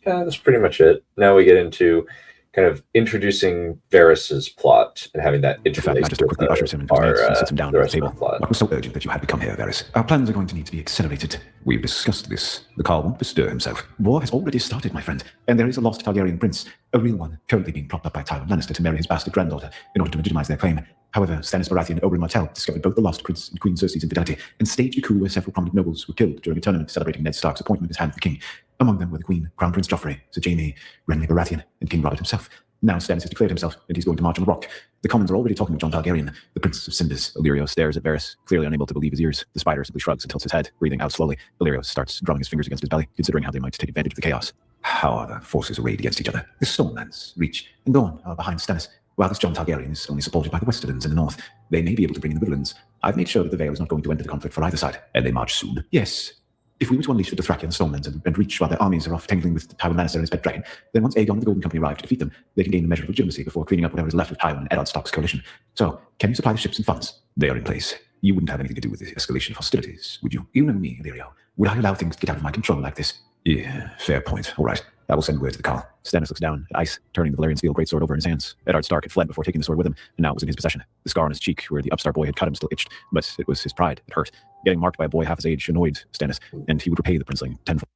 that's pretty much it. Now we get into kind of introducing Varys's plot and having that The Fat interlace Magister quickly with ushers him into his mates and sits him down the at the rest of table. the plot. What was so urgent that you had to come here, Varys? Our plans are going to need to be accelerated. We've discussed this. The Carl won't bestir himself. War has already started, my friend, and there is a lost Targaryen prince, a real one, currently being propped up by Tywin Lannister to marry his bastard granddaughter in order to legitimize their claim. However, Stannis Baratheon and Oberyn Martell discovered both the lost prince and Queen Cersei's infidelity and staged a coup where several prominent nobles were killed during a tournament celebrating Ned Stark's appointment as Hand of the King. Among them were the Queen, Crown Prince Joffrey, Sir Jaime, Renly Baratheon, and King Robert himself. Now Stannis has declared himself, and he's going to march on the rock. The commons are already talking of Jon Targaryen, the Prince of Cimbers. Illyrio stares at Varys, clearly unable to believe his ears. The spider simply shrugs and tilts his head, breathing out slowly. Illyrio starts drumming his fingers against his belly, considering how they might take advantage of the chaos. How are the forces arrayed against each other? The Stormlands reach and Dorne are behind Stannis, while this Jon Targaryen is only supported by the Westerlands in the north. They may be able to bring in the Riverlands. I've made sure that the Vale is not going to enter the conflict for either side, and they march soon. Yes. If we were to unleash the Dothraki and Stormlands and reach while their armies are off tangling with Tywin Lannister and his pet dragon, then once Aegon and the Golden Company arrive to defeat them, they can gain a measure of legitimacy before cleaning up whatever is left of Tywin and Eddard Stark's coalition. So, can you supply the ships and funds? They are in place. You wouldn't have anything to do with the escalation of hostilities, would you? You know me, Illyrio. Would I allow things to get out of my control like this? Yeah, fair point. All right. I will send word to the Carl. Stannis looks down at Ice, turning the Valyrian steel greatsword over in his hands. Eddard Stark had fled before taking the sword with him, and now it was in his possession. The scar on his cheek, where the upstart boy had cut him, still itched, but it was his pride. It hurt. Getting marked by a boy half his age annoyed Stannis, and he would repay the princeling tenfold.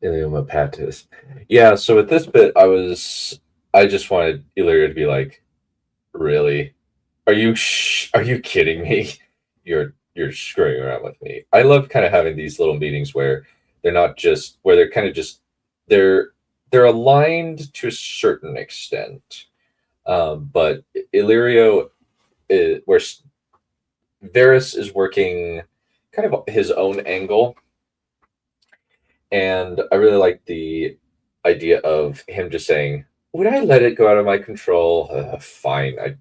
Illyrio. Yeah, so at this bit, I just wanted Illyrio to be like, really? Are you kidding me? You're screwing around with me. I love kind of having these little meetings where they're not just, where they're kind of just, they're aligned to a certain extent. But Illyrio, where Varys is working kind of his own angle. And I really like the idea of him just saying, would I let it go out of my control? Fine.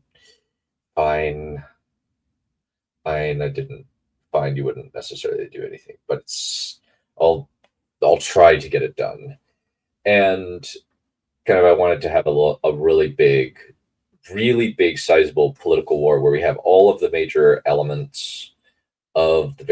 Fine. I didn't. Fine, you wouldn't necessarily do anything, but I'll try to get it done. And kind of I wanted to have a really big, sizable political war where we have all of the major elements of the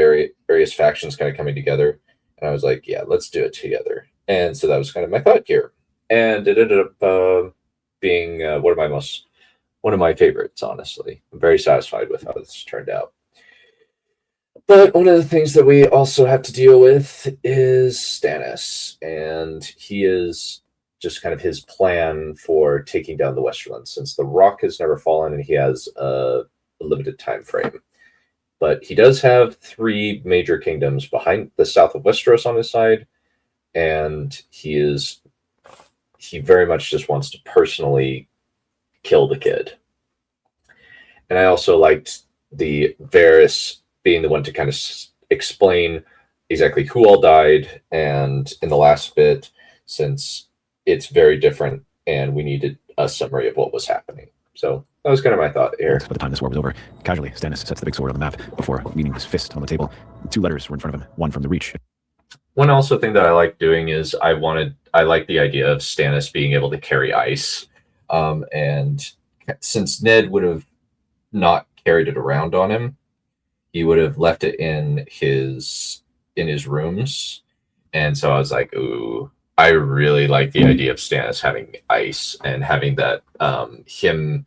various factions kind of coming together. And I was like, yeah, let's do it together. And so that was kind of my thought here. And it ended up being one of my favorites, honestly. I'm very satisfied with how this turned out. But one of the things that we also have to deal with is Stannis, and he is just kind of his plan for taking down the Westerlands, since the Rock has never fallen and he has a limited time frame. But he does have 3 major kingdoms behind the south of Westeros on his side, and he very much just wants to personally kill the kid. And I also liked the Varys being the one to kind of explain exactly who all died, and in the last bit, since it's very different and we needed a summary of what was happening. So that was kind of my thought here. By the time this war was over, casually, Stannis sets the big sword on the map before leaning his fist on the table. 2 letters were in front of him, one from the Reach. One also thing that I like doing is I like the idea of Stannis being able to carry ice. And since Ned would have not carried it around on him, he would have left it in his rooms. And so I was like, ooh, I really like the idea of Stannis having ice and having that him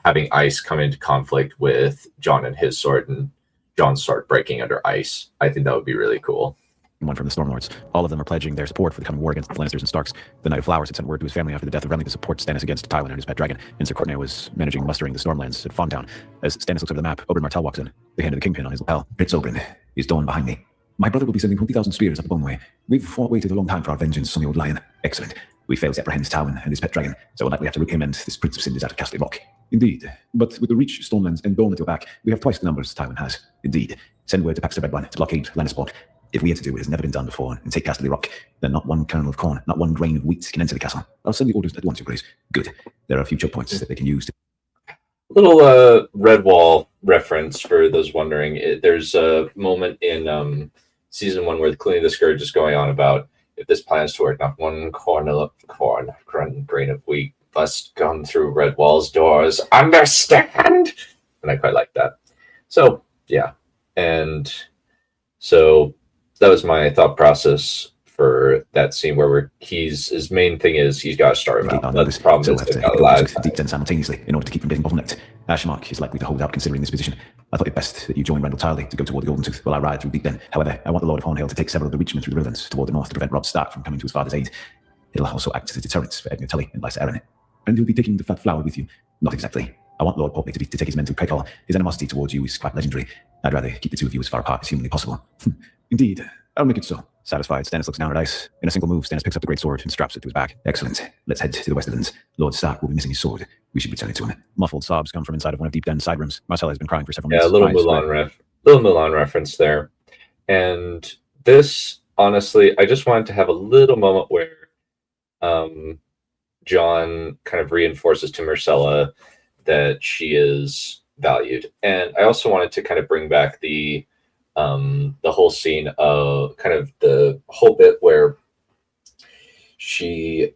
having ice come into conflict with Jon and his sword, and Jon's sword breaking under ice. I think that would be really cool. One from the Stormlords. All of them are pledging their support for the coming war against the Lannisters and Starks. The Knight of Flowers had sent word to his family after the death of Renly to support Stannis against Tywin and his pet dragon, and Sir Courtenay was managing mustering the Stormlands at Fawntown. As Stannis looks over the map, Oberyn Martell walks in. They handed the kingpin on his lapel. It's Oberyn. He's Dawn behind me. My brother will be sending 20,000 spears up the Boneway. We've waited a long time for our vengeance on the Old Lion. Excellent. We failed to apprehend Tywin and his pet dragon, so we'll likely have to root him and this Prince of Sin is out of Castle Rock. Indeed. But with the Reach, Stormlands, and Dawn at your back, we have twice the numbers Tywin has. Indeed. Send word to Paxter Redwyne to blockade Lannisport. If we are to do what has never been done before and take Castle Rock, then not one kernel of corn, not one grain of wheat can enter the castle. I'll send the orders at once, Your Grace. Good. There are a few choke points that they can use to... Little Redwall reference for those wondering. There's a moment in season 1 where the Cleaning of the Scourge is going on about if this plans to work, not one kernel of corn, grain of wheat must come through Redwall's doors. Understand? And I quite like that. So, yeah. And so that was my thought process for that scene where his main thing is he's got to start him out. That's the problem. So is we'll have they've to got a go lot with deep den simultaneously in order to keep from getting bottlenecked. Ashmark is likely to hold out considering this position. I thought it best that you join Randall Tarley to go toward the Golden Tooth while I ride through Deep Den. However, I want the Lord of Hornhill to take several of the Reachmen through the Riverlands toward the north to prevent Robb Stark from coming to his father's aid. It'll also act as a deterrent for Edmure Tully and Lysa Arryn. And you'll be taking the Fat Flower with you. Not exactly. I want Lord Portney to take his men through Craighall. His animosity towards you is quite legendary. I'd rather keep the two of you as far apart as humanly possible. Indeed. I'll make it so. Satisfied, Stannis looks down at ice. In a single move, Stannis picks up the great sword and straps it to his back. Excellent. Let's head to the Westerlands. Lord Stark will be missing his sword. We should return it to him. Muffled sobs come from inside of one of Deep Den's side rooms. Marcella has been crying for several minutes. Yeah, a little Mulan reference there. And this, honestly, I just wanted to have a little moment where Jon kind of reinforces to Marcella that she is valued. And I also wanted to kind of bring back the whole scene of kind of the whole bit where she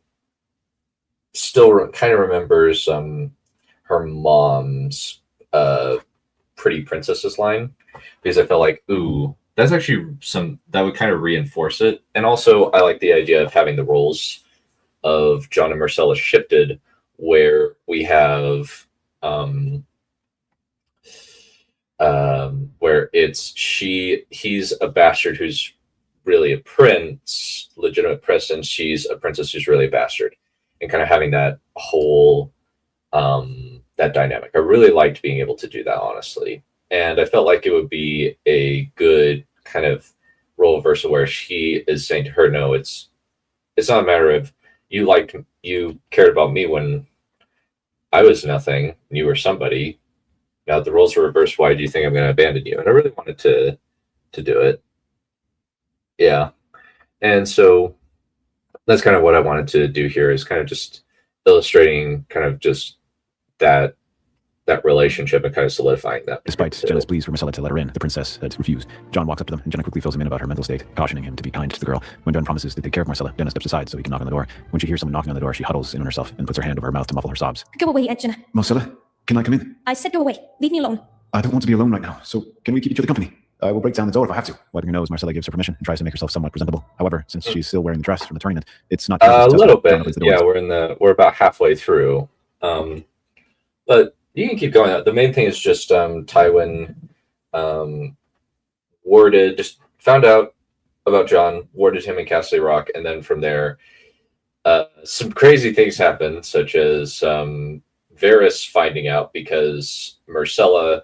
still kind of remembers her mom's pretty princesses line, because I felt like, ooh, that's actually that would kind of reinforce it. And also I like the idea of having the roles of Jon and Marcella shifted, where we have where he's a bastard who's really a prince, legitimate prince, and she's a princess who's really a bastard, and kind of having that whole that dynamic. I really liked being able to do that, honestly, and I felt like it would be a good kind of role reversal where she is saying to her, no, it's not a matter of you cared about me when I was nothing and you were somebody. Now the roles are reversed. Why do you think I'm going to abandon you? And I really wanted to do it. Yeah. And so that's kind of what I wanted to do here, is kind of just illustrating kind of just that relationship and kind of solidifying that. Despite Jenna's pleas for Marcella to let her in, the princess had refused. Jon walks up to them, and Jenna quickly fills him in about her mental state, cautioning him to be kind to the girl. When Jon promises to take care of Marcella, Jenna steps aside so he can knock on the door. When she hears someone knocking on the door, she huddles in on herself and puts her hand over her mouth to muffle her sobs. Go away, Jenna. Marcella, can I come in? I said go away. Leave me alone. I don't want to be alone right now, so can we keep each other company? I will break down the door if I have to. Wiping her nose, Marcella gives her permission and tries to make herself somewhat presentable. However, since she's still wearing the dress from the tournament, it's not a little bit. Yeah, we're about halfway through. But you can keep going. The main thing is just Tywin found out about Jon, warded him in Castle Rock, and then from there, some crazy things happen, such as Varys finding out because Marcella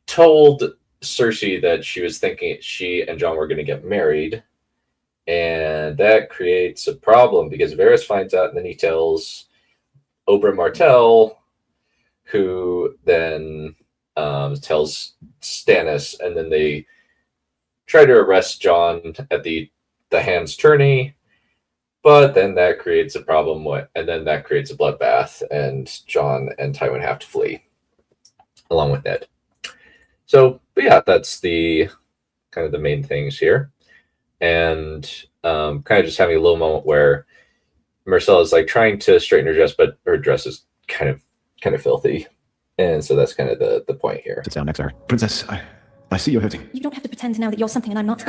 told Cersei that she was thinking she and Jon were going to get married, and that creates a problem because Varys finds out, and then he tells Oberyn Martell, who then tells Stannis, and then they try to arrest Jon at the Hand's tourney, But then that creates a problem, and then that creates a bloodbath, and Jon and Tywin have to flee along with Ned. So, but yeah, that's the kind of the main things here, and kind of just having a little moment where Marcella's like trying to straighten her dress, but her dress is kind of filthy, and so that's kind of the point here. Sits down next to her. Princess, I see you're hurting. You don't have to pretend now that you're something and I'm not.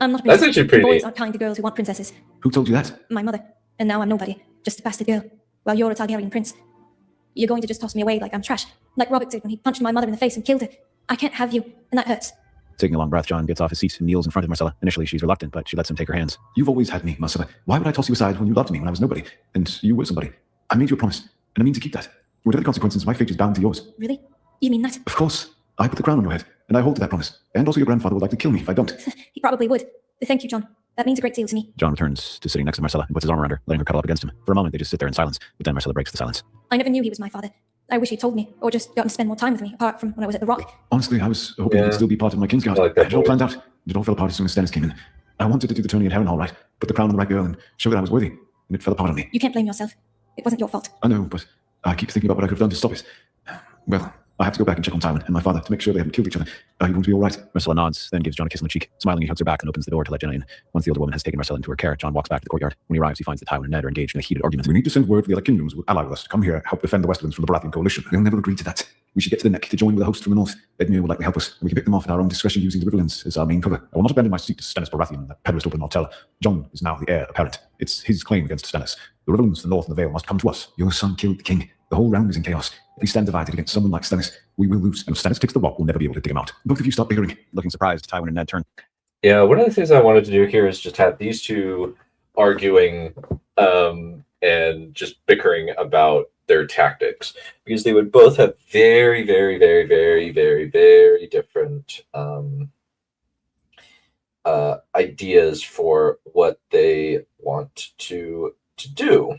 I'm not a That's princess. actually pretty Boys neat. aren't kind to girls who want princesses. Who told you that? My mother. And now I'm nobody. Just a bastard girl. While you're a Targaryen prince. You're going to just toss me away like I'm trash. Like Robert did when he punched my mother in the face and killed her. I can't have you, and that hurts. Taking a long breath, Jon gets off his seat and kneels in front of Marcella. Initially, she's reluctant, but she lets him take her hands. You've always had me, Marcella. Why would I toss you aside when you loved me when I was nobody? And you were somebody. I made you a promise, and I mean to keep that. Whatever the consequences, my fate is bound to yours. Really? You mean that? Of course. I put the crown on your head, and I hold to that promise. And also your grandfather would like to kill me if I don't. He probably would. Thank you, Jon. That means a great deal to me. Jon returns to sitting next to Marcella and puts his arm around her, letting her cuddle up against him. For a moment, they just sit there in silence, but then Marcella breaks the silence. I never knew he was my father. I wish he'd told me, or just gotten to spend more time with me, apart from when I was at the Rock. Honestly, I was hoping he'd still be part of my Kingsguard. I like I that had it all voice. planned out. It all fell apart as soon as Stannis came in. I wanted to do the tourney at Harrenhal right, put the crown on the right girl and show that I was worthy, and it fell apart on me. You can't blame yourself. It wasn't your fault. I know, but I keep thinking about what I could have done to stop it. Well, I have to go back and check on Tywin and my father to make sure they haven't killed each other. Are you going to be all right? Marcella nods, then gives Jon a kiss on the cheek. Smiling, he hugs her back and opens the door to let Jenna in. Once the older woman has taken Marcella into her care, Jon walks back to the courtyard. When he arrives, he finds that Tywin and Ned are engaged in a heated argument. We need to send word to the other kingdoms who will ally with us to come here, help defend the Westlands from the Baratheon coalition. They'll never agree to that. We should get to the neck to join with a host from the north. Edmure will likely help us, and we can pick them off at our own discretion using the Riverlands as our main cover. I will not abandon my seat to Stannis Baratheon, that pedalist open Martell. Jon is now the heir apparent. It's his claim against Stannis. The Riverlands, the north, and the Vale must come to us. Your son killed the king. The whole realm is in chaos. If we stand divided against someone like Stannis, we will lose. And if Stannis takes the rock, we'll never be able to dig him out. Both of you start bickering. Looking surprised, Tywin and Ned turn. Yeah, one of the things I wanted to do here is just have these two arguing and just bickering about their tactics, because they would both have very, very, very, very, very, very different ideas for what they want to do.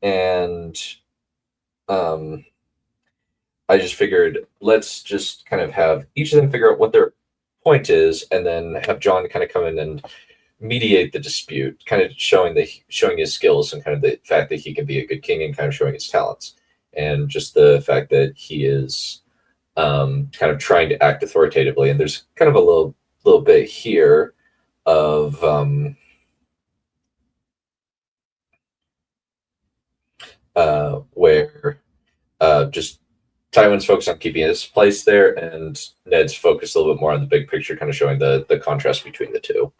And I just figured, let's just kind of have each of them figure out what their point is, and then have Jon kind of come in and mediate the dispute, kind of showing his skills and kind of the fact that he can be a good king, and kind of showing his talents, and just the fact that he is kind of trying to act authoritatively. And there's kind of a little bit here of where just Tywin's focused on keeping his place there, and Ned's focused a little bit more on the big picture, kind of showing the contrast between the two.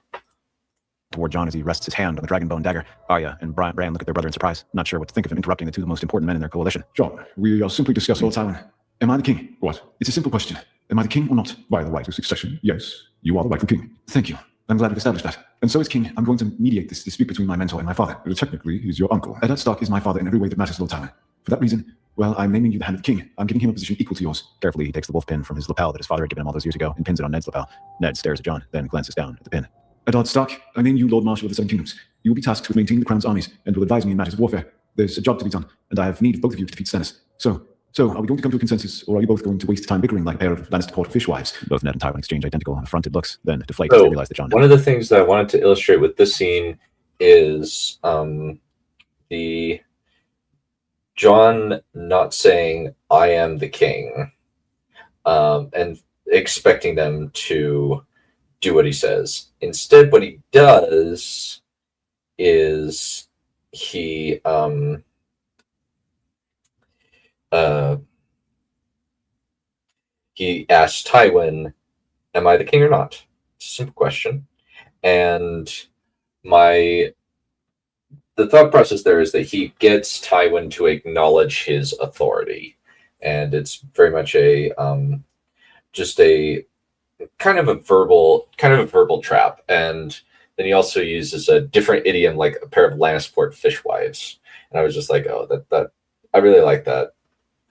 Toward Jon as he rests his hand on the dragonbone dagger. Arya and Bran look at their brother in surprise, not sure what to think of him interrupting the two most important men in their coalition. Jon, we are simply discussing Tywin. Am I the king? What? It's a simple question. Am I the king or not? By the right of succession, yes. You are the rightful king. Thank you. I'm glad we've established that. And so as king, I'm going to mediate this dispute between my mentor and my father. Technically, he's your uncle. Eddard Stark is my father in every way that matters, Lord Tywin. For that reason, well, I'm naming you the Hand of the King. I'm giving him a position equal to yours. Carefully, he takes the wolf pin from his lapel that his father had given him all those years ago and pins it on Ned's lapel. Ned stares at Jon, then glances down at the pin. Eddard Stark, I name you Lord Marshal of the Seven Kingdoms. You will be tasked with maintaining the Crown's armies and will advise me in matters of warfare. There's a job to be done, and I have need of both of you to defeat Stannis. So are we going to come to a consensus, or are you both going to waste time bickering like a pair of Lannister court fishwives? Both Ned and Tywin exchange identical, affronted looks, then deflate as they realize that Jon... One of the things that I wanted to illustrate with this scene is the Jon not saying, I am the king, and expecting them to do what he says. Instead, what he does is he asks Tywin, am I the king or not? It's a simple question. And the thought process there is that he gets Tywin to acknowledge his authority. And it's very much just a kind of a verbal trap. And then he also uses a different idiom, like a pair of Lannisport fishwives. And I was just like, oh, that I really like that,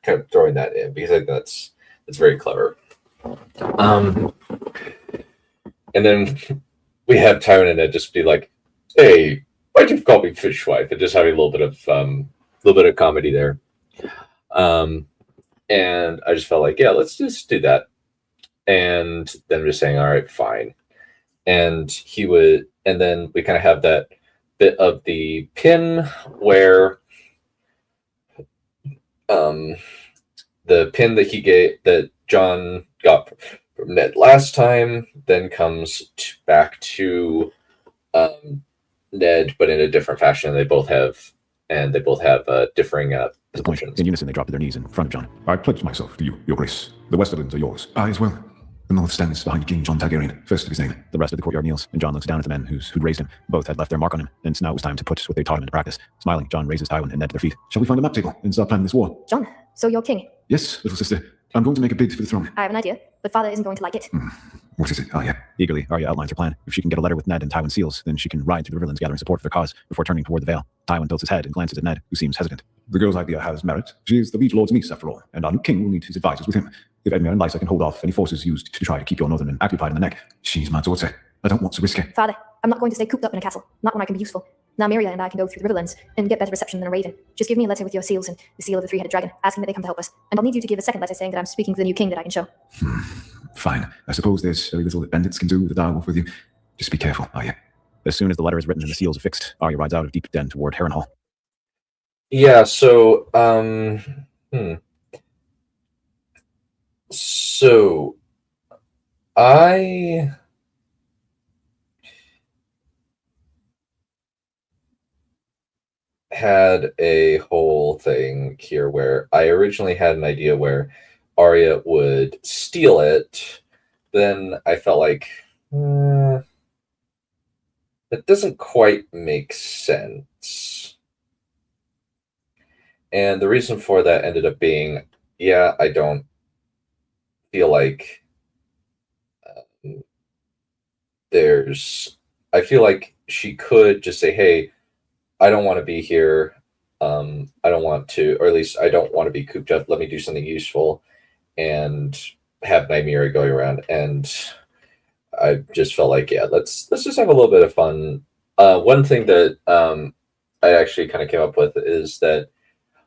kind of throwing that in, because I think that's very clever. And then we have Tywin and Ned just be like, hey, why'd you call me fishwife? And just having a little bit of comedy there. And I just felt like, yeah, let's just do that. And then just saying, all right, fine. And then we kind of have that bit of the pin where the pin that John got from Ned last time then comes back to Ned, but in a different fashion. They both have differing positions. In unison, they drop to their knees in front of John. I pledge myself to you, your grace. The Westerlands are yours. I as well. The North stands behind King John Targaryen, first of his name. The rest of the courtyard kneels, and John looks down at the men who'd raised him. Both had left their mark on him, and now it was time to put what they taught him into practice. Smiling, John raises Tywin and Ned to their feet. Shall we find a map table and start planning this war? John, so you're king. Yes, little sister. I'm going to make a bid for the throne. I have an idea, but father isn't going to like it. What is it, Arya? Eagerly, Arya outlines her plan. If she can get a letter with Ned and Tywin seals, then she can ride through the Riverlands gathering support for their cause before turning toward the Vale. Tywin tilts his head and glances at Ned, who seems hesitant. The girl's idea has merit. She is the liege lord's niece, after all, and our new king will need his advisors with him. If Edmure and Lysa can hold off any forces used to try to keep your northern men occupied in the neck, she's my daughter. I don't want to risk her. Father, I'm not going to stay cooped up in a castle, not when I can be useful. Now Nymeria and I can go through the Riverlands and get better reception than a raven. Just give me a letter with your seals and the seal of the three-headed dragon, asking that they come to help us. And I'll need you to give a second letter saying that I'm speaking for the new king that I can show. Fine. I suppose there's very little that bandits can do with a direwolf with you. Just be careful, Arya. As soon as the letter is written and the seals are fixed, Arya rides out of Deep Den toward Harrenhal. Yeah, so So I had a whole thing here where I originally had an idea where Arya would steal it. Then I felt like that doesn't quite make sense. And the reason for that ended up being, I don't feel like I feel like she could just say, hey, I don't want to be here. I don't want to, or at least I don't want to be cooped up. Let me do something useful and have Nymeria going around. And I just felt like, let's just have a little bit of fun. One thing that I actually kind of came up with is that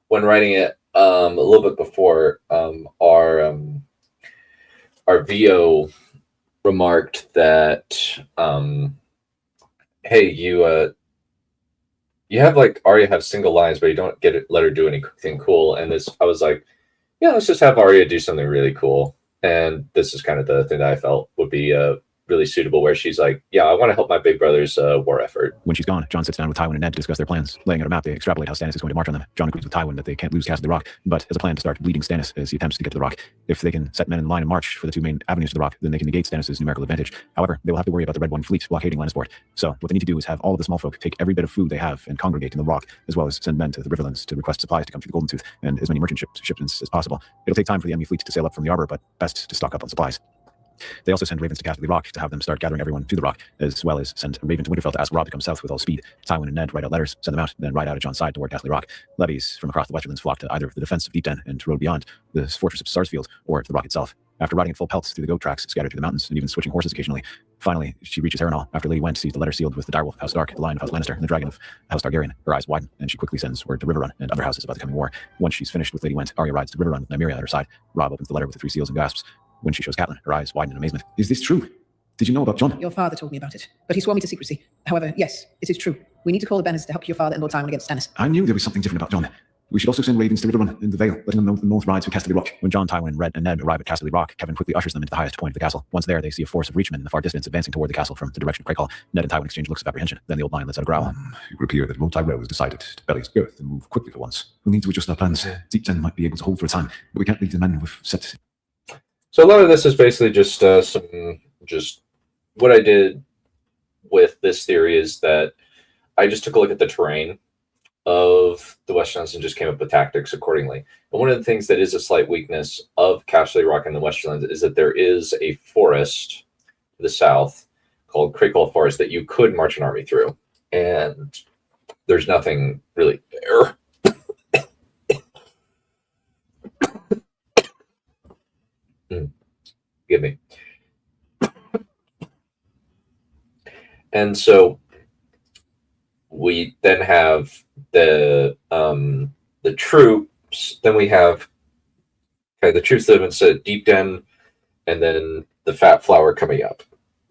when writing it a little bit before, our VO remarked that, hey, you have like Arya have single lines, but you don't let her do anything cool. And I was like, let's just have Arya do something really cool. And this is kind of the thing that I felt would be really suitable, where she's like, I want to help my big brother's war effort. When she's gone, John sits down with Tywin and Ned to discuss their plans. Laying out a map, they extrapolate how Stannis is going to march on them. John agrees with Tywin that they can't lose Castle Rock, but has a plan to start bleeding Stannis as he attempts to get to the Rock. If they can set men in line and march for the two main avenues to the Rock, then they can negate Stannis' numerical advantage. However, they will have to worry about the Red One fleet blockading Lannisport. So what they need to do is have all of the small folk take every bit of food they have and congregate in the Rock, as well as send men to the Riverlands to request supplies to come through the Golden Tooth and as many merchant shipments as possible. It'll take time for the enemy fleet to sail up from the Arbor, but best to stock up on supplies. They also send ravens to Casterly Rock to have them start gathering everyone to the Rock, as well as send a raven to Winterfell to ask Robb to come south with all speed. Tywin and Ned write out letters, send them out, then ride out at John's side toward Casterly Rock. Levies from across the Westerlands flock to either the defense of Deep Den and road beyond, the fortress of Sarsfield, or to the Rock itself. After riding in full pelts through the goat tracks scattered through the mountains and even switching horses occasionally, finally she reaches Harrenhal after Lady Went sees the letter sealed with the direwolf of House Stark, the lion of House Lannister, and the dragon of House Targaryen. Her eyes widen, and she quickly sends word to Riverrun and other houses about the coming war. Once she's finished with Lady Went, Arya rides to Riverrun with Nymeria at her side. Robb opens the letter with the three seals and gasps. When she shows Catelyn, her eyes widen in amazement. Is this true? Did you know about John? Your father told me about it, but he swore me to secrecy. However, yes, it is true. We need to call the banners to help your father and Lord Tywin against Stannis. I knew there was something different about John. We should also send ravens to Riverrun in the Vale, letting them know the North rides to Casterly Rock. When John, Tywin, Red, and Ned arrive at Casterly Rock, Kevin quickly ushers them into the highest point of the castle. Once there, they see a force of reachmen in the far distance advancing toward the castle from the direction of Craighall. Ned and Tywin exchange looks of apprehension. Then the old lion lets out a growl. It would appear that Lord Tyrell has decided to belly his girth and move quickly for once. We'll need to adjust our plans. Deep Den might be able to hold for a time, but we can't leave the men we've set. So a lot of this is basically just what I did with this theory is that I just took a look at the terrain of the Westerlands and just came up with tactics accordingly. And one of the things that is a slight weakness of Casterly Rock and the Westerlands is that there is a forest to the south called Craighall Forest that you could march an army through. And there's nothing really there. Forgive me. And so we then have the troops. Then we have the troops that have been set at Deep Den, and then the Fat Flower coming up.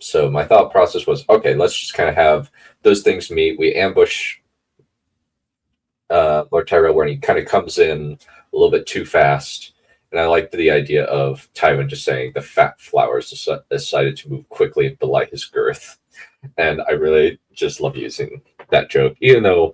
So my thought process was, okay, let's just kind of have those things meet. We ambush Lord Tyrell when he kind of comes in a little bit too fast. And I liked the idea of Tywin just saying the fat flowers decided to move quickly and belie his girth. And I really just love using that joke, even though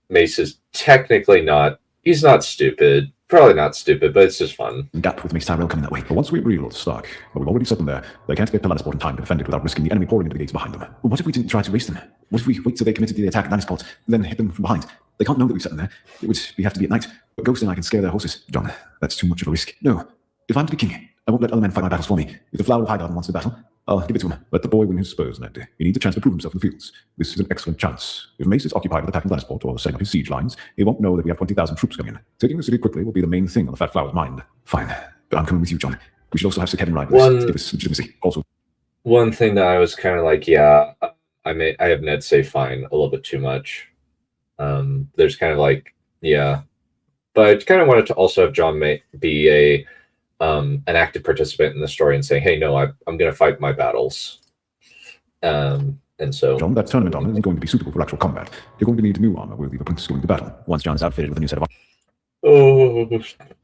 Mace is technically not, he's not stupid. Probably not stupid, but it's just fun. Gap with Mace Tyrell coming that way. But once we agree, Lord Stark, well, we've already set them there. They can't get to Lannisport in time to defend it without risking the enemy pouring into the gates behind them. Well, what if we didn't try to race them? What if we wait till they committed the attack at Lannisport, and then hit them from behind? They can't know that we've set them there. It would have to be at night. But Ghost and I can scare their horses. John, that's too much of a risk. No. If I'm to be king, I won't let other men fight my battles for me. If the Flower of Highgarden wants the battle, I'll give it to him. Let the boy win his spurs, Ned. He needs a chance to prove himself in the fields. This is an excellent chance. If Mace is occupied with attacking Lannisport or setting up his siege lines, he won't know that we have 20,000 troops coming in. Taking the city quickly will be the main thing on the Fat Flower's mind. Fine. But I'm coming with you, John. We should also have Sir Kevin ride with us to give us legitimacy. Also, one thing that I was kind of like, yeah, I have Ned say fine a little bit too much. There's kind of like, yeah. But I kind of wanted to also have John be an active participant in the story and saying, hey, no, I'm going to fight my battles. And so... John, that tournament armor isn't going to be suitable for actual combat. You're going to need new armor worthy of a prince going to battle. Once John is outfitted with a new set of armor. Oh,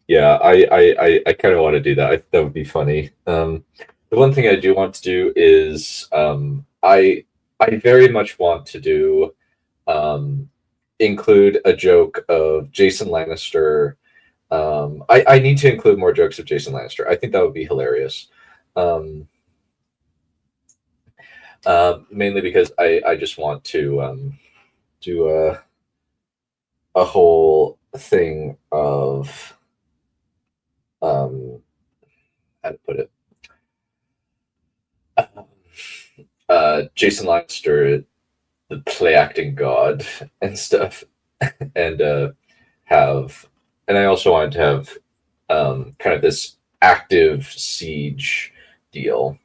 yeah, I kind of want to do that. That would be funny. The one thing I do want to do is I very much want to do include a joke of Jason Lannister. I need to include more jokes of Jason Lannister. I think that would be hilarious. Mainly because I just want to do a whole thing of how to put it. Jason Lannister, the play acting god and stuff, and I also wanted to have kind of this active siege deal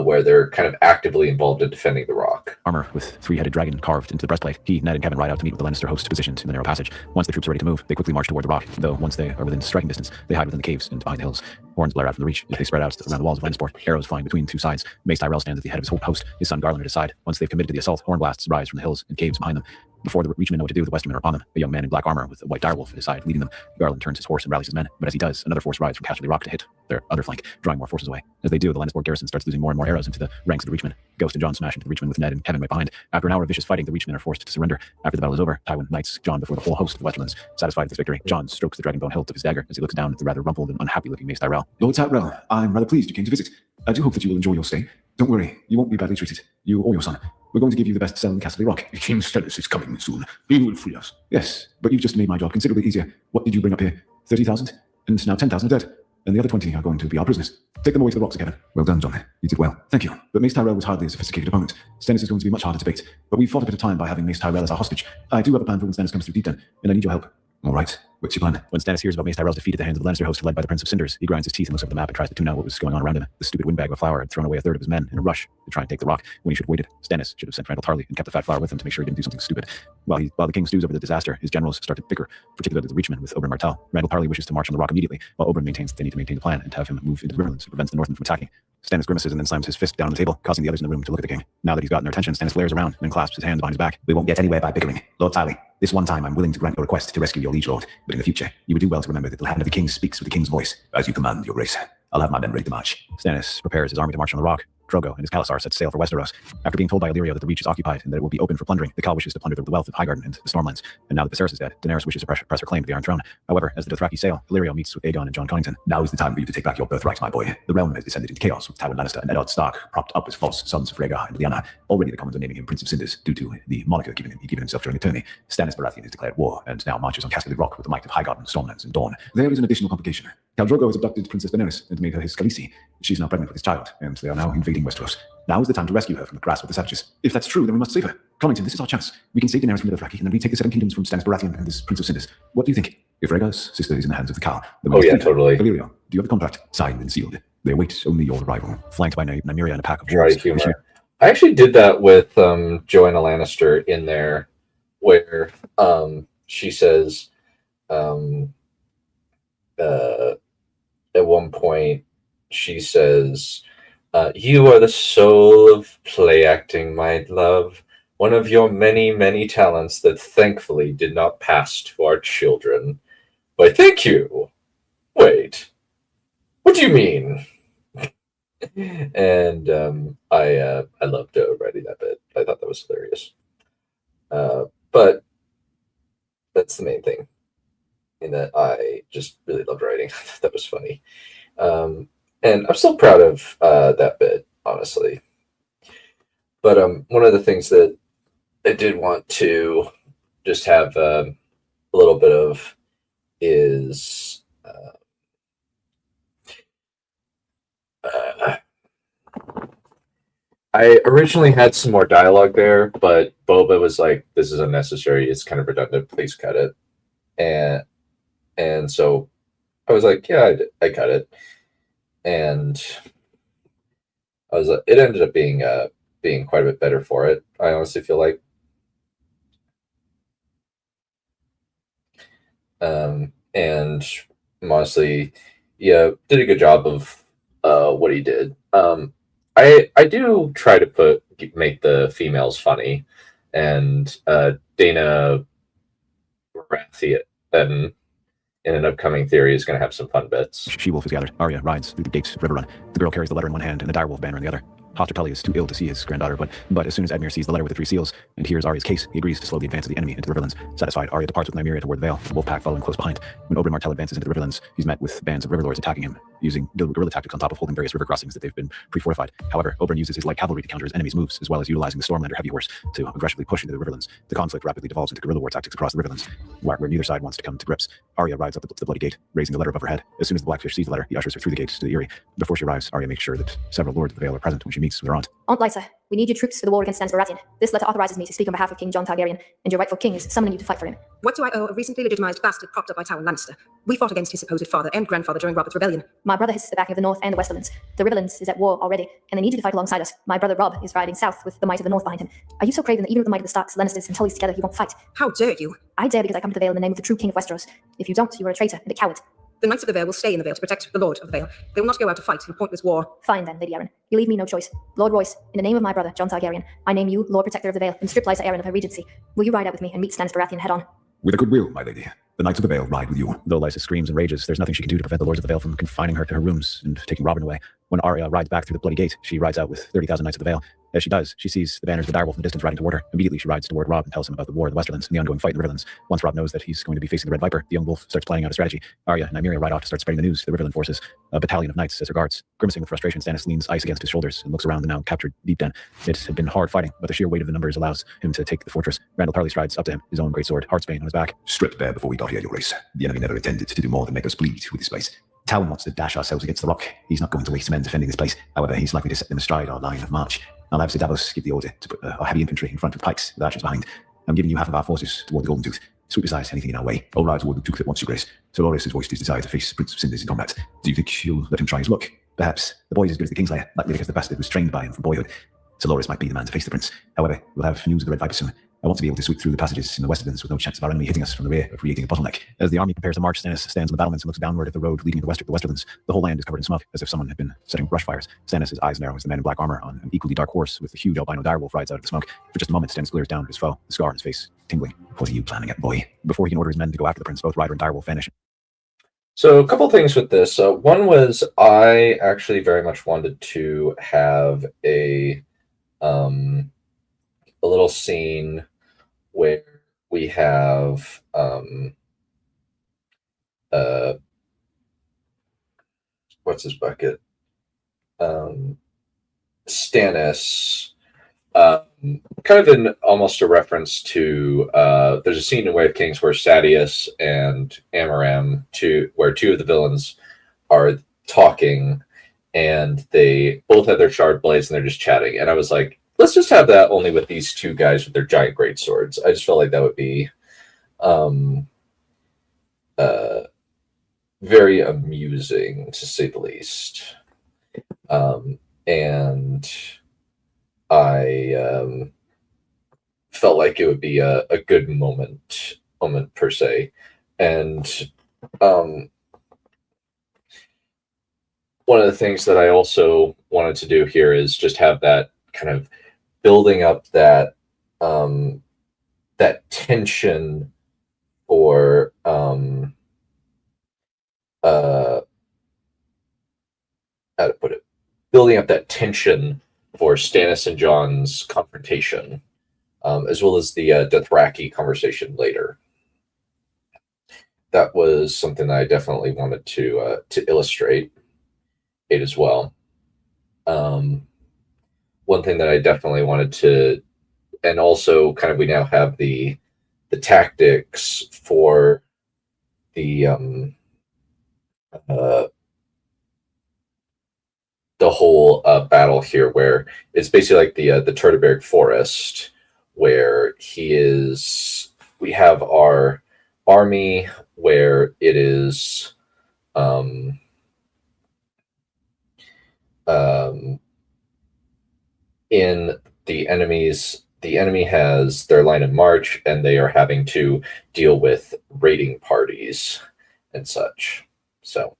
where they're kind of actively involved in defending the rock. Armor with three-headed dragon carved into the breastplate. He, Ned, and Kevin ride out to meet with the Lannister host positioned in the narrow passage. Once the troops are ready to move, they quickly march toward the rock, though once they are within striking distance, they hide within the caves and behind the hills. Horns blare out from the reach as they spread out around the walls of Lannisport, arrows flying between two sides. Mace Tyrell stands at the head of his host, his son Garland at his side. Once they've committed to the assault, horn blasts rise from the hills and caves behind them. Before the Reachmen know what to do, the Westermen are upon them. A young man in black armor with a white direwolf at his side, leading them. Garland turns his horse and rallies his men, but as he does, another force rides from Casterly Rock to hit their other flank, drawing more forces away. As they do, the Lannisport garrison starts losing more and more arrows into the ranks of the Reachmen. Ghost and John smash into the Reachmen with Ned and Kevin right behind. After an hour of vicious fighting, the Reachmen are forced to surrender. After the battle is over, Tywin knights John before the whole host of the Westerlands. Satisfied with his victory, John strokes the dragonbone hilt of his dagger as he looks down at the rather rumpled and unhappy-looking Mace Tyrell. Lord Tyrell, I'm rather pleased you came to visit. I do hope that you will enjoy your stay. Don't worry, you won't be badly treated. You or your son. We're going to give you the best cell in Casterly Rock. King Stennis is coming soon. He will free us. Yes, but you've just made my job considerably easier. What did you bring up here? 30,000? And now 10,000 are dead. And the other 20 are going to be our prisoners. Take them away to the rocks again. Well done, John. You did well. Thank you. But Mace Tyrell was hardly a sophisticated opponent. Stennis is going to be much harder to beat. But we've fought a bit of time by having Mace Tyrell as our hostage. I do have a plan for when Stennis comes through Deepden, and I need your help. All right. What's your plan? When Stannis hears about Mace Tyrell's defeat at the hands of the Lannister host led by the Prince of Cinders, he grinds his teeth and looks over the map and tries to tune out what was going on around him. The stupid windbag of a flower had thrown away a third of his men in a rush to try and take the rock when he should have waited. Stannis should have sent Randall Tarley and kept the fat flower with him to make sure he didn't do something stupid. While the king stews over the disaster, his generals start to bicker, particularly the Reachmen with Oberyn Martell. Randall Tarley wishes to march on the rock immediately, while Oberyn maintains that they need to maintain the plan and have him move into the Riverlands, prevents the Northmen from attacking. Stannis grimaces and then slams his fist down on the table, causing the others in the room to look at the king. Now that he's gotten their attention, Stannis glares around and clasps his hands behind his back. We won't get anywhere by bickering. Lord Tywin, this one time I'm willing to grant your request to rescue your liege lord, but in the future, you would do well to remember that the hand of the king speaks with the king's voice. As you command, your grace. I'll have my men ready to march. Stannis prepares his army to march on the rock. Drogo and his Khalasar set sail for Westeros. After being told by Illyrio that the Reach is occupied and that it will be open for plundering, the Khal wishes to plunder the wealth of Highgarden and the Stormlands. And now that Viserys is dead, Daenerys wishes to press her claim to the Iron Throne. However, as the Dothraki sail, Illyrio meets with Aegon and Jon Connington. Now is the time for you to take back your birthright, my boy. The realm has descended into chaos with Tywin Lannister and Eddard Stark propped up as false sons of Rhaegar and Lyanna. Already the Commons are naming him Prince of Cinders due to the moniker given himself during the tourney. Stannis Baratheon has declared war and now marches on Casterly Rock with the might of Highgarden, Stormlands, and Dorne. There is an additional complication. Khal Drogo has abducted Princess Daenerys and made her his Khaleesi. She's now pregnant with his child, and they are now invading Westeros. Now is the time to rescue her from the grasp of the savages. If that's true, then we must save her. Connington, this is our chance. We can save Daenerys from the Dothraki and then retake the Seven Kingdoms from Stannis Baratheon and this Prince of Cinders. What do you think? If Rhaegar's sister is in the hands of the Khal, then oh yeah, totally. Illyrio, do you have the contract signed and sealed? They await only your arrival. Flanked by Nymeria and a pack of Dry wolves. humor. I actually did that with Joanna Lannister in there, where she says at one point she says You are the soul of play acting, my love. One of your many, many talents that thankfully did not pass to our children. Why, thank you. Wait, what do you mean? And I loved writing that bit. I thought that was hilarious. But that's the main thing, in that I just really loved writing. I thought that was funny. And I'm still proud of that bit, honestly. But one of the things that I did want to just have a little bit of is I originally had some more dialogue there, but Boba was like, "This is unnecessary. It's kind of redundant. Please cut it." And so I was like, "Yeah, I cut it." And I was it ended up being quite a bit better for it. I honestly feel like. And honestly, yeah, did a good job of what he did. I do try to make the females funny, and Dana Baratheon in an upcoming theory is going to have some fun bits. She-Wolf is gathered. Arya rides through the gates of Riverrun. The girl carries the letter in one hand and a direwolf banner in the other. Hoster Tully is too ill to see his granddaughter, but as soon as Edmure sees the letter with the 3 seals and hears Arya's case, he agrees to slow the advance of the enemy into the Riverlands. Satisfied, Arya departs with Nymeria toward the Vale, the wolf pack following close behind. When Oberyn Martell advances into the Riverlands, he's met with bands of Riverlords attacking him, using guerrilla tactics on top of holding various river crossings that they've been pre-fortified. However, Oberyn uses his light cavalry to counter his enemy's moves, as well as utilizing the Stormlander heavy horse to aggressively push into the Riverlands. The conflict rapidly devolves into guerrilla war tactics across the Riverlands, where neither side wants to come to grips. Arya rides up to the Bloody Gate, raising the letter above her head. As soon as the Blackfish sees the letter, he ushers her through the gates to the Eyrie. Before she arrives, Arya makes sure that several lords of the Vale are present when she meets with her aunt. Aunt Lysa, we need your troops for the war against Stannis Baratheon. This letter authorizes me to speak on behalf of King Jon Targaryen, and your rightful king is summoning you to fight for him. What do I owe a recently legitimized bastard propped up by Tywin Lannister? We fought against his supposed father and grandfather during Robert's rebellion. My brother has the backing of the North and the Westerlands. The Riverlands is at war already, and they need you to fight alongside us. My brother Robb is riding south with the might of the North behind him. Are you so craven that even with the might of the Starks, Lannisters, and Tullys together, you won't fight? How dare you? I dare because I come to the Vale in the name of the true King of Westeros. If you don't, you are a traitor and a coward. The Knights of the Vale will stay in the Vale to protect the Lord of the Vale. They will not go out to fight in a pointless war. Fine then, Lady Arryn. You leave me no choice. Lord Royce, in the name of my brother, Jon Targaryen, I name you Lord Protector of the Vale and strip Lysa Arryn of her regency. Will you ride out with me and meet Stannis Baratheon head on? With a good will, my lady. The Knights of the Vale ride with you. Though Lysa screams and rages, there's nothing she can do to prevent the Lords of the Vale from confining her to her rooms and taking Robin away. When Arya rides back through the Bloody Gate, she rides out with 30,000 Knights of the Vale. As she does, she sees the banners of the direwolf in the distance riding toward her. Immediately, she rides toward Robb and tells him about the war in the Westerlands and the ongoing fight in the Riverlands. Once Robb knows that he's going to be facing the Red Viper, the young wolf starts planning out a strategy. Arya and Nymeria ride off to start spreading the news to the Riverland forces. A battalion of knights as her guards. Grimacing with frustration, Stannis leans ice against his shoulders and looks around the now captured Deep Den. It had been hard fighting, but the sheer weight of the numbers allows him to take the fortress. Randall Tarly strides up to him, his own great sword, Heartsbane, on his back. Stripped bare before we got here, your grace. The enemy never intended to do more than make us bleed with this place. Tywin wants to dash ourselves against the rock. He's not going to waste men defending this place. However, he's likely to set them astride our line of march. I'll have Sir Davos give the order to put our heavy infantry in front with pikes, with archers behind. I'm giving you half of our forces toward the Golden Tooth. Sweep aside anything in our way. All ride toward the Tooth at once, your grace. Sir Loras has voiced his desire to face the Prince of Cinders in combat. Do you think you'll let him try his luck? Perhaps. The boy is as good as the Kingslayer, likely because the bastard was trained by him from boyhood. Sir Loras might be the man to face the prince. However, we'll have news of the Red Viper soon. I want to be able to sweep through the passages in the Westerlands with no chance of our enemy hitting us from the rear or creating a bottleneck. As the army prepares to march, Stannis stands on the battlements and looks downward at the road leading to the Westerlands. The whole land is covered in smoke, as if someone had been setting brush fires. Stannis' eyes narrow as the man in black armor on an equally dark horse with a huge albino direwolf rides out of the smoke. For just a moment, Stannis glares down at his foe, the scar on his face tingling. What are you planning at, boy? Before he can order his men to go after the prince, both rider and direwolf vanish. So a couple things with this. One was I actually very much wanted to have a little scene where we have what's his bucket? Stannis, kind of in almost a reference to there's a scene in Way of Kings where Sadeas and Amaram, where two of the villains are talking, and they both have their shard blades and they're just chatting. And I was like, let's just have that only with these two guys with their giant great swords. I just felt like that would be very amusing, to say the least. And I felt like it would be a good moment per se. And one of the things that I also wanted to do here is just have that kind of building up that that tension for how to put it, building up that tension for Stannis and Jon's confrontation, as well as the Dothraki conversation later. That was something that I definitely wanted to illustrate it as well. One thing that I definitely wanted to, and also kind of we now have the tactics for the whole battle here, where it's basically like the Turtleberg Forest, where we have our army where it is in the enemy has their line of march, and they are having to deal with raiding parties and such. So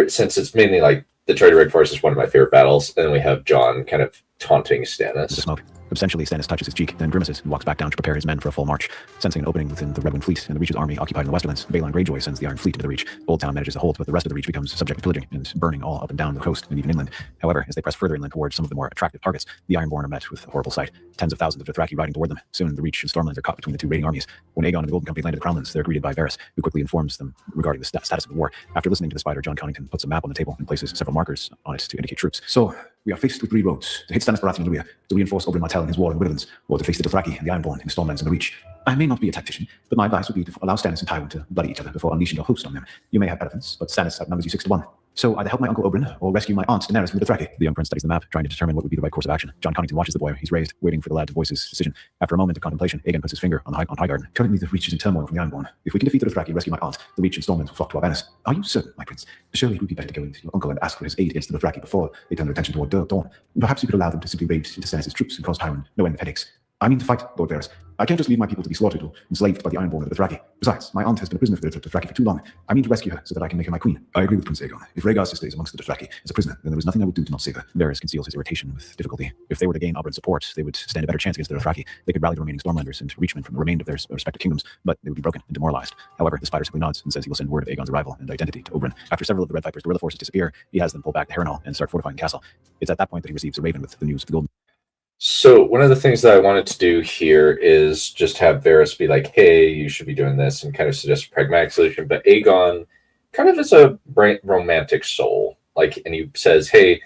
since it's mainly like the Turtleberg Forest is one of my favorite battles, and then we have Jon kind of taunting Stannis. Smoke. Essentially, Stannis touches his cheek, then grimaces and walks back down to prepare his men for a full march. Sensing an opening within the Redwind fleet and the Reach's army occupied in the Westerlands, Balon Greyjoy sends the Iron Fleet into the Reach. Old Town manages to hold, but the rest of the Reach becomes subject to pillaging and burning all up and down the coast and even inland. However, as they press further inland towards some of the more attractive targets, the Ironborn are met with a horrible sight. Tens of thousands of Dothraki riding toward them. Soon, the Reach and Stormlands are caught between the two raiding armies. When Aegon and the Golden Company land at the Crownlands, they're greeted by Varys, who quickly informs them regarding the status of the war. After listening to the spider, John Connington puts a map on the table and places several markers on it to indicate troops. So, we are faced with 3 roads: to hit Stannis Baratheon in the rear, to reinforce Oberyn Martell in his war in the Riverlands, or to face the Dothraki and the Ironborn in the Stormlands and the Reach. I may not be a tactician, but my advice would be to allow Stannis and Tywin to bloody each other before unleashing your host on them. You may have elephants, but Stannis outnumbers you 6 to 1. So either help my uncle Oberyn or rescue my aunt Daenerys from the Dothraki. The young prince studies the map, trying to determine what would be the right course of action. John Connington watches the boy he's raised, waiting for the lad to voice his decision. After a moment of contemplation, Aegon puts his finger on Highgarden. Currently, the Reach is in turmoil from the Ironborn. If we can defeat the Dothraki and rescue my aunt, the Reach and Stormlands will flock to our banners. Are you certain, my prince? Surely it would be better to go into your uncle and ask for his aid against the Dothraki before they turn their attention toward Dorne. Perhaps you could allow them to simply raid into Stannis' troops and cause Tywin no end of headaches. I mean to fight, Lord Varys. I can't just leave my people to be slaughtered or enslaved by the Ironborn or the Dothraki. Besides, my aunt has been a prisoner for the Dothraki for too long. I mean to rescue her so that I can make her my queen. I agree with Prince Aegon. If Rhaegar's sister is amongst the Dothraki as a prisoner, then there is nothing I would do to not save her. Varys conceals his irritation with difficulty. If they were to gain Oberyn's support, they would stand a better chance against the Dothraki. They could rally the remaining Stormlanders and Reachmen from the remainder of their respective kingdoms, but they would be broken and demoralized. However, the spider simply nods and says he will send word of Aegon's arrival and identity to Oberyn. After several of the Red Viper's guerrilla forces disappear, he has them pull back the Harrenhal and start fortifying the castle. It's at that point that he receives a raven with the news of the golden. So one of the things that I wanted to do here is just have Varys be like, hey, you should be doing this, and kind of suggest a pragmatic solution. But Aegon kind of is a romantic soul. Like, and he says, hey,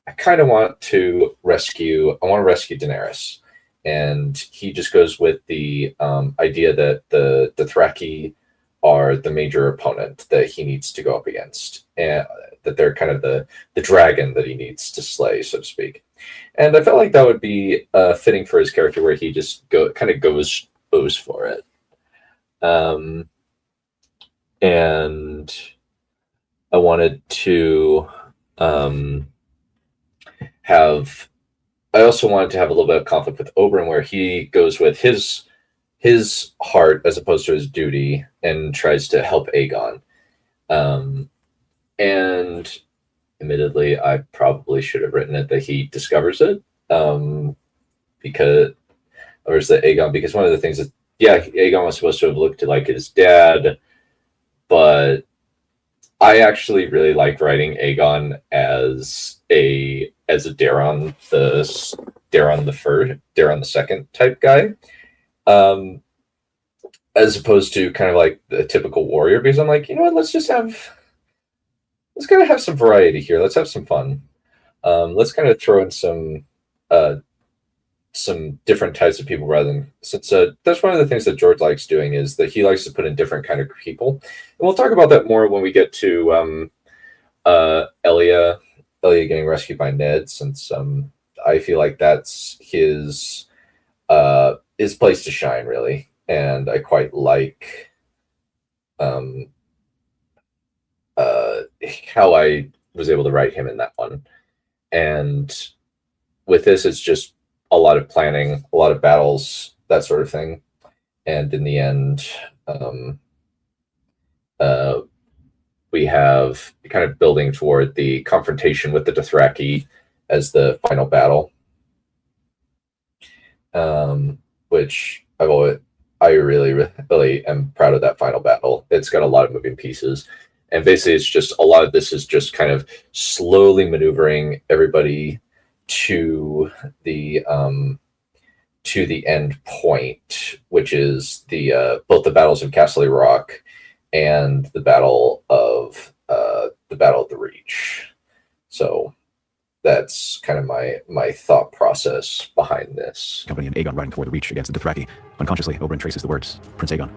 I kind of want to rescue Daenerys. And he just goes with the idea that the Dothraki are the major opponent that he needs to go up against, and that they're kind of the dragon that he needs to slay, so to speak. And I felt like that would be fitting for his character, where he just goes for it. And I wanted to I also wanted to have a little bit of conflict with Oberyn, where he goes with his heart as opposed to his duty and tries to help Aegon. And admittedly, I probably should have written it that he discovers it, because one of the things is, Aegon was supposed to have looked like his dad, but I actually really liked writing Aegon as a Daeron the Second type guy, as opposed to kind of like the typical warrior, because I'm like, you know what, let's kind of have some variety here. Let's have some fun. Let's kind of throw in some different types of people, rather than, since that's one of the things that George likes doing, is that he likes to put in different kind of people. And we'll talk about that more when we get to Elia getting rescued by Ned, since I feel like that's his place to shine, really. And I quite like how I was able to write him in that one. And with this, it's just a lot of planning, a lot of battles, that sort of thing. And in the end, we have kind of building toward the confrontation with the Dothraki as the final battle, which I really am proud of that final battle. It's got a lot of moving pieces, and basically it's just a lot of this is just kind of slowly maneuvering everybody to the end point, which is the both the battles of Castle Rock and the battle of the Reach. So that's kind of my thought process behind this. Company and Aegon riding toward the Reach against the Dothraki. Unconsciously, Oberyn traces the words, Prince Aegon,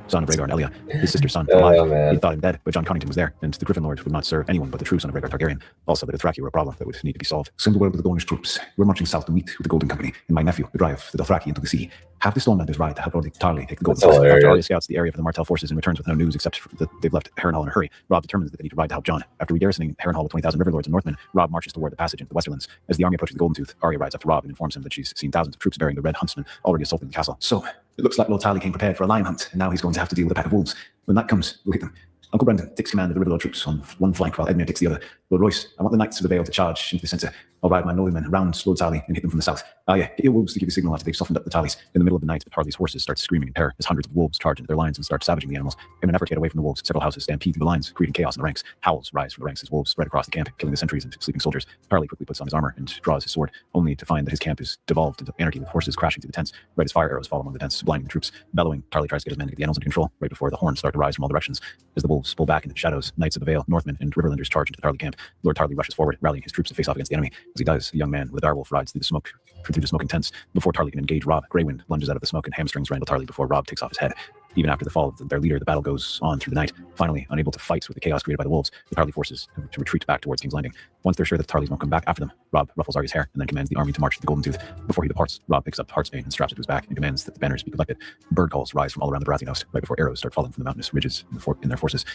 son of Rhaegar and Elia, his sister's son, alive. He thought him dead, but Jon Connington was there, and the Griffin Lord would not serve anyone but the true son of Rhaegar Targaryen. Also, the Dothraki were a problem that would need to be solved. Send word to the Gornish troops. We're marching south to meet with the Golden Company, and my nephew will drive the Dothraki into the sea. Have the Stormlanders ride to help Tarly take the Golden Company. After Arya scouts the area for the Martell forces and returns with no news except that they've left Harrenhal in a hurry, Robb determines that they need to ride to help Jon. After regarrisoning Harrenhal with 20,000 Riverlords and Northmen, Robb marches toward the passage into the Westerlands. As the army approaches the Golden Tooth, Arya rides up to Robb and informs him that she's seen thousands of troops bearing the Red Huntsman already assaulting the castle. So, it looks like Lord Tarly came prepared for a lion hunt, and now he's going to have to deal with a pack of wolves. When that comes, we'll hit them. Uncle Brendan takes command of the Riverlord troops on one flank while Edmure takes the other. Lord Royce, I want the Knights of the Vale to charge into the centre. I'll ride my Northern men round Lord Tarly and hit them from the south. Get your wolves to give a signal after they've softened up the Tarlys. In the middle of the night, Tarly's horses start screaming in terror as hundreds of wolves charge into their lines and start savaging the animals. In an effort to get away from the wolves, several houses stampede through the lines, creating chaos in the ranks. Howls rise from the ranks as wolves spread across the camp, killing the sentries and sleeping soldiers. Tarly quickly puts on his armor and draws his sword, only to find that his camp is devolved into anarchy with horses crashing through the tents. Right as fire arrows fall among the tents, blinding the troops. Bellowing, Tarly tries to get his men to get the animals under control, right before the horns start to rise from all directions. As the wolves pull back into the shadows, Knights of the Vale, Northmen, and Riverlanders charge into the Tarly camp. Lord Tarly rushes forward, rallying his troops to face off against the enemy. As he does, the young man with a direwolf rides through the smoking tents. Before Tarly can engage Robb, Greywind lunges out of the smoke and hamstrings Randall Tarly before Robb takes off his head. Even after the fall of their leader, the battle goes on through the night. Finally, unable to fight with the chaos created by the wolves, the Tarly forces have to retreat back towards King's Landing. Once they're sure that the Tarlys won't come back after them, Robb ruffles Arya's hair and then commands the army to march to the Golden Tooth. Before he departs, Robb picks up Heartsbane and straps it to his back and commands that the banners be collected. Bird calls rise from all around the Baratheon host, right before arrows start falling from the mountainous ridges in their forces.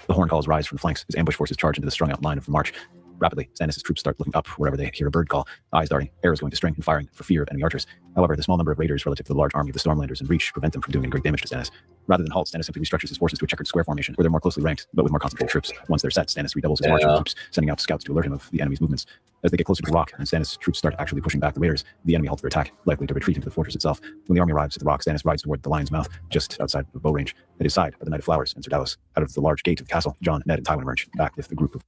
The horn calls rise from the flanks as ambush forces charge into the strung out line of the march. Rapidly, Stannis' troops start looking up wherever they hear a bird call, eyes darting, arrows going to string and firing for fear of enemy archers. However, the small number of raiders relative to the large army of the Stormlanders in Reach prevent them from doing any great damage to Stannis. Rather than halt, Stannis simply restructures his forces to a checkered square formation, where they're more closely ranked, but with more concentrated troops. Once they're set, Stannis redoubles his marching troops, sending out scouts to alert him of the enemy's movements. As they get closer to the rock, and Stannis' troops start actually pushing back the raiders, the enemy halts their attack, likely to retreat into the fortress itself. When the army arrives at the rock, Stannis rides toward the lion's mouth, just outside of bow range. At his side are the Knight of Flowers and Sir Davos. Out of the large gate of the castle, Jon, Ned, and Tywin emerge, back with the group of...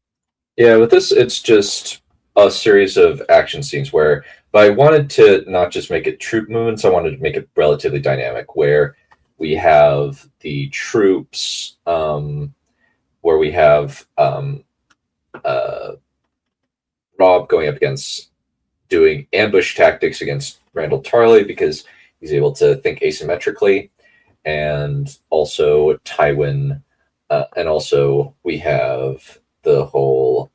Yeah, with this, it's just a series of action scenes where, but I wanted to not just make it troop movements, I wanted to make it relatively dynamic, where we have the troops, where we have Robb going up against doing ambush tactics against Randall Tarly because he's able to think asymmetrically, and also Tywin, and also we have the whole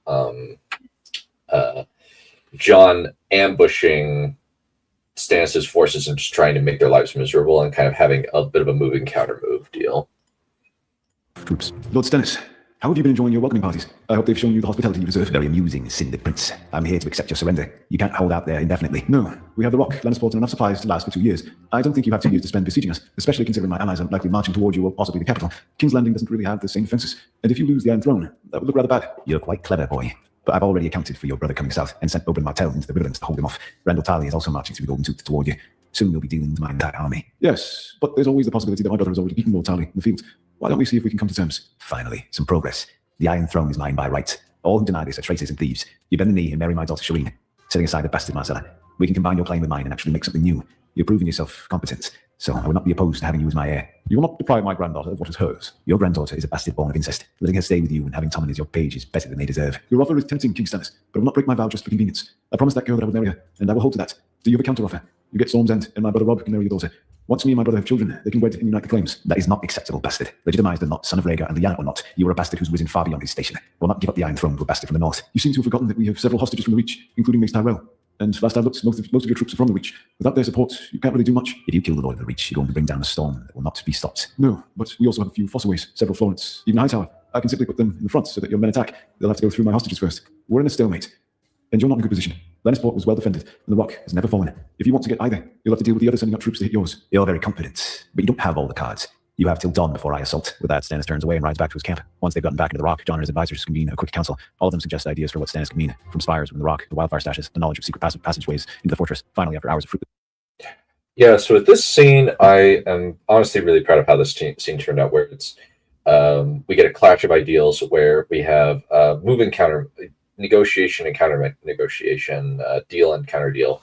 Jon ambushing Stannis' forces and just trying to make their lives miserable and kind of having a bit of a moving counter move deal. Troops. Lord Stannis, how have you been enjoying your welcoming parties? I hope they've shown you the hospitality you deserve. Very amusing, Cinder Prince. I'm here to accept your surrender. You can't hold out there indefinitely. No, we have the Rock, Lannisport, and enough supplies to last for 2 years. I don't think you have 2 years to spend besieging us, especially considering my allies are likely marching toward you or possibly the capital. King's Landing doesn't really have the same defenses, and if you lose the Iron Throne, that would look rather bad. You're quite clever, boy. But I've already accounted for your brother coming south and sent Oberyn Martell into the Riverlands to hold him off. Randall Tarly is also marching through the Golden Tooth toward you. Soon you'll be dealing with my entire army. Yes, but there's always the possibility that my brother has already beaten Lord Tarly in the field. Why don't we see if we can come to terms? Finally, some progress. The Iron Throne is mine by right. All who deny this are traitors and thieves. You bend the knee and marry my daughter Shireen, setting aside the bastard Marcella. We can combine your claim with mine and actually make something new. You're proving yourself competent, so I would not be opposed to having you as my heir. You will not deprive my granddaughter of what is hers. Your granddaughter is a bastard born of incest. Letting her stay with you and having Tommen as your page is better than they deserve. Your offer is tempting, King Stannis, but I will not break my vow just for convenience. I promised that girl that I would marry her, and I will hold to that. Do you have a counter-offer? You get Storm's End, and my brother Robb can marry your daughter. Once me and my brother have children, they can wed and unite the claims. That is not acceptable, bastard. Legitimized or not, son of Rhaegar and Lyanna or not, you are a bastard who's risen far beyond his station. Will not give up the Iron Throne to a bastard from the north. You seem to have forgotten that we have several hostages from the Reach, including Mace Tyrell. And last I looked, most of your troops are from the Reach. Without their support, you can't really do much. If you kill the Lord of the Reach, you're going to bring down a storm that will not be stopped. No, but we also have a few Fossways, several Florents, even Hightower. I can simply put them in the front so that your men attack. They'll have to go through my hostages first. We're in a stalemate, and you're not in a good position. Lannisport was well defended, and the Rock has never fallen. If you want to get either, you'll have to deal with the other sending out troops to hit yours. You're very confident, but you don't have all the cards. You have till dawn before I assault. With that, Stannis turns away and rides back to his camp. Once they've gotten back into the Rock, Jon and his advisors convene a quick council. All of them suggest ideas for what Stannis can mean, from spires within the Rock, the wildfire stashes, the knowledge of secret passageways into the fortress. Finally, after hours of fruitless. Yeah, so with this scene, I am honestly really proud of how this scene turned out, where it's we get a clash of ideals where we have move and counter negotiation and counter negotiation, deal and counter deal,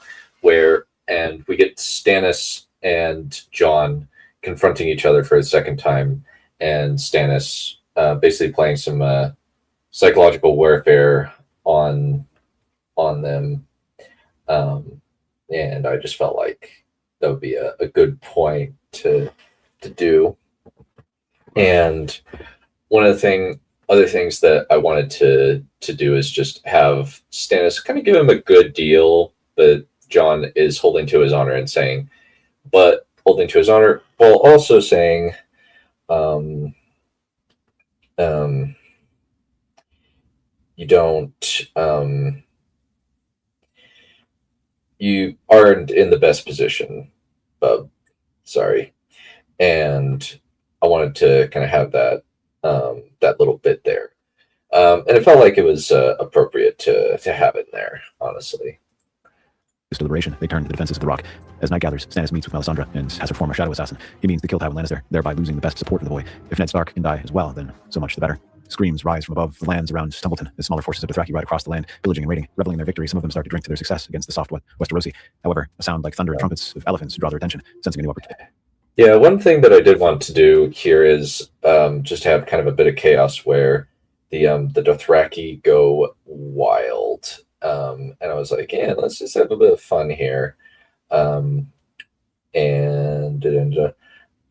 and we get Stannis and Jon confronting each other for a second time, and Stannis basically playing some psychological warfare on them, and I just felt like that would be a good point to do. And one of the other things that I wanted to do is just have Stannis kind of give him a good deal, but Jon is holding to his honor and saying, but holding to his honor while also saying, you don't, you aren't in the best position, bub. Sorry. And I wanted to kind of have that that little bit there. And it felt like it was appropriate to have it there, honestly. This deliberation, they turn to the defenses of the Rock. As night gathers, Stannis meets with Melisandre and has her former shadow assassin. He means to kill Tywin Lannister, thereby losing the best support for the boy. If Ned Stark can die as well, then so much the better. Screams rise from above the lands around Stumbleton as smaller forces of Dothraki ride across the land, pillaging and raiding. Reveling in their victory, some of them start to drink to their success against the soft Westerosi. However, a sound like thunder and trumpets of elephants draw their attention, sensing a new opportunity. Yeah, one thing that I did want to do here is just have kind of a bit of chaos where the Dothraki go wild. And I was like, yeah, let's just have a bit of fun here. And it ended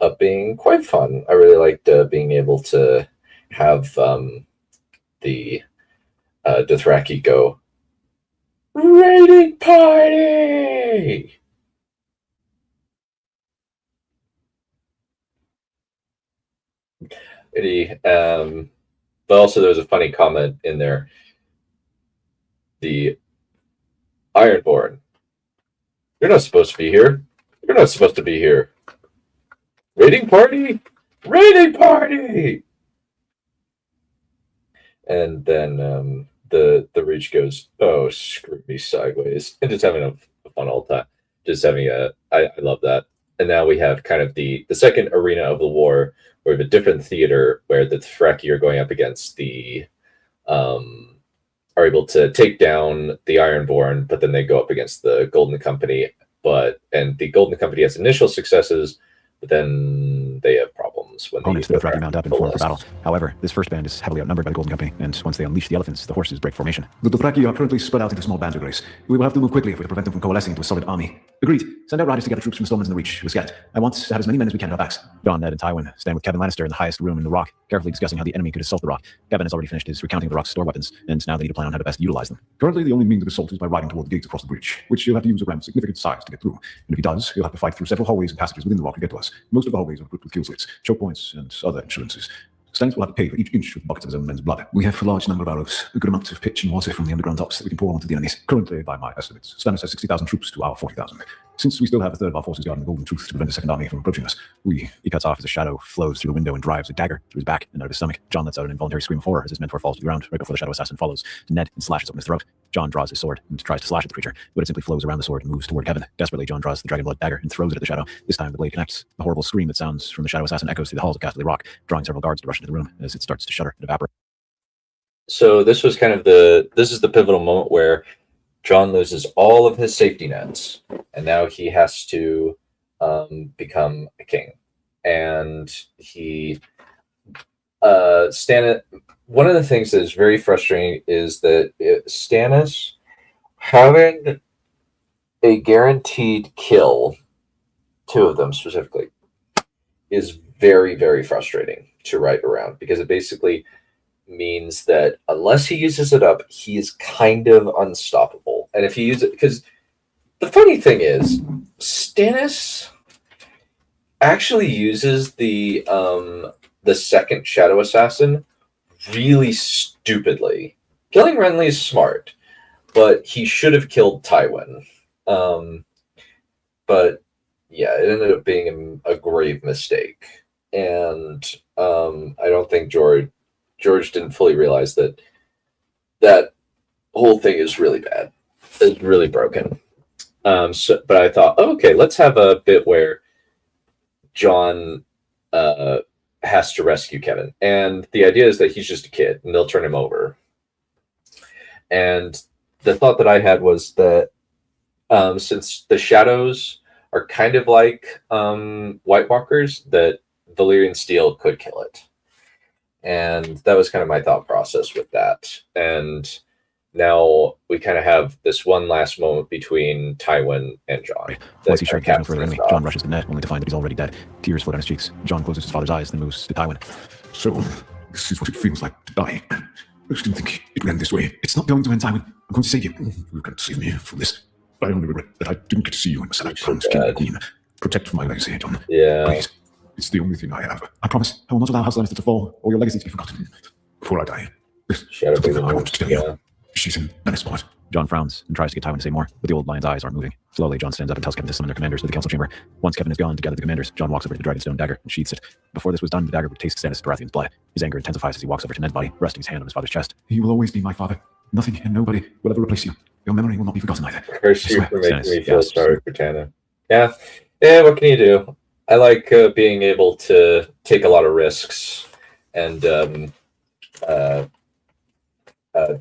up being quite fun. I really liked being able to have the Dothraki go, raiding party! But also there was a funny comment in there. The Ironborn. You're not supposed to be here. You're not supposed to be here. Raiding party? Raiding party! And then the Reach goes, oh, screw me sideways. And just having a fun old time. Just having I love that. And now we have kind of the second arena of the war, where we have a different theater where the Dothraki are going up against the are able to take down the Ironborn, but then they go up against the Golden Company. And the Golden Company has initial successes, but then they have problems when opponents, the Dothraki mount up and form for battle. However, this first band is heavily outnumbered by the Golden Company, and once they unleash the elephants, the horses break formation. The Dothraki are currently spread out into small bands of grace. We will have to move quickly if we're to prevent them from coalescing into a solid army. Agreed. Send out riders to gather troops from Stormlands and the Reach. We're scattered. I want to have as many men as we can at our backs. Jon, Ned, and Tywin stand with Kevin Lannister in the highest room in the Rock, carefully discussing how the enemy could assault the Rock. Kevin has already finished his recounting of the Rock's store weapons, and now they need to plan on how to best utilize them. Currently, the only means of assault is by riding toward the gates across the breach, which he'll have to use a ram of significant size to get through. And if he does, he'll have to fight through several hallways and passages within the Rock to get to us. Most of the hallways are equipped with kill slits, choke points, and other insurances. Stannis will have to pay for each inch with buckets of his own men's blood. We have a large number of arrows, a good amount of pitch and water from the underground docks that we can pour onto the enemies. Currently, by my estimates, Stannis has 60,000 troops to our 40,000. Since we still have a third of our forces guarding the Golden Truth to prevent a second army from approaching us, he cuts off as a shadow flows through the window and drives a dagger through his back and out of his stomach. Jon lets out an involuntary scream of horror as his mentor falls to the ground right before the shadow assassin follows to Ned and slashes open his throat. Jon draws his sword and tries to slash at the creature, but it simply flows around the sword and moves toward Kevin. Desperately, Jon draws the dragon blood dagger and throws it at the shadow. This time, the blade connects. The horrible scream that sounds from the shadow assassin echoes through the halls of Ghastly Rock, drawing several guards to rush into the room as it starts to shudder and evaporate. So this was kind of this is the pivotal moment where Jon loses all of his safety nets, and now he has to become a king. And he Stannis. One of the things that is very frustrating is that Stannis having a guaranteed kill, two of them specifically, is very, very frustrating to write around, because it basically means that unless he uses it up, he is kind of unstoppable. And if he uses it, because the funny thing is, Stannis actually uses the second Shadow Assassin really stupidly. Killing Renly is smart, but he should have killed Tywin. But yeah, it ended up being a grave mistake. and I don't think George didn't fully realize that whole thing is really bad. It's really broken. But I thought, okay, let's have a bit where Jon has to rescue Kevin, and the idea is that he's just a kid, and they'll turn him over. And the thought that I had was that since the shadows are kind of like White Walkers, that Valyrian steel could kill it. And that was kind of my thought process with that. And now we kind of have this one last moment between Tywin and Jon. Once he's sure there's no further enemy, Jon rushes the net, only to find that he's already dead. Tears flow down his cheeks. Jon closes his father's eyes, then moves to Tywin. So, this is what it feels like to die. I just didn't think it would end this way. It's not going to end, Tywin. I'm going to save you. You can't save me from this. I only regret that I didn't get to see you in the Senate Crown's King and Queen. Protect my legacy, Jon. Yeah. Please. It's the only thing I have. I promise I will not allow House Lannister to fall or your legacy to be forgotten. Before I die, this Shadow is the thing Baby I want to tell yeah. you. She's in Lannisport. Jon frowns and tries to get Tywin to say more, but the old lion's eyes aren't moving. Slowly, Jon stands up and tells Kevin to summon their commanders to the council chamber. Once Kevin is gone to gather the commanders, Jon walks over to the Dragonstone dagger and sheathes it. Before this was done, the dagger would taste Stannis Baratheon's blood. His anger intensifies as he walks over to Ned's body, resting his hand on his father's chest. You will always be my father. Nothing and nobody will ever replace you. Your memory will not be forgotten either. Curse you for making Stannis me feel gasps. sorry for Tana. Yeah. Yeah, what can you do? I like being able to take a lot of risks and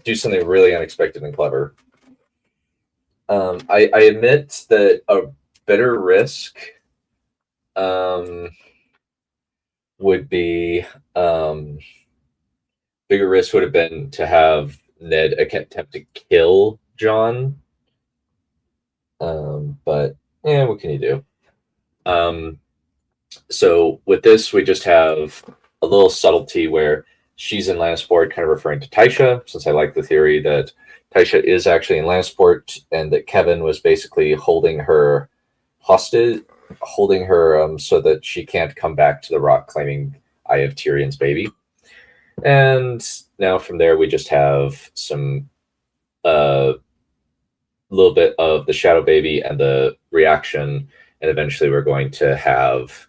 do something really unexpected and clever. I admit that a better risk would be bigger risk would have been to have Ned attempt to kill Jon. But yeah, what can you do? So with this, we just have a little subtlety where she's in Lannisport, kind of referring to Tysha, since I like the theory that Tysha is actually in Lannisport and that Kevin was basically holding her hostage, so that she can't come back to the Rock claiming I have Tyrion's baby. And now from there, we just have some little bit of the Shadow Baby and the reaction, and eventually we're going to have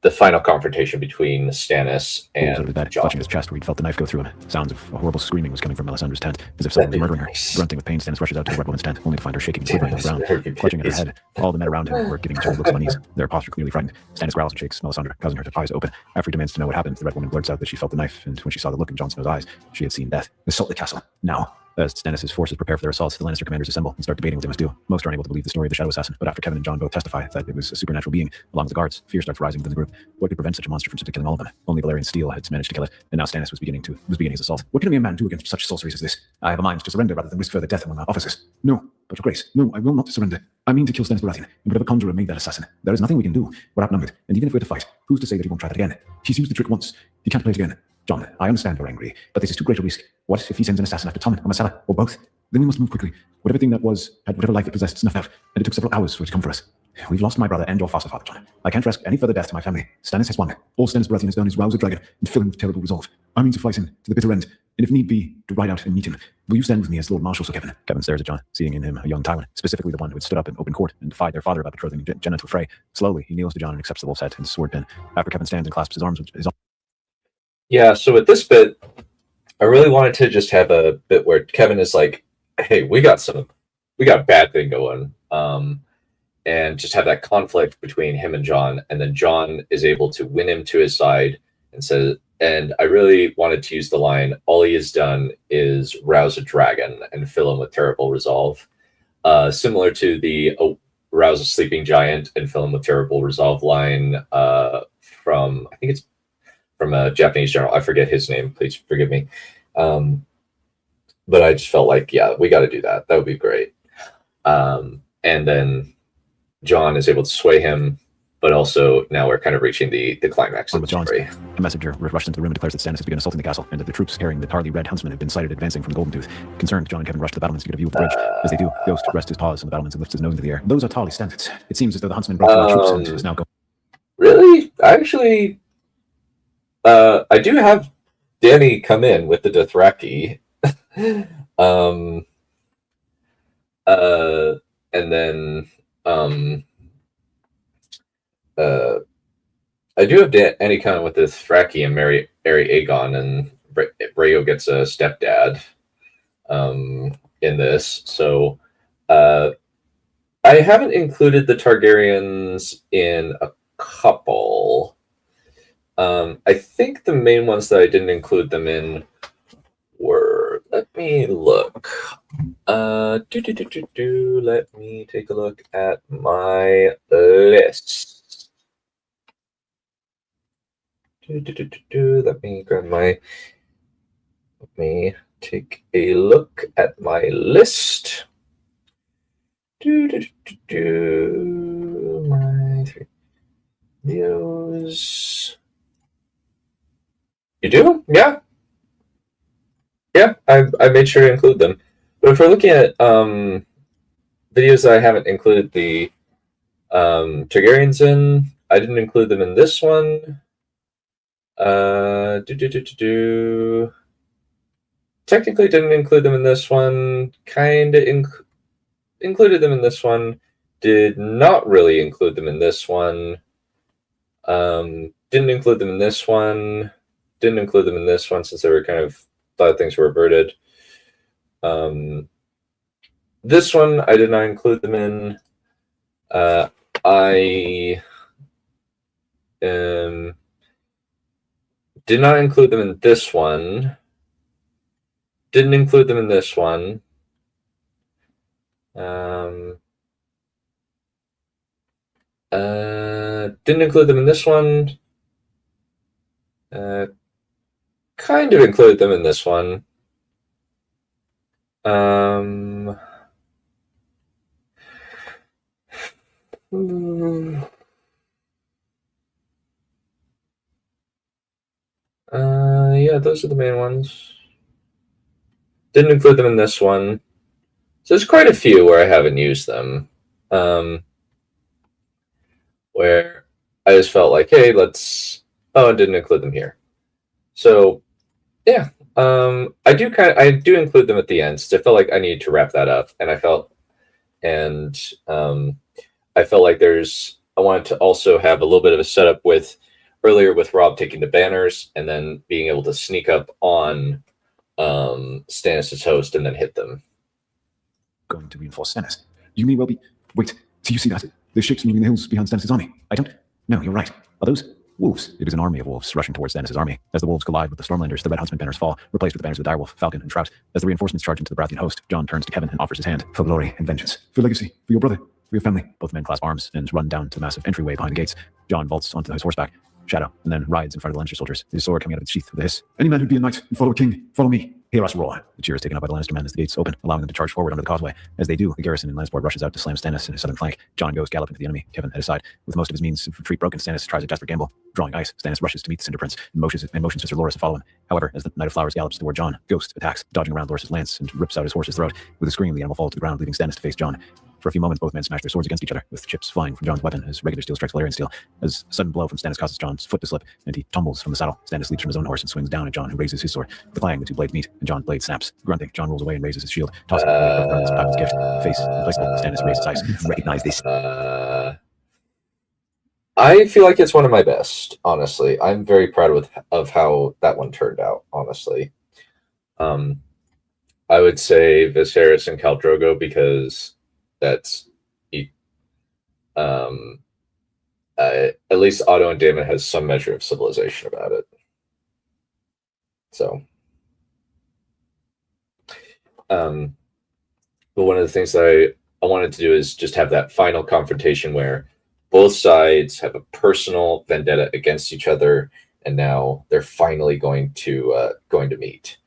the final confrontation between Stannis He was over and the bed, Jon. clutching his chest where he'd felt the knife go through him. Sounds of a horrible screaming was coming from Melisandre's tent, as if someone was murdering her. Grunting with pain, Stannis rushes out to the Red Woman's tent, only to find her shaking and quivering on the ground, clutching at her head. All the men around him were giving each other looks of unease, their posture clearly frightened. Stannis growls and shakes Melisandre, causing her eyes to open. After he demands to know what happened, the Red Woman blurts out that she felt the knife, and when she saw the look in Jon Snow's eyes, she had seen death. Assault the castle, now. As Stannis' forces prepare for their assaults, the Lannister commanders assemble and start debating what they must do. Most are unable to believe the story of the Shadow Assassin, but after Kevin and Jon both testify that it was a supernatural being, along with the guards, fear starts rising within the group. What could prevent such a monster from simply killing all of them? Only Valyrian steel had managed to kill it, and now Stannis was beginning his assault. What can a mere man do against such sorceries as this? I have a mind to surrender rather than risk further death among my officers. No, but your grace, no, I will not surrender. I mean to kill Stannis Baratheon, and whatever conjurer made that assassin. There is nothing we can do. We're outnumbered, and even if we're to fight, who's to say that he won't try that again? He's used the trick once. He can't play it again. Jon, I understand you're angry, but this is too great a risk. What if he sends an assassin after Tommen or Myrcella, or both? Then we must move quickly. Whatever thing that was had whatever life it possessed snuffed out, and it took several hours for it to come for us. We've lost my brother and your foster father, Jon. I can't risk any further death to my family. Stannis has won. All Stannis Baratheon has done is rouse a dragon and fill him with terrible resolve. I mean to fight him to the bitter end, and if need be, to ride out and meet him. Will you stand with me as Lord Marshal Sir Kevin? Kevin stares at Jon, seeing in him a young Tywin, specifically the one who had stood up in open court and defied their father about betrothing Jenna to a fray. Slowly, he kneels to Jon and accepts the wolf's head and his sword pin. After Kevin stands and clasps his arms with his Yeah, so with this bit, I really wanted to just have a bit where Kevin is like, hey, we got a bad thing going. And just have that conflict between him and Jon, and then Jon is able to win him to his side and says, and I really wanted to use the line, all he has done is rouse a dragon and fill him with terrible resolve. Similar to the rouse a sleeping giant and fill him with terrible resolve line from, I think it's from a Japanese general. I forget his name. Please forgive me. But I just felt like, yeah, we got to do that. That would be great. And then Jon is able to sway him, but also now we're kind of reaching the climax of the story. A messenger rushed into the room and declares that Stannis has begun assaulting the castle, and that the troops carrying the tarly red huntsmen have been sighted advancing from the Golden Tooth. Concerned, Jon and Kevin rush to the battlements to get a view of the bridge. As they do, Ghost rests his paws on the battlements and lifts his nose into the air. Those are tarly standards. It seems as though the huntsmen broke through our troops and is now going. Really? Actually, I do have Danny come in with the Dothraki. And then I do have Danny Khan with this Thraki and Mary Aegon, and Rhaego gets a stepdad in this. So I haven't included the Targaryens in a couple. I think the main ones that I didn't include them in were, let me look. Let me take a look at my list. Let me grab my. Let me take a look at my list. My 3 videos. You do? Yeah. Yeah, I made sure to include them. But if we're looking at videos that I haven't included the Targaryens in, I didn't include them in this one. Technically didn't include them in this one. Kinda included them in this one. Did not really include them in this one. Didn't include them in this one. Didn't include them in this one since they were kind of thought things were averted. This one I did not include them in. I did not include them in this one. Didn't include them in this one. Didn't include them in this one. Kind of include them in this one. Yeah, those are the main ones. Didn't include them in this one. So there's quite a few where I haven't used them. Where I just felt like, hey, let's. Oh, I didn't include them here. So, yeah, I do include them at the end. So I felt like I needed to wrap that up, and I felt like I wanted to also have a little bit of a setup with earlier with Robb taking the banners and then being able to sneak up on Stannis' host and then hit them. Going to reinforce Stannis. You may well be. Wait, do you see that? The ships moving the hills behind Stannis' army. I don't. No, you're right. Are those wolves? It is an army of wolves rushing towards Stannis' army. As the wolves collide with the Stormlanders, the Red Huntsman banners fall, replaced with the banners of the Direwolf, Falcon, and Trout. As the reinforcements charge into the Baratheon host, Jon turns to Kevin and offers his hand for glory and vengeance, for legacy, for your brother, for your family. Both men clasp arms and run down to the massive entryway behind the gates. Jon vaults onto his horseback, Shadow, and then rides in front of the Lannister soldiers, his sword coming out of its sheath with a hiss. Any man who'd be a knight and follow a king, follow me. Hear us roar. The cheer is taken up by the Lannister men as the gates open, allowing them to charge forward under the causeway. As they do, the garrison in Lannisport rushes out to slam Stannis in his southern flank. Jon goes galloping to the enemy, Kevin at his side. With most of his means of retreat broken, Stannis tries a desperate gamble. Drawing ice, Stannis rushes to meet the Cinder Prince and motions Mr. Loras to follow him. However, as the Knight of Flowers gallops toward Jon, Ghost attacks, dodging around Loras' lance and rips out his horse's throat. With a scream, the animal falls to the ground, leaving Stannis to face Jon. For a few moments, both men smash their swords against each other, with chips flying from Jon's weapon as regular steel strikes Valyrian steel. As a sudden blow from Stannis causes Jon's foot to slip, and he tumbles from the saddle. Stannis leaps from his own horse and swings down at Jon, who raises his sword. With a clang, the two blades meet, and Jon's blade snaps. Grunting, Jon rolls away and raises his shield, tossing Tywin's gift. Face implacable, Stannis raises his eyes. Recognize this. I feel like it's one of my best, honestly. I'm very proud of how that one turned out, honestly. I would say Viserys and Khal Drogo because that's at least Otto and Daemon has some measure of civilization about it. So, but one of the things that I wanted to do is just have that final confrontation where both sides have a personal vendetta against each other, and now they're finally going to meet.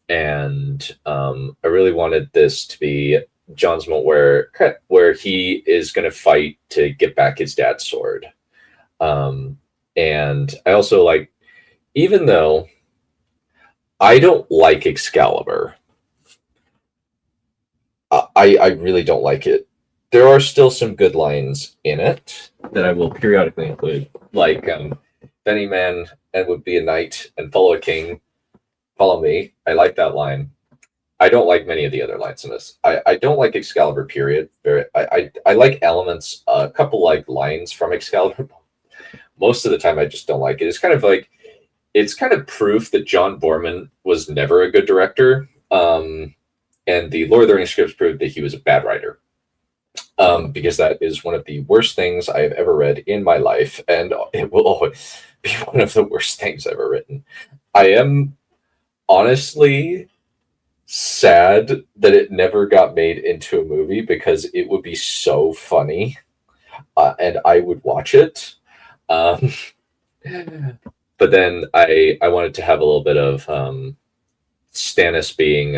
And I really wanted this to be Jon's moment where he is going to fight to get back his dad's sword. And I also like, even though I don't like Excalibur, I really don't like it. There are still some good lines in it that I will periodically include, like if any man and would be a knight and follow a king, follow me. I like that line. I don't like many of the other lines in this. I don't like Excalibur, period. I like elements, a couple like lines from Excalibur, most of the time I just don't like it. It's kind of proof that John Borman was never a good director. And the Lord of the Rings scripts proved that he was a bad writer. Because that is one of the worst things I have ever read in my life, and it will always be one of the worst things I've ever written. I am honestly sad that it never got made into a movie, because it would be so funny, and I would watch it. But then I wanted to have a little bit of Stannis being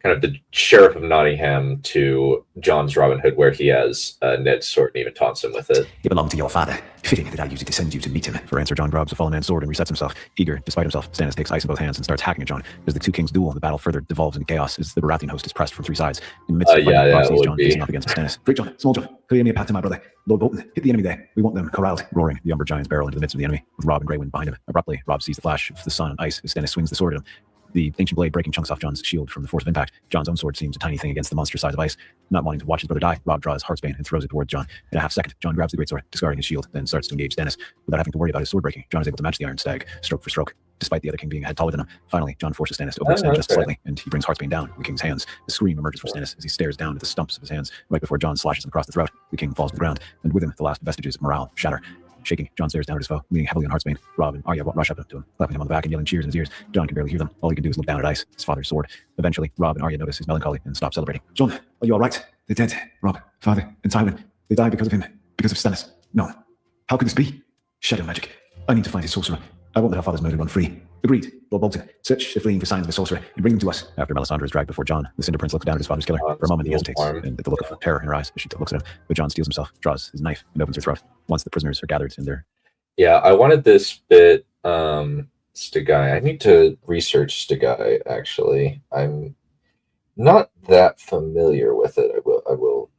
kind of the Sheriff of Nottingham to John's Robin Hood, where he has Ned's sword and even taunts him with it. It belonged to your father. Fitting that I used it to send you to meet him. For answer, John grabs a fallen man's sword and resets himself. Eager, despite himself, Stannis takes ice in both hands and starts hacking at John. As the two kings duel, the battle further devolves into chaos as the Baratheon host is pressed from three sides. In the midst of fighting, Robb sees John facing off against Stannis. Great John, small John, clear me a path to my brother. Lord Bolton, hit the enemy there. We want them corralled. Roaring, the Umber giants barrel into the midst of the enemy, with Robb and Grey Wind behind him. Abruptly, Robb sees the flash of the sun on ice as Stannis swings the sword at him. The ancient blade breaking chunks off John's shield from the force of impact. John's own sword seems a tiny thing against the monster size of ice. Not wanting to watch his brother die, Robb draws Heartsbane and throws it towards John. In a half second, John grabs the greatsword, discarding his shield, then starts to engage Stannis. Without having to worry about his sword breaking, John is able to match the Iron Stag, stroke for stroke, despite the other king being a head taller than him. Finally, John forces Stannis to overextend just slightly, and he brings Heartsbane down in the king's hands. A scream emerges from Stannis as he stares down at the stumps of his hands. Right before John slashes him across the throat, the king falls to the ground, and with him, the last vestiges of morale shatter. Shaking, John stares down at his foe, leaning heavily on Heartsbane. Robb and Arya rush up to him, clapping him on the back and yelling cheers in his ears. John can barely hear them. All he can do is look down at ice, his father's sword. Eventually, Robb and Arya notice his melancholy and stop celebrating. John, are you all right? They're dead. Robb, father, and Tywin. They died because of him. Because of Stannis. No. How could this be? Shadow magic. I need to find his sorcerer. I won't let our father's murder run free. Agreed. Lord Bolton, search the fleeing for signs of the sorcerer and bring them to us. After Melisandre is dragged before John, the Cinder Prince looks down at his father's killer. For a moment, he hesitates, and at the look of terror in her eyes, she looks at him. But John steels himself, draws his knife, and opens her throat. Once the prisoners are gathered in their... Yeah, I wanted this bit, Styggai. I need to research Styggai, actually. I'm not that familiar with it, I will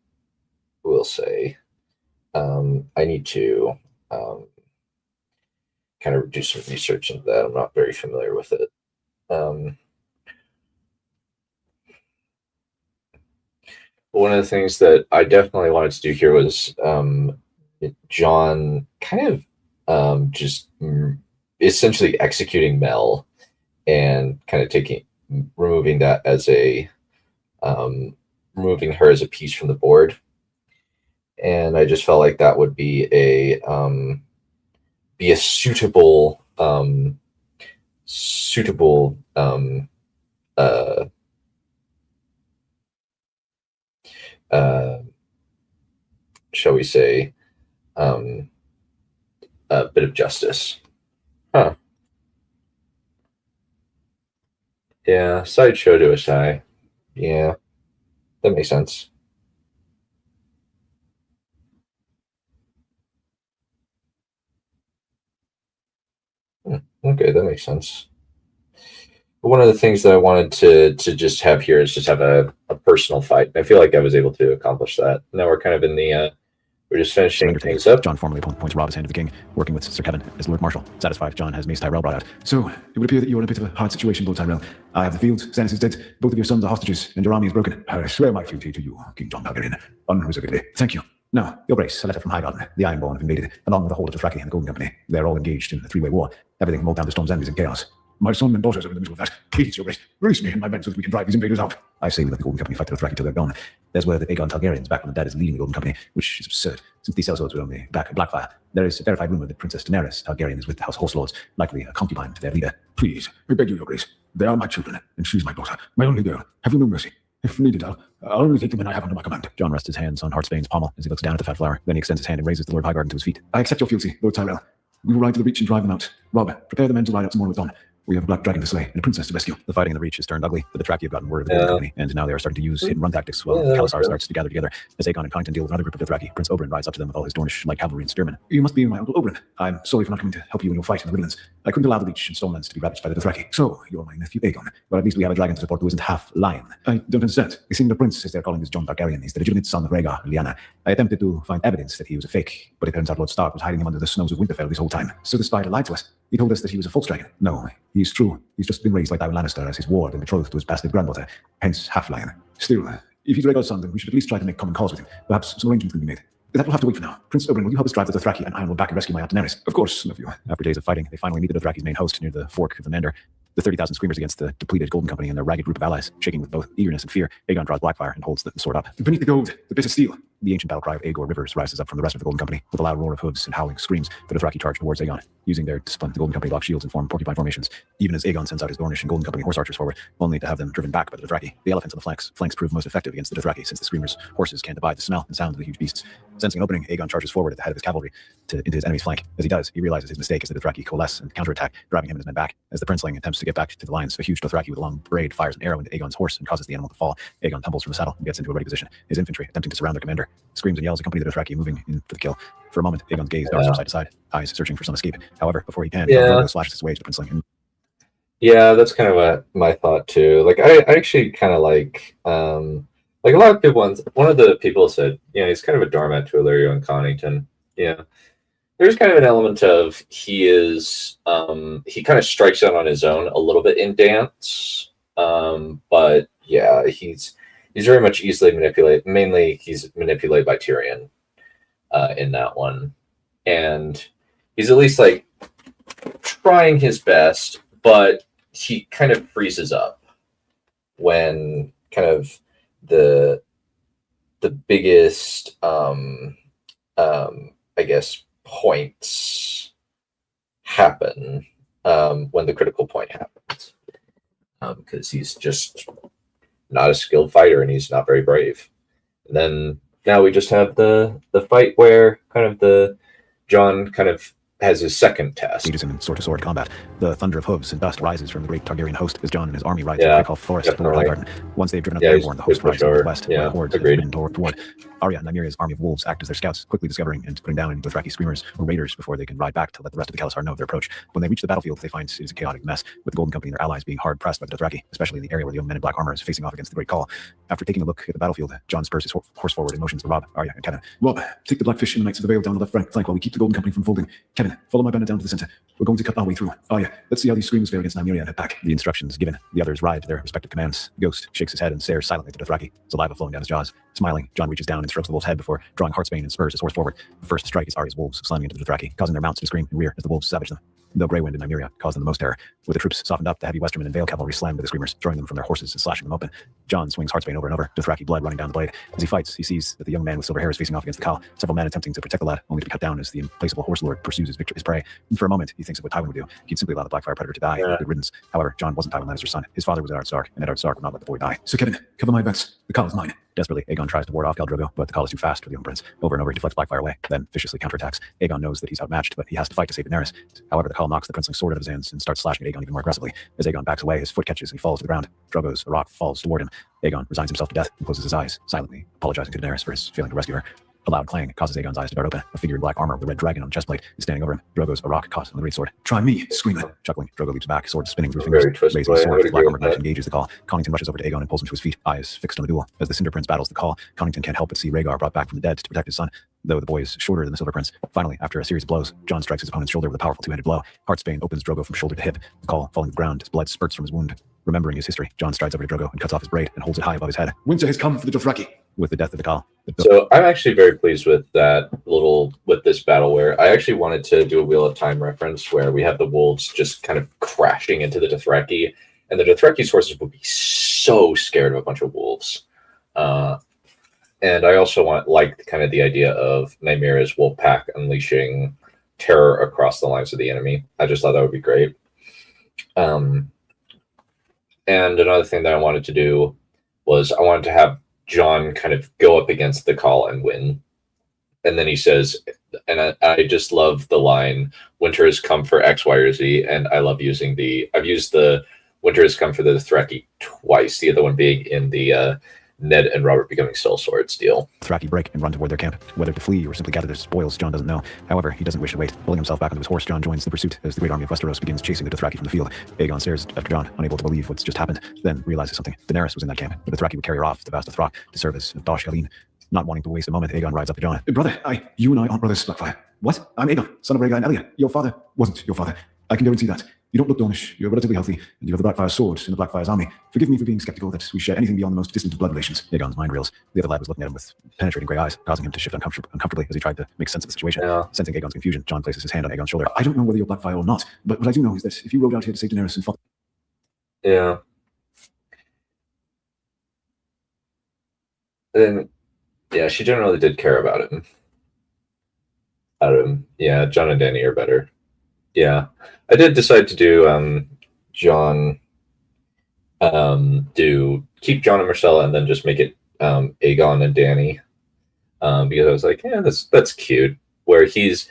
say. I need to kind of do some research into that. I'm not very familiar with it. One of the things that I definitely wanted to do here was John kind of just essentially executing Mel and kind of removing that as removing her as a piece from the board. And I just felt like that would be a suitable shall we say, a bit of justice. Huh. Yeah, sideshow to a side. Yeah, that makes sense. Okay, that makes sense. But one of the things that I wanted to just have here is just have a personal fight. I feel like I was able to accomplish that. Now we're kind of in the we're just finishing things up. John formally points Robb his hand to the king, working with Sir Kevin as Lord Marshal. Satisfied, John has Mace Tyrell brought out. So, it would appear that you're in a bit of a hard situation, Lord Tyrell. I have the field, Stannis is dead, both of your sons are hostages, and your army is broken. I swear my fealty to you, King John Targaryen, unreservedly. Thank you. Now, your grace, a letter from Highgarden. The Ironborn have invaded, along with the whole of the Dothraki and the Golden Company. They're all engaged in a three-way war. Everything from Old Town to Storm's End is in chaos. My son and daughters are in the middle of that. Please, your grace, release me and my men so that we can drive these invaders out. I say we let the Golden Company fight the Dothraki till they're gone. There's word that Aegon Targaryen's back from the dead is leading the Golden Company, which is absurd, since these sellswords were only back at Blackfire. There is a verified rumor that Princess Daenerys Targaryen is with the House Horse Lords, likely a concubine to their leader. Please, I beg you, your grace. They are my children, and she's my daughter, my only girl. Have you no mercy? If needed, I'll only take the men I have under my command. John rests his hands on Heartsbane's pommel as he looks down at the fat flower. Then he extends his hand and raises the Lord Highgarden to his feet. I accept your fealty, Lord Tyrell. We will ride to the Reach and drive them out. Robb, prepare the men to ride out tomorrow with dawn. We have a black dragon to slay and a princess to rescue. The fighting in the Reach has turned ugly, but the Dothraki have gotten word of the Golden Company, and now they are starting to use hit and run tactics while Khalasar starts to gather together. As Aegon and Connington deal with another group of Dothraki, Prince Oberyn rides up to them with all his Dornish light cavalry and spearmen. You must be my uncle Oberyn. I'm sorry for not coming to help you in your fight in the Riverlands. I couldn't allow the Reach and Stormlands to be ravaged by the Dothraki, so you're my nephew Aegon. Well, at least we have a dragon to support who isn't half lion. I don't understand. The Senior Prince, as they're calling this John Targaryen, is the legitimate son of Rhaegar and Lyanna. I attempted to find evidence that he was a fake, but it turns out Lord Stark was hiding him under the snows of Winterfell this whole time. So the spider lied to us. He told us that he was a false dragon. No, he's true. He's just been raised by Tywin Lannister as his ward and betrothed to his bastard granddaughter, hence half-lion. Still, if he's Rhaegar's son, then we should at least try to make common cause with him. Perhaps some arrangements can be made. That will have to wait for now. Prince Oberyn, will you help us drive the Dothraki, and I will back and rescue my Aunt Daenerys? Of course, nephew. After days of fighting, they finally meet the Dothraki's main host near the fork of the Mander. The 30,000 screamers against the depleted Golden Company and their ragged group of allies. Shaking with both eagerness and fear, Aegon draws Blackfire and holds the sword up. Beneath the gold, the bitter steel. The ancient battle cry of Aegor Rivers rises up from the rest of the Golden Company. With a loud roar of hooves and howling screams, the Dothraki charge towards Aegon. Using their discipline, the Golden Company lock shields and form porcupine formations, even as Aegon sends out his Dornish and Golden Company horse archers forward, only to have them driven back by the Dothraki. The elephants on the flanks prove most effective against the Dothraki, since the screamers' horses can't abide the smell and sound of the huge beasts. Sensing an opening, Aegon charges forward at the head of his cavalry into his enemy's flank. As he does, he realizes his mistake as the Dothraki coalesce and counterattack, driving him and his men back. As the princeling attempts to get back to the lines, a huge Dothraki with a long braid fires an arrow into Aegon's horse and causes the animal to fall. Aegon tumbles from the saddle and gets into a ready position. His infantry, attempting to surround their commander, screams and yells, accompany the Dothraki moving in for the kill. For a moment, Aegon's gaze darts from side to side, eyes searching for some escape. However, before he can, Drogo slashes his way to the princeling. Yeah, that's kind of my thought too. Like, I actually kind of like a lot of people. One of the people said, he's kind of a doormat to Illyrio and Connington. Yeah, there's kind of an element of he kind of strikes out on his own a little bit in dance, but yeah, he's very much easily manipulated. Mainly, he's manipulated by Tyrion in that one, and he's at least like trying his best, but he kind of freezes up when kind of the biggest I guess points happen, when the critical point happens, because he's just not a skilled fighter and he's not very brave. And then now we just have the fight where kind of Jon kind of has his second test. Engages him in sword-to-sword combat. The thunder of hooves and dust rises from the great Targaryen host as Jon and his army ride through the Great Forest toward Highgarden. Once they've driven up Airborne, the host rides to the west, where the horde has ridden toward. Arya and Nymeria's army of wolves act as their scouts, quickly discovering and putting down Dothraki screamers or raiders before they can ride back to let the rest of the Khalasar know of their approach. When they reach the battlefield, they find it is a chaotic mess, with the Golden Company and their allies being hard pressed by the Dothraki, especially in the area where the young men in black armor is facing off against the Great Call. After taking a look at the battlefield, Jon spurs his horse forward and motions to Robb, Arya, and Kevin. Robb, take the Blackfish and the Knights of the Vale down the left flank while we keep the Golden Company from folding. Kevin, follow my banner down to the center. We're going to cut our way through. Arya, let's see how these screams fare against Nymeria and head back. The instructions given, the others ride to their respective commands. Ghost shakes his head and stares silently at the Dothraki, saliva flowing down his jaws. Smiling, Jon reaches down and strokes the wolf's head before drawing Heartsbane and spurs his horse forward. The first strike is Arya's wolves slamming into the Dothraki, causing their mounts to scream and rear as the wolves savage them. Though Grey Wind and Nymeria caused them the most terror. With the troops softened up, the heavy Westermen and Vale cavalry slammed to the screamers, throwing them from their horses and slashing them open. Jon swings Heartsbane over and over, Dothraki blood running down the blade. As he fights, he sees that the young man with silver hair is facing off against the Khal, several men attempting to protect the lad, only to be cut down as the implacable horse lord pursues his prey. And for a moment, he thinks of what Tywin would do. He'd simply allow the Blackfire Predator to die. Good riddance. However, Jon wasn't Tywin Lannister's son. His father was Eddard Stark, and Eddard Stark would not let the boy die. So Kevin, cover my advance. The Khal is mine. Desperately, Aegon tries to ward off Khal Drogo, but the Khal is too fast for the young prince. Over and over, he deflects Blackfire away, then viciously counterattacks. Aegon knows that he's outmatched, but he has to fight to save Daenerys. However, the Khal knocks the princeling's sword out of his hands and starts slashing at Aegon even more aggressively. As Aegon backs away, his foot catches and he falls to the ground. Drogo's rock falls toward him. Aegon resigns himself to death and closes his eyes, silently apologizing to Daenerys for his failing to rescue her. A loud clang causes Aegon's eyes to dart open. A figure in black armor with a red dragon on the chestplate is standing over him. Drogo's rock caught on the greatsword. Try me, screaming. Chuckling, Drogo leaps back, sword spinning through his fingers. Raising his sword, the black armored knight engages the Khal. Connington rushes over to Aegon and pulls him to his feet, eyes fixed on the duel. As the Cinder Prince battles the Khal, Connington can't help but see Rhaegar brought back from the dead to protect his son, though the boy is shorter than the Silver Prince. Finally, after a series of blows, Jon strikes his opponent's shoulder with a powerful two-handed blow. Heartsbane opens Drogo from shoulder to hip. The Khal falling to the ground, his blood spurts from his wound. Remembering his history, Jon strides over to Drogo and cuts off his braid and holds it high above his head. Winter has come for the Dothraki. With the death of the Khal. So I'm actually very pleased with with this battle, where I actually wanted to do a Wheel of Time reference where we have the wolves just kind of crashing into the Dothraki, and the Dothraki's horses would be so scared of a bunch of wolves. And I also like kind of the idea of Nymeria's wolf pack unleashing terror across the lines of the enemy. I just thought that would be great. And another thing that I wanted to do was I wanted to have Jon kind of go up against the Khal and win. And then he says, and I just love the line, winter has come for X, Y, or Z. And I love using I've used the winter has come for the Dothraki twice. The other one being in the Ned and Robert becoming sellswords deal. Dothraki break and run toward their camp. Whether to flee or simply gather their spoils, Jon doesn't know. However, he doesn't wish to wait. Pulling himself back onto his horse, Jon joins the pursuit as the great army of Westeros begins chasing the Dothraki from the field. Aegon stares after Jon, unable to believe what's just happened, then realizes something. Daenerys was in that camp. The Dothraki would carry her off to Vast Dothrak to serve as Dosh Helene. Not wanting to waste a moment, Aegon rides up to Jon. Brother, you and I aren't brothers, Blackfire. What? I'm Aegon, son of Rhaegar and Elia. Your father wasn't your father. I can guarantee that. You don't look Dornish. You're relatively healthy, and you have the Blackfire's sword in the Blackfire's army. Forgive me for being skeptical that we share anything beyond the most distant of blood relations. Aegon's mind reels. The other lad was looking at him with penetrating grey eyes, causing him to shift uncomfortably as he tried to make sense of the situation. Yeah. Sensing Aegon's confusion, Jon places his hand on Aegon's shoulder. I don't know whether you're Blackfire or not, but what I do know is that if you rode out here to save Daenerys and fought... Yeah. And yeah, she generally did care about him. Yeah, Jon and Dany are better. Yeah, I did decide to do Jon, keep Jon and Marcella, and then just make it Aegon and Dany, because I was like, yeah, that's cute. Where he's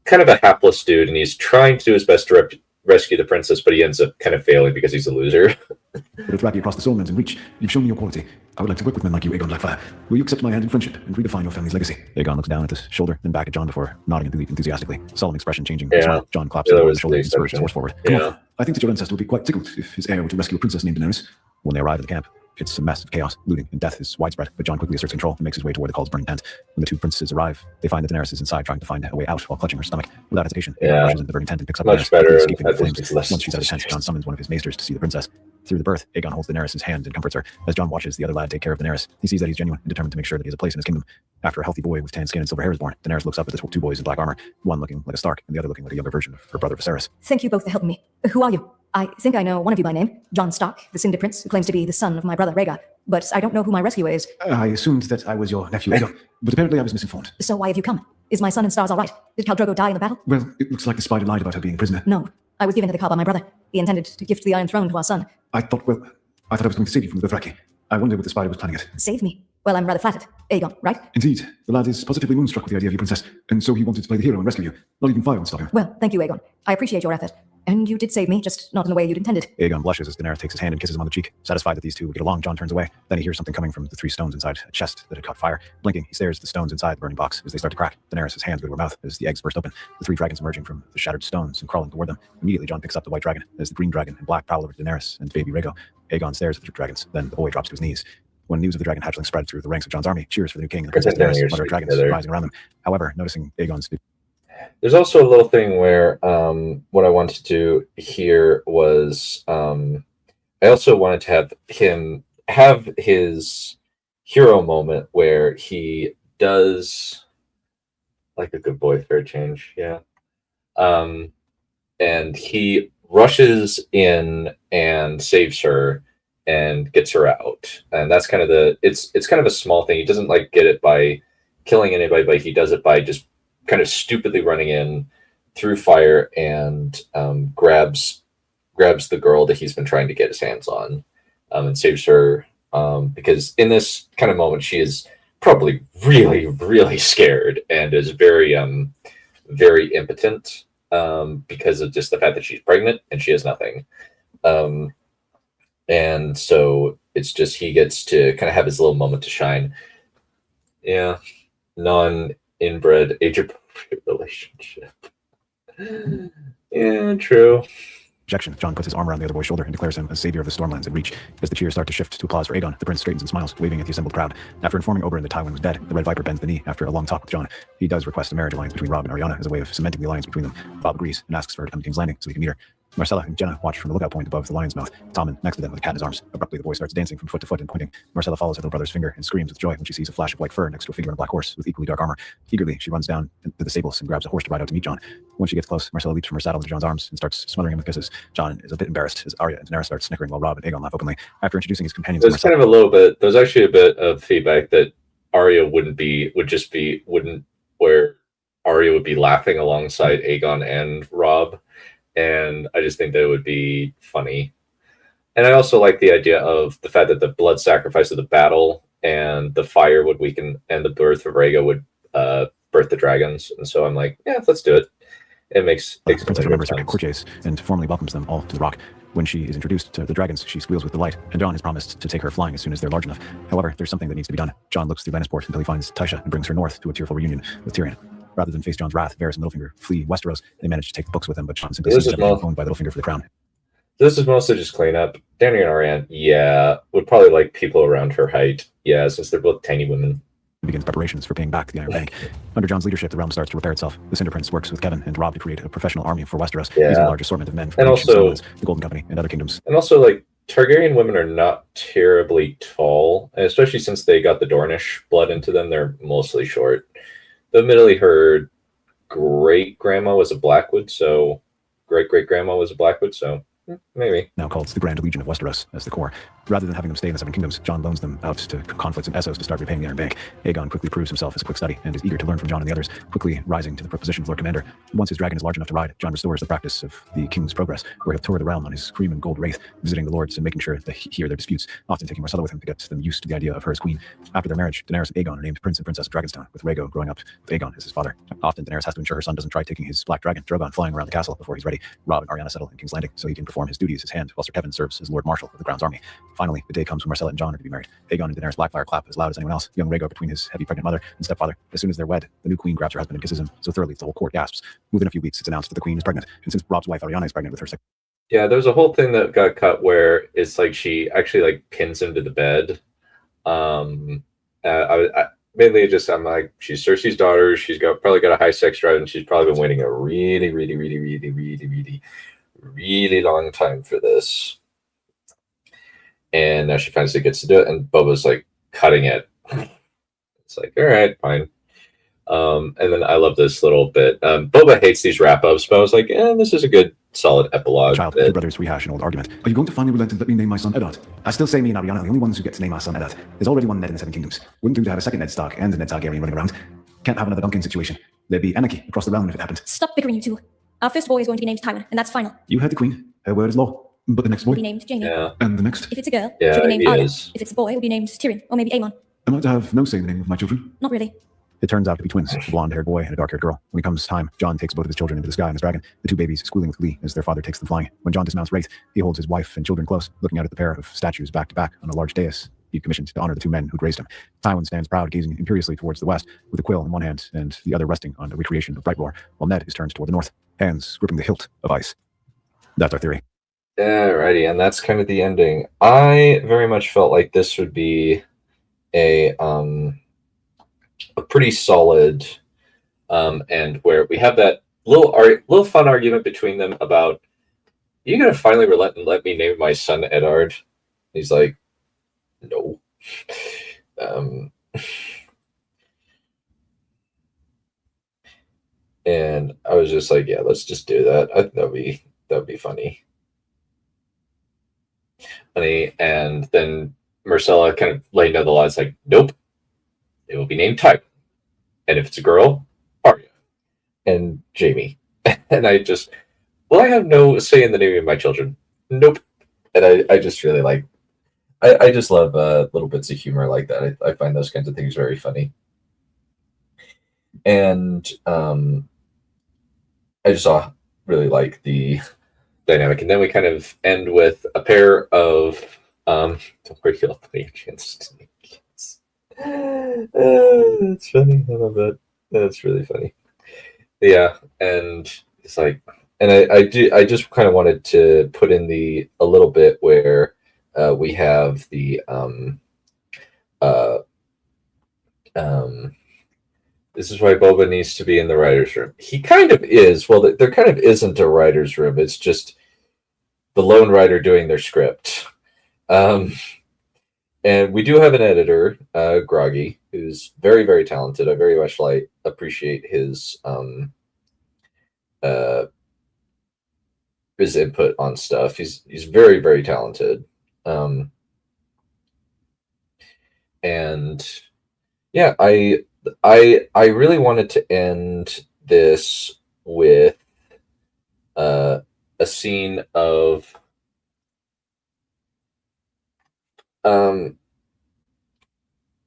kind of a hapless dude, and he's trying to do his best to rescue the princess, but he ends up kind of failing because he's a loser. But it's across the Soullands and reach. You've shown me your quality. I would like to work with men like you, Aegon Blackfire. Will you accept my hand in friendship and redefine your family's legacy? Aegon looks down at his shoulder, then back at Jon before nodding enthusiastically. Solemn expression changing. Yeah. Jon claps on the shoulder and spurs his horse forward. Come on. I think that your ancestor would be quite tickled if his heir were to rescue a princess named Daenerys. When they arrive at the camp, it's a mess of chaos, looting, and death is widespread, but Jon quickly asserts control and makes his way toward the Call's burning tent. When the two princesses arrive, they find that Daenerys is inside trying to find a way out while clutching her stomach. Without hesitation, Aegon rushes into the burning tent and picks up Much Daenerys, better. escaping the flames. Less Once she's out of the tent, Jon summons one of his maesters to see the princess. Through the berth, Aegon holds Daenerys' hand and comforts her. As Jon watches the other lad take care of Daenerys, he sees that he's genuine and determined to make sure that he has a place in his kingdom. After a healthy boy with tan skin and silver hair is born, Daenerys looks up at the two boys in black armor, one looking like a Stark and the other looking like a younger version of her brother Viserys. Thank you both for helping me. Who are you? I think I know one of you by name, Jon Stark, the Cinder Prince, who claims to be the son of my brother Rhaegar, but I don't know who my rescuer is. I assumed that I was your nephew Aegon, but apparently I was misinformed. So why have you come? Is my son and Stars all right? Did Khal Drogo die in the battle? Well, it looks like the spider lied about her being a prisoner. No. I was given to the Khal by my brother. He intended to gift the Iron Throne to our son. I thought I was going to save you from the Dothraki. I wondered what the spider was planning it. Save me? Well, I'm rather flattered. Aegon, right? Indeed. The lad is positively moonstruck with the idea of you, princess, and so he wanted to play the hero and rescue you. Not even fire would stop him. Well, thank you, Aegon. I appreciate your effort. And you did save me, just not in the way you'd intended. Aegon blushes as Daenerys takes his hand and kisses him on the cheek. Satisfied that these two will get along, Jon turns away. Then he hears something coming from the three stones inside a chest that had caught fire. Blinking, he stares at the stones inside the burning box as they start to crack. Daenerys' hands go to her mouth as the eggs burst open. The three dragons emerging from the shattered stones and crawling toward them. Immediately, Jon picks up the white dragon as the green dragon and black prowl over to Daenerys and baby Rhaego. Aegon stares at the dragons. Then the boy drops to his knees. When news of the dragon hatchling spread through the ranks of Jon's army, cheers for the new king and the princess Daenerys, mother of dragons rising around them. However, noticing Aegon's... There's also a little thing where what I wanted to do here was I also wanted to have him have his hero moment where he does like a good boy fair change, yeah. And he rushes in and saves her and gets her out. And that's kind of it's kind of a small thing. He doesn't like get it by killing anybody, but he does it by just kind of stupidly running in through fire and grabs the girl that he's been trying to get his hands on, and saves her, because in this kind of moment she is probably really, really scared and is very very impotent, because of just the fact that she's pregnant and she has nothing, and so it's just he gets to kind of have his little moment to shine. Yeah, non-inbred age-appropriate relationship. Yeah, true. Objection. Jon puts his arm around the other boy's shoulder and declares him as savior of the Stormlands at Reach. As the cheers start to shift to applause for Aegon, the prince straightens and smiles, waving at the assembled crowd. After informing Oberyn that Tywin was dead, the Red Viper bends the knee after a long talk with Jon. He does request a marriage alliance between Robb and Arianna as a way of cementing the alliance between them. Robb agrees and asks for her to come to King's Landing so he can meet her. Marcella and Jenna watch from the lookout point above the lion's mouth. Tommen next to them with a cat in his arms. Abruptly, the boy starts dancing from foot to foot and pointing. Marcella follows her little brother's finger and screams with joy when she sees a flash of white fur next to a figure on a black horse with equally dark armor. Eagerly, she runs down to the stables and grabs a horse to ride out to meet Jon. When she gets close, Marcella leaps from her saddle into Jon's arms and starts smothering him with kisses. Jon is a bit embarrassed as Arya and Daenerys start snickering while Robb and Aegon laugh openly. After introducing his companions, there's kind of a little bit. There's actually a bit of feedback that Arya wouldn't where Arya would be laughing alongside Aegon and Robb. And I just think that it would be funny. And I also like the idea of the fact that the blood sacrifice of the battle and the fire would weaken, and the birth of Rhaego would birth the dragons. And so I'm like, yeah, let's do it. It makes the princess remembers her courtiers and formally welcomes them all to the rock. When she is introduced to the dragons, she squeals with delight, and Jon has promised to take her flying as soon as they're large enough. However, there's something that needs to be done. Jon looks through Lannisport until he finds Tysha and brings her north to a tearful reunion with Tyrion. Rather than face Jon's wrath, Varys and Littlefinger flee Westeros. They manage to take the books with them, but Jon simply sees everything owned by Littlefinger for the crown. This is mostly just cleanup. Dany and Arianne, yeah, would probably like people around her height. Yeah, since they're both tiny women. begins preparations for paying back the Iron Bank. Under Jon's leadership, the realm starts to repair itself. The Cinder Prince works with Kevin and Robb to create a professional army for Westeros, using a large assortment of men from And the ancient also- Stormlands, the Golden Company, and other kingdoms. And also, like, Targaryen women are not terribly tall, and especially since they got the Dornish blood into them, they're mostly short. Though admittedly, her great-grandma was a Blackwood, so great-great-grandma was a Blackwood, so maybe. Now called the Grand Legion of Westeros as the core. Rather than having them stay in the Seven Kingdoms, Jon loans them out to conflicts in Essos to start repaying the Iron Bank. Aegon quickly proves himself as a quick study and is eager to learn from Jon and the others, quickly rising to the position of Lord Commander. Once his dragon is large enough to ride, Jon restores the practice of the King's Progress, where he'll tour the realm on his cream and gold wraith, visiting the lords and making sure they hear their disputes, often taking Marcella with him to get them used to the idea of her as queen. After their marriage, Daenerys and Aegon are named Prince and Princess of Dragonstone, with Rhaego growing up with Aegon as his father. Often, Daenerys has to ensure her son doesn't try taking his black dragon, Drogon, flying around the castle before he's ready. Robb and Arianna settle in King's Landing so he can perform his duty as his hand, while Sir Kevin serves as Lord Marshal of the Crown's army. Finally, the day comes when Marcella and Jon are to be married. Aegon and Daenerys Blackfire clap as loud as anyone else, young Rhaego between his heavy pregnant mother and stepfather. As soon as they're wed, the new queen grabs her husband and kisses him so thoroughly the whole court gasps. Within a few weeks, it's announced that the queen is pregnant, and since Robb's wife Arianna is pregnant with her second... Yeah, there's a whole thing that got cut where it's like she actually like pins him to the bed. I mainly just I'm like, she's Cersei's daughter. She's probably got a high sex drive, and she's probably been waiting a really long time for this. And now she finally gets to do it, and Boba's like cutting it. It's like, all right, fine. And then I love this little bit. Boba hates these wrap-ups, but I was like, this is a good, solid epilogue. Child, the brothers rehash an old argument. Are you going to finally relent and let me name my son Eddard? I still say me and Arianna are the only ones who get to name our son Eddard. There's already one Ned in the Seven Kingdoms. Wouldn't do to have a second Ned Stark and a Ned Targaryen running around. Can't have another Duncan situation. There'd be anarchy across the realm if it happened. Stop bickering, you two. Our first boy is going to be named Tywin, and that's final. You heard the queen. Her word is law. But the next boy? Will be named Jaime. Yeah. And the next? If it's a girl, Yeah, she'll be named he Arya. is. If it's a boy, it'll be named Tyrion, or maybe Aemon. Am I to have no say in the name of my children? Not really. It turns out to be twins, a blonde-haired boy and a dark-haired girl. When it comes time, Jon takes both of his children into the sky on his dragon, the two babies squealing with glee as their father takes them flying. When Jon dismounts Wraith, he holds his wife and children close, looking out at the pair of statues back to back on a large dais he commissioned to honor the two men who'd raised him. Tywin stands proud, gazing imperiously towards the west, with a quill in one hand and the other resting on the recreation of Brightroar, while Ned is turned toward the north, hands gripping the hilt of ice. That's our theory. Alrighty, and that's kind of the ending. I very much felt like this would be a pretty solid end where we have that little fun argument between them about, are you gonna finally relent and let me name my son Eddard? He's like, no. And I was just like, yeah, let's just do that. That'd be funny. And then Marcella kind of laying down the law. It's like, nope, it will be named Tywin. And if it's a girl, Arya and Jaime. And I have no say in the naming of my children. Nope. And I just really like, I just love little bits of humor like that. I find those kinds of things very funny. And I just really like the dynamic. And then we kind of end with a pair of don't worry, you'll have plenty of chance to make kids. It's funny. I love that. That's really funny. Yeah, and it's like, and I just kind of wanted to put in a little bit where we have the this is why Boba needs to be in the writer's room. He kind of is. Well, there kind of isn't a writer's room. It's just the lone writer doing their script. And we do have an editor, Groggy, who's very, very talented. I very much appreciate his input on stuff. He's very, very talented. And yeah, I really wanted to end this with a scene of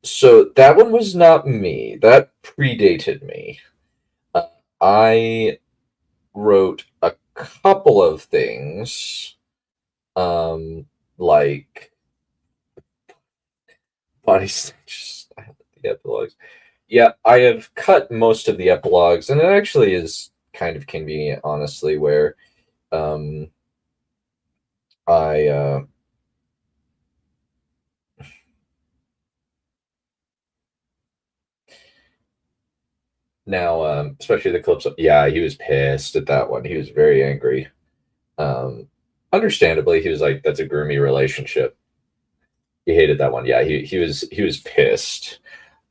so that one was not me. That predated me. I wrote a couple of things like body snatchers. I have the epilogues. Yeah, I have cut most of the epilogues, and it actually is kind of convenient, honestly, where I Now, especially the clips. Yeah, he was pissed at that one. He was very angry. Understandably, he was like, "That's a groomy relationship." He hated that one. Yeah, he was pissed.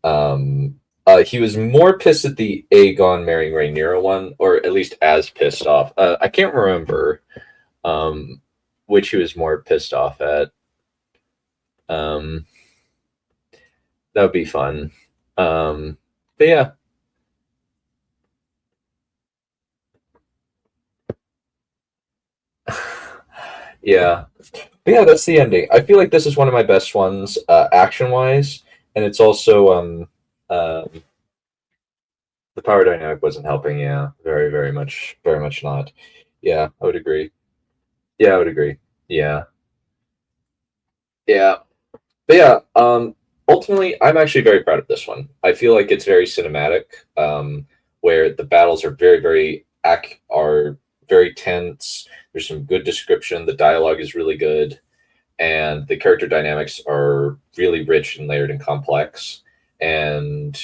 He was more pissed at the Aegon marrying Rhaenyra one, or at least as pissed off. I can't remember which he was more pissed off at. That would be fun. But yeah. Yeah. But yeah, that's the ending. I feel like this is one of my best ones, action-wise, and it's also the power dynamic wasn't helping. Yeah, very much not. Yeah, I would agree. Yeah, I would agree. Yeah, yeah, but yeah. Ultimately, I'm actually very proud of this one. I feel like it's very cinematic, where the battles are are very tense. There's some good description. The dialogue is really good, and the character dynamics are really rich and layered and complex. And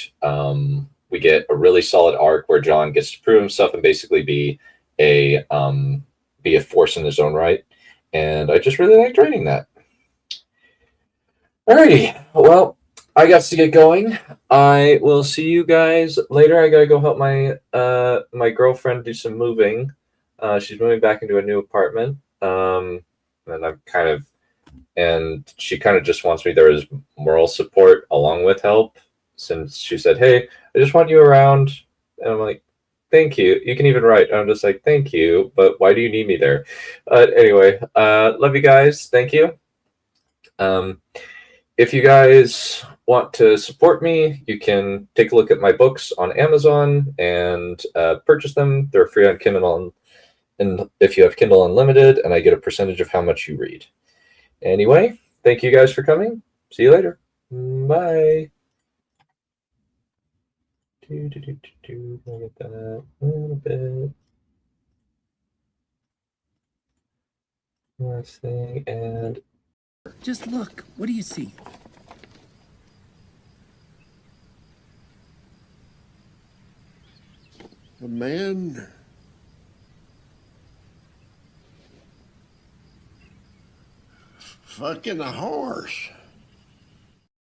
we get a really solid arc where Jon gets to prove himself and basically be a force in his own right. And I just really liked writing that. Alrighty, well, I got to get going. I will see you guys later. I gotta go help my my girlfriend do some moving. She's moving back into a new apartment. And she kind of just wants me there as moral support along with help, since she said, "Hey, I just want you around." And I'm like, "Thank you. You can even write." And I'm just like, "Thank you, but why do you need me there?" Anyway, love you guys. Thank you. If you guys want to support me, you can take a look at my books on Amazon and purchase them. They're free on Kindle, and if you have Kindle Unlimited, and I get a percentage of how much you read. Anyway, thank you guys for coming. See you later. Bye. Can I get that a little bit? Last thing, and just look. What do you see? A man fucking a horse.